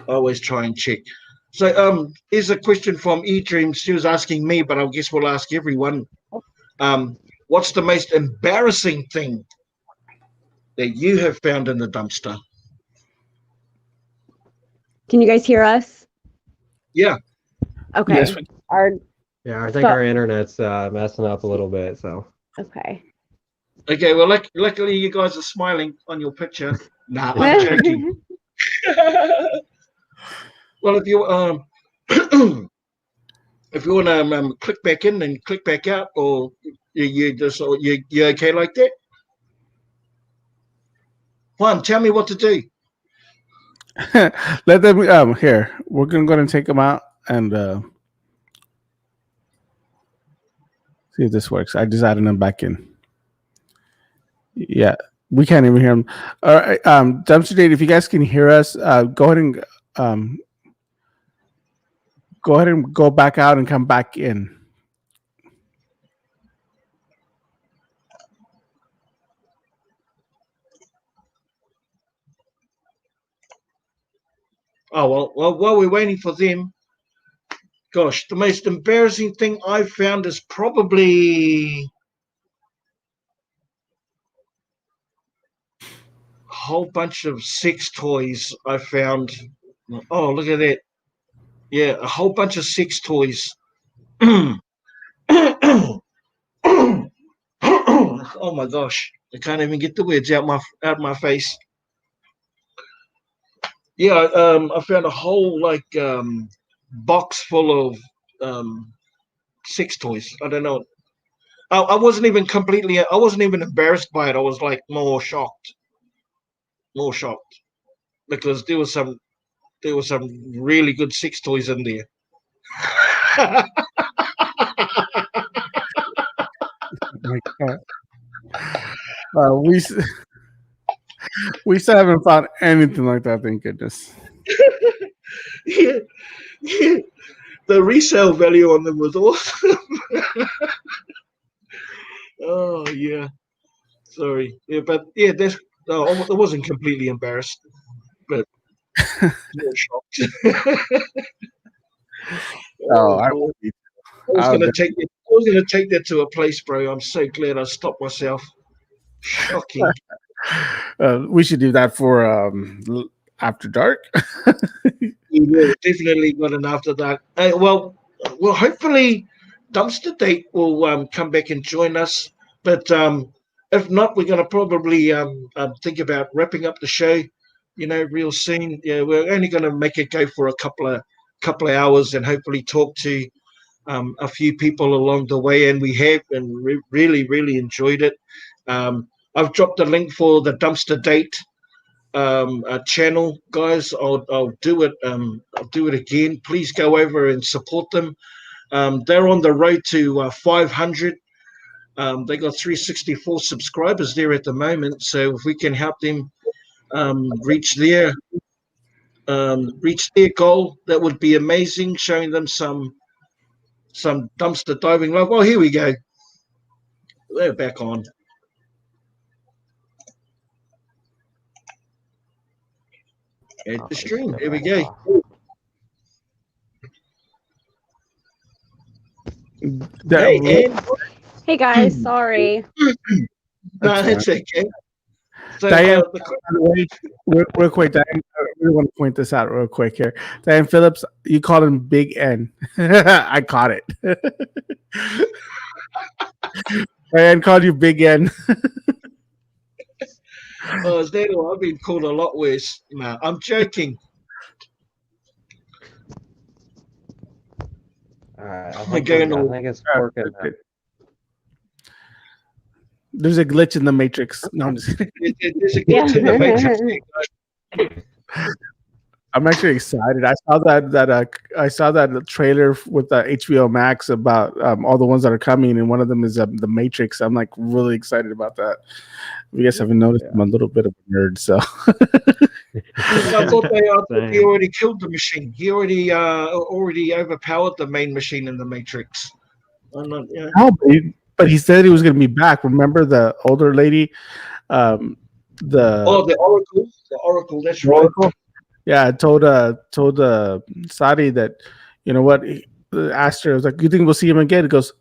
always try and check. So here's a question from eDream. She was asking me, but I guess we'll ask everyone. What's the most embarrassing thing that you have found in the dumpster? Can you guys hear us? Yeah. Okay. Yes. Yeah, I think our internet's messing up a little bit. So Okay. Okay, well, luckily you guys are smiling on your picture. Nah, I'm joking. Well, if you if you want to click back in and click back out, or you okay like that? Juan, tell me what to do. let them here. We're gonna go and take them out and see if this works. I just added them back in. Yeah, we can't even hear them. All right, Dumpster Date, if you guys can hear us, go ahead and go back out and come back in. Oh, well, while we're waiting for them, gosh, the most embarrassing thing I've found is probably whole bunch of sex toys I found. Oh, look at that. Yeah, a whole bunch of sex toys. Oh my gosh. I can't even get the words out my face. Yeah, I found a whole box full of sex toys. I don't know. I wasn't even embarrassed by it. I was like more shocked because there was some really good sex toys in there. My God. We we still haven't found anything like that. Thank goodness. Yeah, yeah. The resale value on them was awesome. Oh yeah, sorry. Yeah, but yeah, no, I wasn't completely embarrassed, but more shocked. Oh, Oh, I boy. would be. I was I would gonna take it. I was gonna take that to a place, bro. I'm so glad I stopped myself. Shocking. we should do that for after dark. We will definitely got an after that. Well, hopefully, Dumpster Date will come back and join us. But if not, we're going to probably think about wrapping up the show. You know, real soon. Yeah, we're only going to make it go for a couple of hours, and hopefully talk to a few people along the way. And we have, and really enjoyed it. I've dropped a link for the Dumpster Date channel, guys. I'll do it. I'll do it again. Please go over and support them. They're on the road to 500. They got 364 subscribers there at the moment. So if we can help them reach their goal, that would be amazing. Showing them some dumpster diving love. Oh, here we go. They're back on. Add the stream. There we go. Hey, and Hey guys, sorry. no, it's okay. So, Diane, real quick, Diane, I really want to point this out real quick here. Diane Phillips, you called him Big N. I caught it. Diane called you Big N. oh, is that all? I've been called a lot worse. No, I'm joking. All right, I think it's working. There's a glitch in the matrix. No, I'm just kidding. There's a glitch in the matrix. I'm actually excited. I saw that trailer with HBO Max about all the ones that are coming, and one of them is the Matrix. I'm like really excited about that. If you guys haven't noticed, I'm a little bit of a nerd, so. I thought he already killed the machine. He already overpowered the main machine in the Matrix. I'm not, yeah. No, but he said he was going to be back. Remember the older lady, the Oracle. That's right. Oracle? Yeah, told Sadi that, you know what, asked her, I was like, you think we'll see him again? He goes,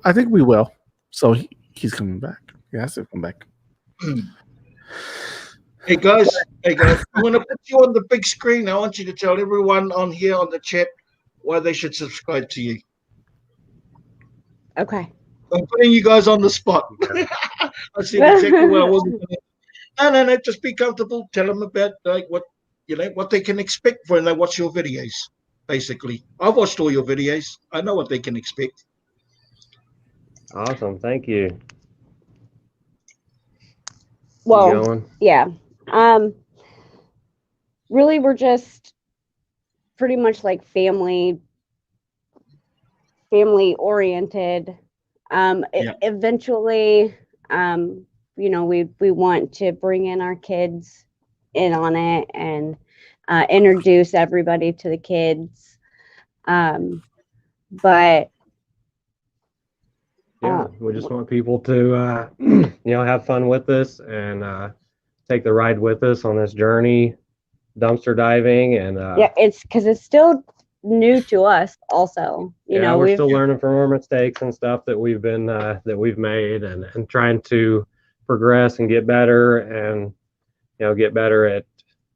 I think we will. So he's coming back. He has to come back. Hey guys, I'm going to put you on the big screen. I want you to tell everyone on here on the chat why they should subscribe to you. Okay. I'm putting you guys on the spot. I see exactly where I wasn't going to. No, just be comfortable. Tell them about what they can expect when they watch your videos. Basically, I've watched all your videos. I know what they can expect. Awesome, thank you. Well, yeah. Really, we're just pretty much like family oriented. Eventually, we want to bring in our kids in on it and introduce everybody to the kids. But we just want people to have fun with us and take the ride with us on this journey, dumpster diving, and it's because it's still new to us also. We're still learning from our mistakes and stuff that we've been that we've made and trying to progress and get better. And get better at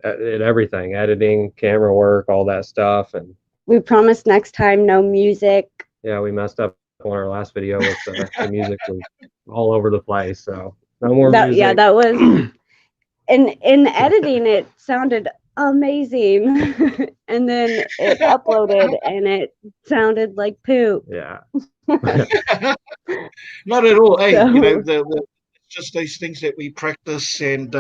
everything, editing, camera work, all that stuff. And We promise next time no music. yeah, we messed up on our last video with the music was all over the place. So no more music. Yeah, that was in editing it sounded amazing. And then it uploaded and it sounded like poop. Yeah. Not at all. Hey, So- it's just those things that we practice, and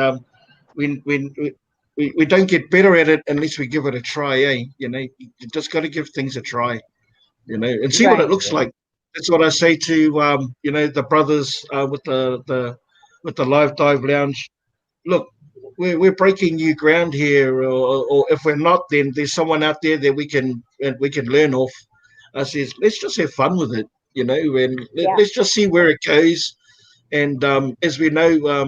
we don't get better at it unless we give it a try. You just got to give things a try, and see what it Right. looks like. That's what I say to the brothers with the Live Dive Lounge. Look, we're breaking new ground here, or if we're not, then there's someone out there that we can learn off. I says, let's just have fun with it, and let's just see where it goes. And as we know,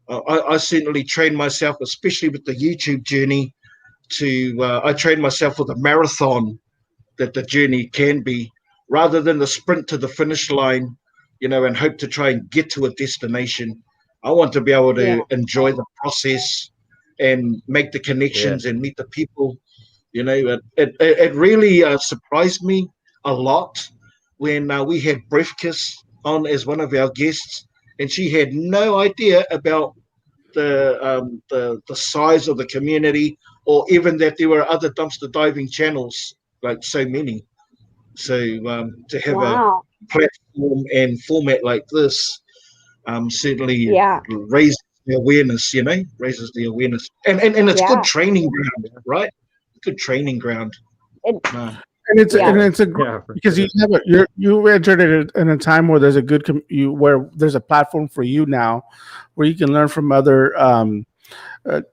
I certainly train myself, especially with the YouTube journey, I train myself with a marathon that the journey can be, rather than the sprint to the finish line, and hope to try and get to a destination. I want to be able to enjoy the process and make the connections and meet the people. It really surprised me a lot when we had Breathkiss on as one of our guests, and she had no idea about the size of the community, or even that there were other dumpster diving channels, like so many. So to have a platform and format like this certainly raises the awareness, raises the awareness. And it's good training ground, right? Good training ground. And it's a because you entered it in a time where there's a good where there's a platform for you now, where you can learn from other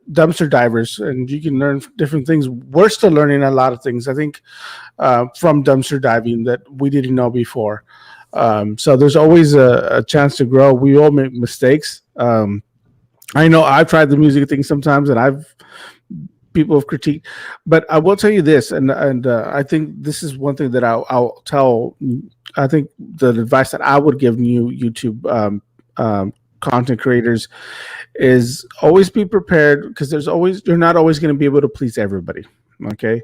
dumpster divers, and you can learn different things. We're still learning a lot of things, I think, from dumpster diving that we didn't know before. So there's always a chance to grow. We all make mistakes. I know I've tried the music thing sometimes, and people have critiqued, but I will tell you this, and I think this is one thing that I'll tell. I think the advice that I would give new YouTube content creators is always be prepared, because you're not always going to be able to please everybody. Okay,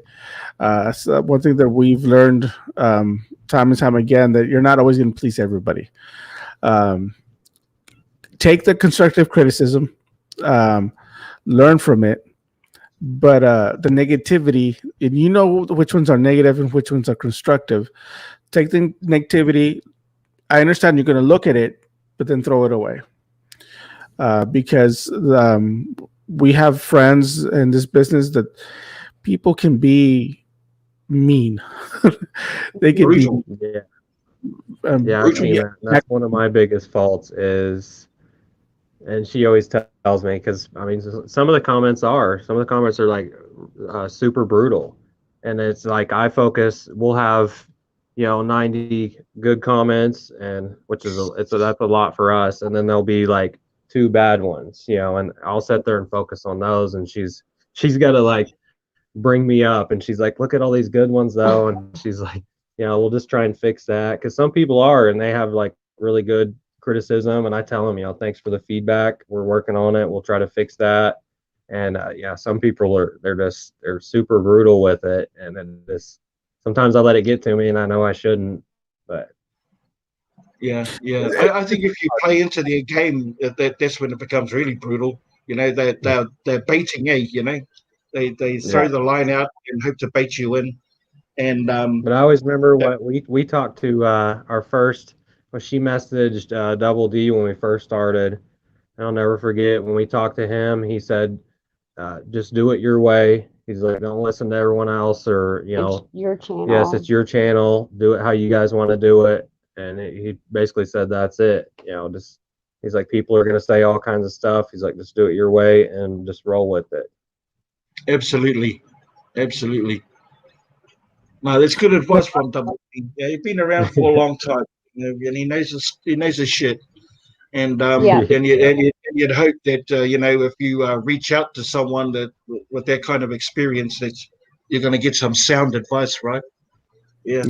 so one thing that we've learned time and time again, that you're not always going to please everybody. Take the constructive criticism, learn from it. But the negativity, and you know which ones are negative and which ones are constructive. Take the negativity. I understand you're going to look at it, but then throw it away. Because we have friends in this business that people can be mean. They can be. I've seen that. That's one of my biggest faults is. And she always tells me, because I mean, some of the comments are like super brutal, and it's like we'll have 90 good comments, and that's a lot for us, and then there'll be like 2 bad ones, and I'll sit there and focus on those, and she's got to like bring me up, and she's like, look at all these good ones though, and she's like, we'll just try and fix that, because some people are, and they have like really good criticism, and I tell them, thanks for the feedback, we're working on it, we'll try to fix that. And some people they're super brutal with it, and then sometimes I let it get to me, and I know I shouldn't, but I think if you play into their game, that's when it becomes really brutal. They're baiting you. They throw the line out and hope to bait you in. And but I always remember what we talked to our first. Well, she messaged Double D when we first started. I'll never forget when we talked to him. He said, "Just do it your way." He's like, "Don't listen to everyone else, or it's your channel." Yes, it's your channel. Do it how you guys want to do it. And he basically said, "That's it." He's like, people are gonna say all kinds of stuff. He's like, just do it your way and just roll with it. Absolutely. No, that's good advice from Double D. Yeah, he's been around for a long time, and he knows his shit. And you'd hope that if you reach out to someone that with that kind of experience, that you're going to get some sound advice, right? If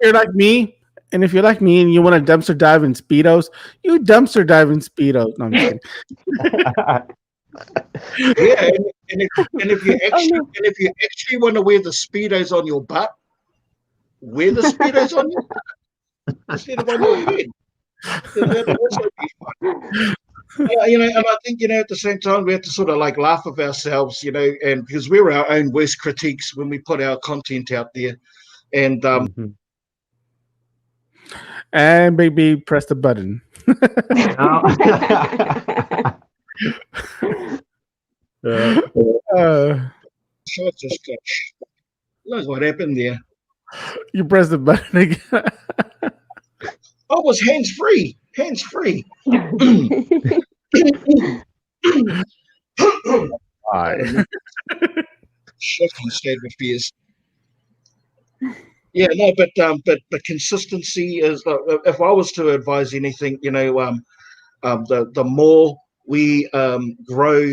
you're like me, And if you're like me and you want to dumpster dive in speedos, you dumpster dive in speedos. No, I'm just kidding. Yeah, and if you Oh actually no. and if you actually want to wear the speedos on your butt, wear the speedos on your butt instead of on your head. That'd also be fun. And I think at the same time we have to sort of like laugh at ourselves, and because we're our own worst critiques when we put our content out there, and Mhm. And baby, press the button. Yeah. Uh, so it's just look what happened there. you press the button again. I was hands free, hands free. Why? Shocking state of affairs. Yeah, no, but consistency is. If I was to advise anything, the more we grow,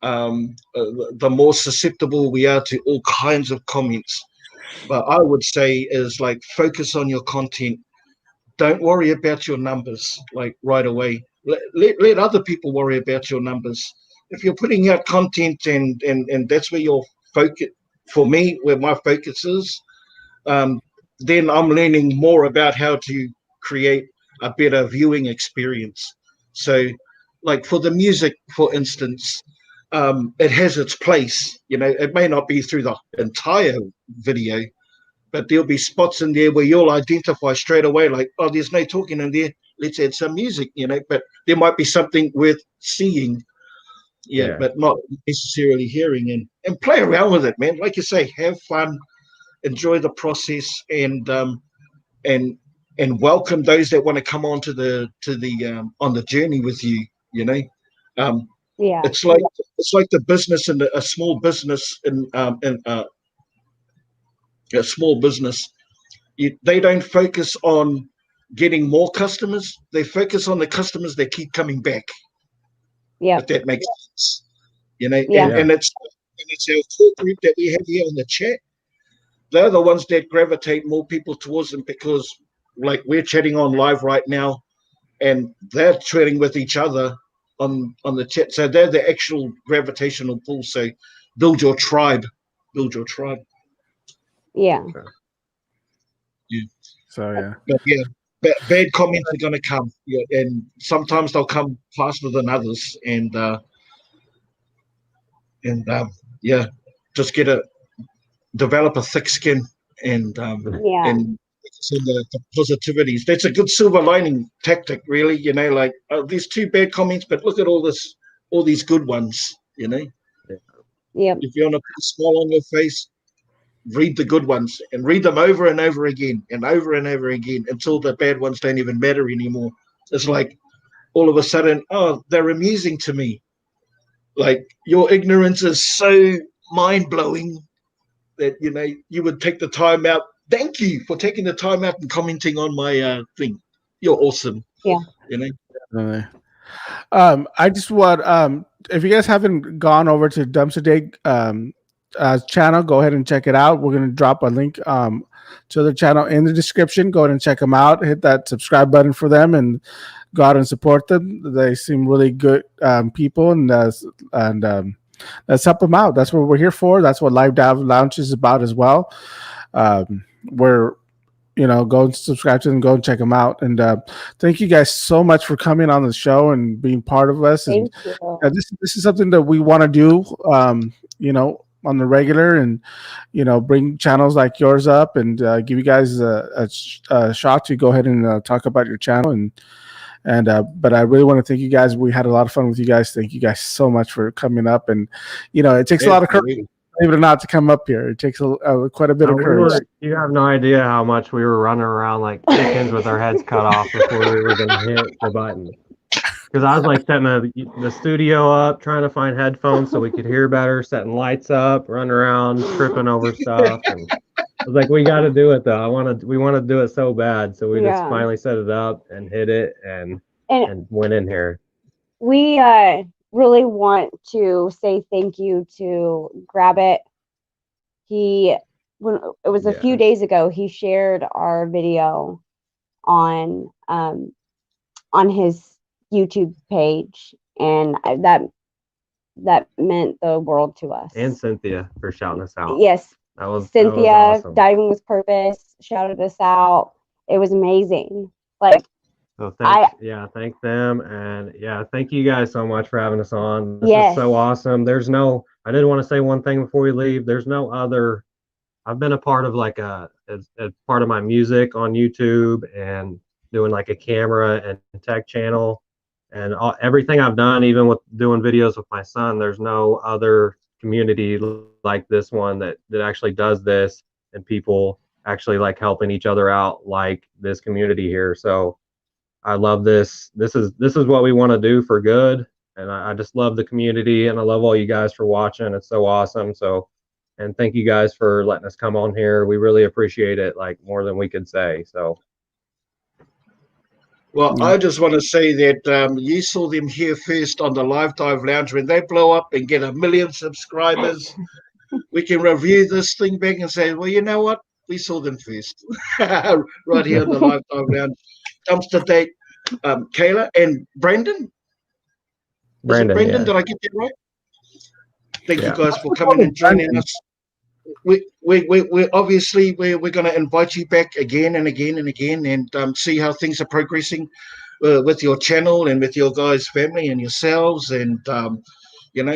the more susceptible we are to all kinds of comments. But I would say is like focus on your content. Don't worry about your numbers like right away. Let other people worry about your numbers. If you're putting out content and that's where your focus, for me, where my focus is, um, then I'm learning more about how to create a better viewing experience. So, like for the music, for instance, it has its place. It may not be through the entire video, but there'll be spots in there where you'll identify straight away, like, oh, there's no talking in there. Let's add some music, but there might be something worth seeing, Yeah. but not necessarily hearing and play around with it, man. Like you say, have fun, enjoy the process, and welcome those that want to come on to the on the journey with you. Um, Yeah. it's like the business and a small business in a small business. They don't focus on getting more customers. They focus on the customers that keep coming back. Yeah. If that makes sense, Yeah. and it's our core group that we have here on the chat. They're the ones that gravitate more people towards them because, like, we're chatting on live right now, and they're chatting with each other on the chat. So they're the actual gravitational pull. So build your tribe. Build your tribe. Yeah. Yeah. So yeah. But yeah, bad comments are going to come, and sometimes they'll come faster than others. And yeah, just develop a thick skin and Yeah. and so the positivities. That's a good silver lining tactic, really. Like there's two bad comments, but look at all these good ones. Yep. If you want to put a smile on your face, read the good ones and read them over and over again and over again until the bad ones don't even matter anymore. It's like all of a sudden, oh, they're amusing to me. Like your ignorance is so mind blowing that you would take the time out. Thank you for taking the time out and commenting on my thing. You're awesome. Yeah. Definitely. I just want if you guys haven't gone over to Dumpster Dig channel, go ahead and check it out. We're gonna drop a link to the channel in the description. Go ahead and check them out. Hit that subscribe button for them and go out and support them. They seem really good people, and let's help them out. That's what we're here for. That's what Live Dive Lounge is about as well. We're go and subscribe to them, go and check them out. And thank you guys so much for coming on the show and being part of us. And Thank you. this is something that we want to do, on the regular, and bring channels like yours up and give you guys a shot to go ahead and talk about your channel. And but I really want to thank you guys. We had a lot of fun with you guys. Thank you guys so much for coming up. And it takes a lot of courage, believe it or not, to come up here. It takes quite a bit of courage. You have no idea how much we were running around like chickens with our heads cut off before we were going to hit the button. Because I was like setting the studio up, trying to find headphones so we could hear better, setting lights up, running around, tripping over stuff. And I was like, we got to do it though. We want to do it so bad. So we just finally set it up and hit it and went in here. We really want to say thank you to Grab It. When it was a few days ago, he shared our video on his YouTube page, and that meant the world to us. And Cynthia for shouting us out. Yes, Cynthia, that was awesome. Diving with Purpose, shouted us out. It was amazing. Like, So thank them, and thank you guys so much for having us on. This is so awesome. I did want to say one thing before we leave. There's no other. I've been a part of like a part of my music on YouTube and doing like a camera and tech channel, and everything I've done, even with doing videos with my son. There's no other community like this one that actually does this, and people actually like helping each other out like this community here. So I love this. This is what we want to do for good. And I just love the community, and I love all you guys for watching. It's so awesome. So, and thank you guys for letting us come on here. We really appreciate it, like more than we could say. So, well, I just want to say that you saw them here first on the Live Dive Lounge. When they blow up and get 1 million subscribers, we can review this thing back and say, well, you know what? We saw them first. Right here on the Live Dive Lounge. Dumpster Date, Kayla and Brandon. Brandon, yeah. did I get that right? Thank you guys for coming and joining us. We obviously we're going to invite you back again and again and again, and see how things are progressing with your channel and with your guys' family and yourselves, and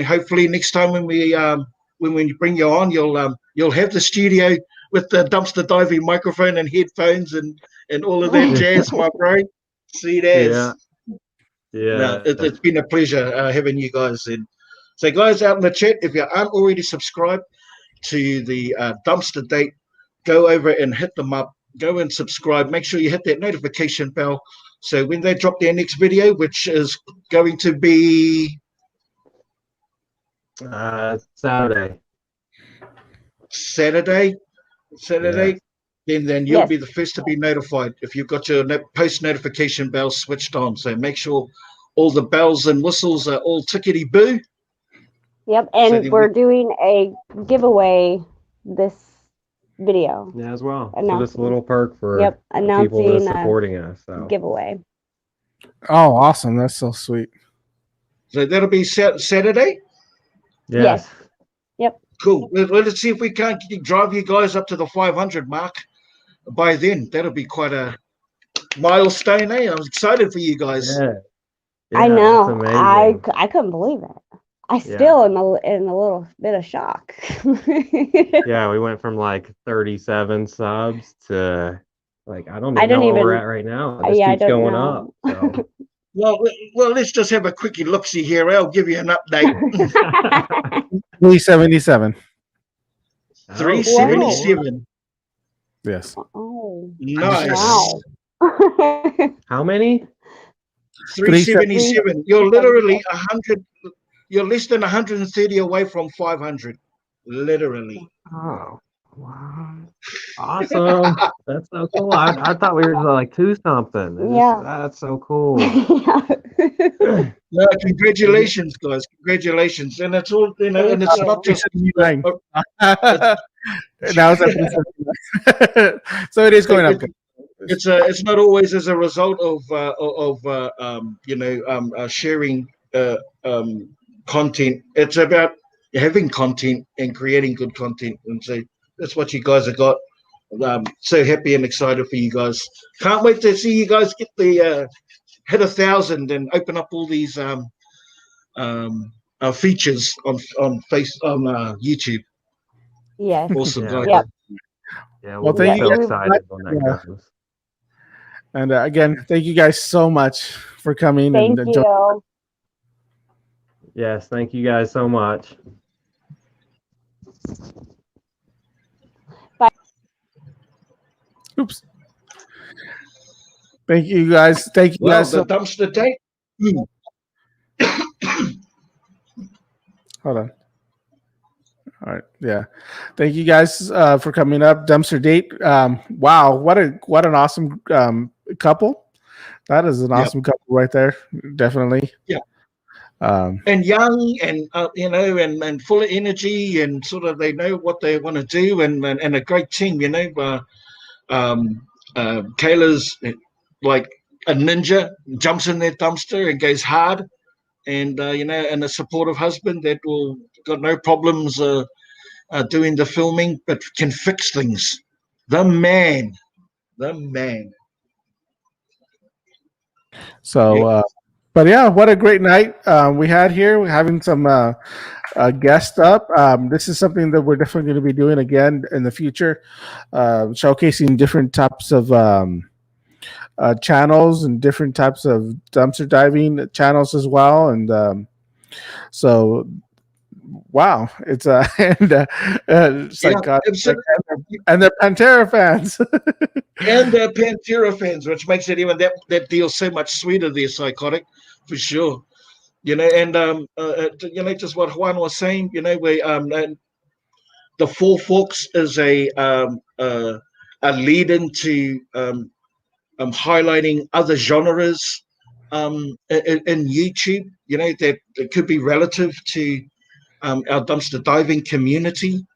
hopefully next time when we bring you on, you'll have the studio with the dumpster diving microphone and headphones and all of that jazz, my bro. See that? Yeah. No, it's been a pleasure having you guys in. So, guys out in the chat, if you aren't already subscribed to the Dumpster Date, go over and hit them up. Go and subscribe. Make sure you hit that notification bell. So when they drop their next video, which is going to be Saturday. Then you'll be the first to be notified if you've got your post notification bell switched on. So make sure all the bells and whistles are all tickety boo. Yep, and so we're doing a giveaway this video. Yeah, as well. So this little perk for announcing people that are supporting us. So. Giveaway. Oh, awesome! That's so sweet. So that'll be Saturday. Yes. Yep. Cool. Let's see if we can't drive you guys up to the 500 mark by then. That'll be quite a milestone, eh? I'm excited for you guys. Yeah, I know. I couldn't believe it. I still am in a little bit of shock. Yeah, we went from like 37 subs to like I don't know where we're at right now. It just keeps going up. So. Well, let's just have a quickie look-see here. I'll give you an update. 377. 377. Yes. Oh, nice. Wow. How many? 377. You're literally 100. You're less than 130 away from 500. Literally. Oh, wow. Awesome. That's so cool. I thought we were like 2 something. That's so cool. No, congratulations, guys. Congratulations. And it's all, and it's not just now so it is going up. It's not always as a result of sharing content. It's about having content and creating good content, and so that's what you guys have got. So happy and excited for you guys. Can't wait to see you guys get the hit 1,000 and open up all these features on YouTube. Yes. Awesome, guys. Yep. Yeah, well, thank you guys. Excited when that comes. And again, thank you guys so much for coming. Thank you. Yes, thank you guys so much. Bye. Oops. Thank you guys. Thank you guys. The dumpster date. Hold on. All right. Yeah. Thank you guys for coming up. Dumpster date. Wow. What an awesome couple. That is an awesome couple right there. Definitely. Yeah. And young and and full of energy, and sort of they know what they want to do, and a great team. Kayla's like a ninja, jumps in that dumpster and goes hard, and and a supportive husband that will got no problems doing the filming, but can fix things. The man, the man. So, Yep. but yeah, what a great night we had here. We're having some guests up. This is something that we're definitely going to be doing again in the future, showcasing different types of channels and different types of dumpster diving channels as well. And so, wow, it's it's Yeah, like absolutely. and they're Pantera fans. And they're Pantera fans, which makes it even that deal so much sweeter there, Psychotic, for sure. And just what Juan was saying, we the Four Forks is a lead into highlighting other genres in YouTube, that could be relative to our dumpster diving community.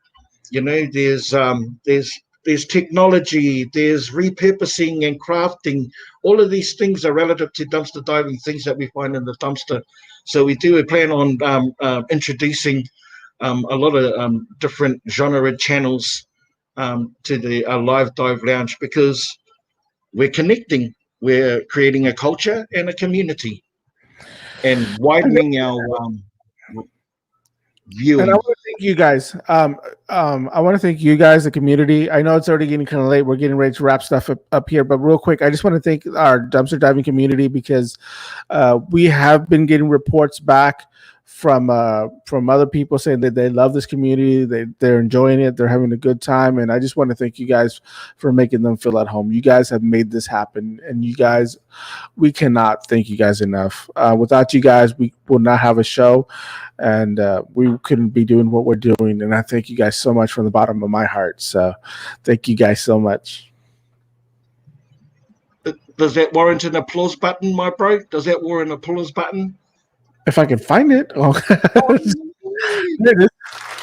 There's technology, there's repurposing and crafting. All of these things are relative to dumpster diving, things that we find in the dumpster. So we plan on introducing a lot of different genre channels to the live dive lounge, because we're connecting, we're creating a culture and a community, and widening our And I viewing. want to thank you guys. I want to thank you guys, the community. I know it's already getting kind of late. We're getting ready to wrap stuff up here, but real quick, I just want to thank our dumpster diving community, because we have been getting reports back from other people saying that they love this community, they're enjoying it, they're having a good time, and I just want to thank you guys for making them feel at home. You guys have made this happen, and you guys, we cannot thank you guys enough. Without you guys, we will not have a show, and we couldn't be doing what we're doing. And I thank you guys so much from the bottom of my heart. So thank you guys so much. Does that warrant an applause button, my bro? Does that warrant an applause button? If I can find it. Oh. Oh, I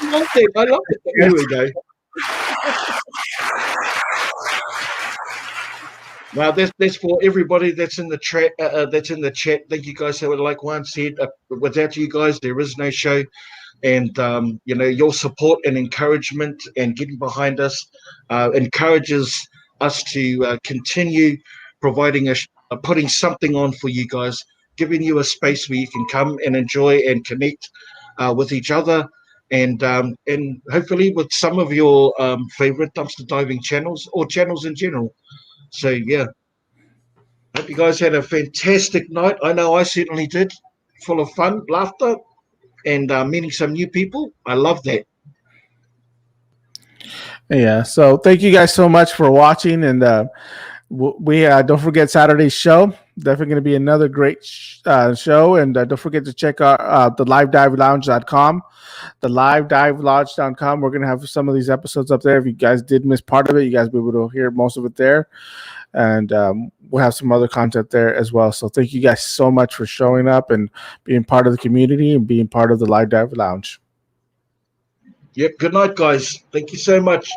love it. I love it. Here we go. Now, that's for everybody that's in the chat. That's in the chat. Thank you guys. So, like Juan said, without you guys, there is no show. And your support and encouragement and getting behind us encourages us to continue providing putting something on for you guys, giving you a space where you can come and enjoy and connect with each other, and hopefully with some of your favorite dumpster diving channels or channels in general. So yeah, hope you guys had a fantastic night. I know I certainly did. Full of fun, laughter, and meeting some new people. I love that. Yeah. So thank you guys so much for watching, and we don't forget Saturday's show. Definitely going to be another great show, and don't forget to check out the livedivelounge.com. The livedivelounge.com. We're going to have some of these episodes up there. If you guys did miss part of it, you guys will be able to hear most of it there, and we'll have some other content there as well. So thank you guys so much for showing up and being part of the community and being part of the Live Dive Lounge. Yep. Good night, guys. Thank you so much.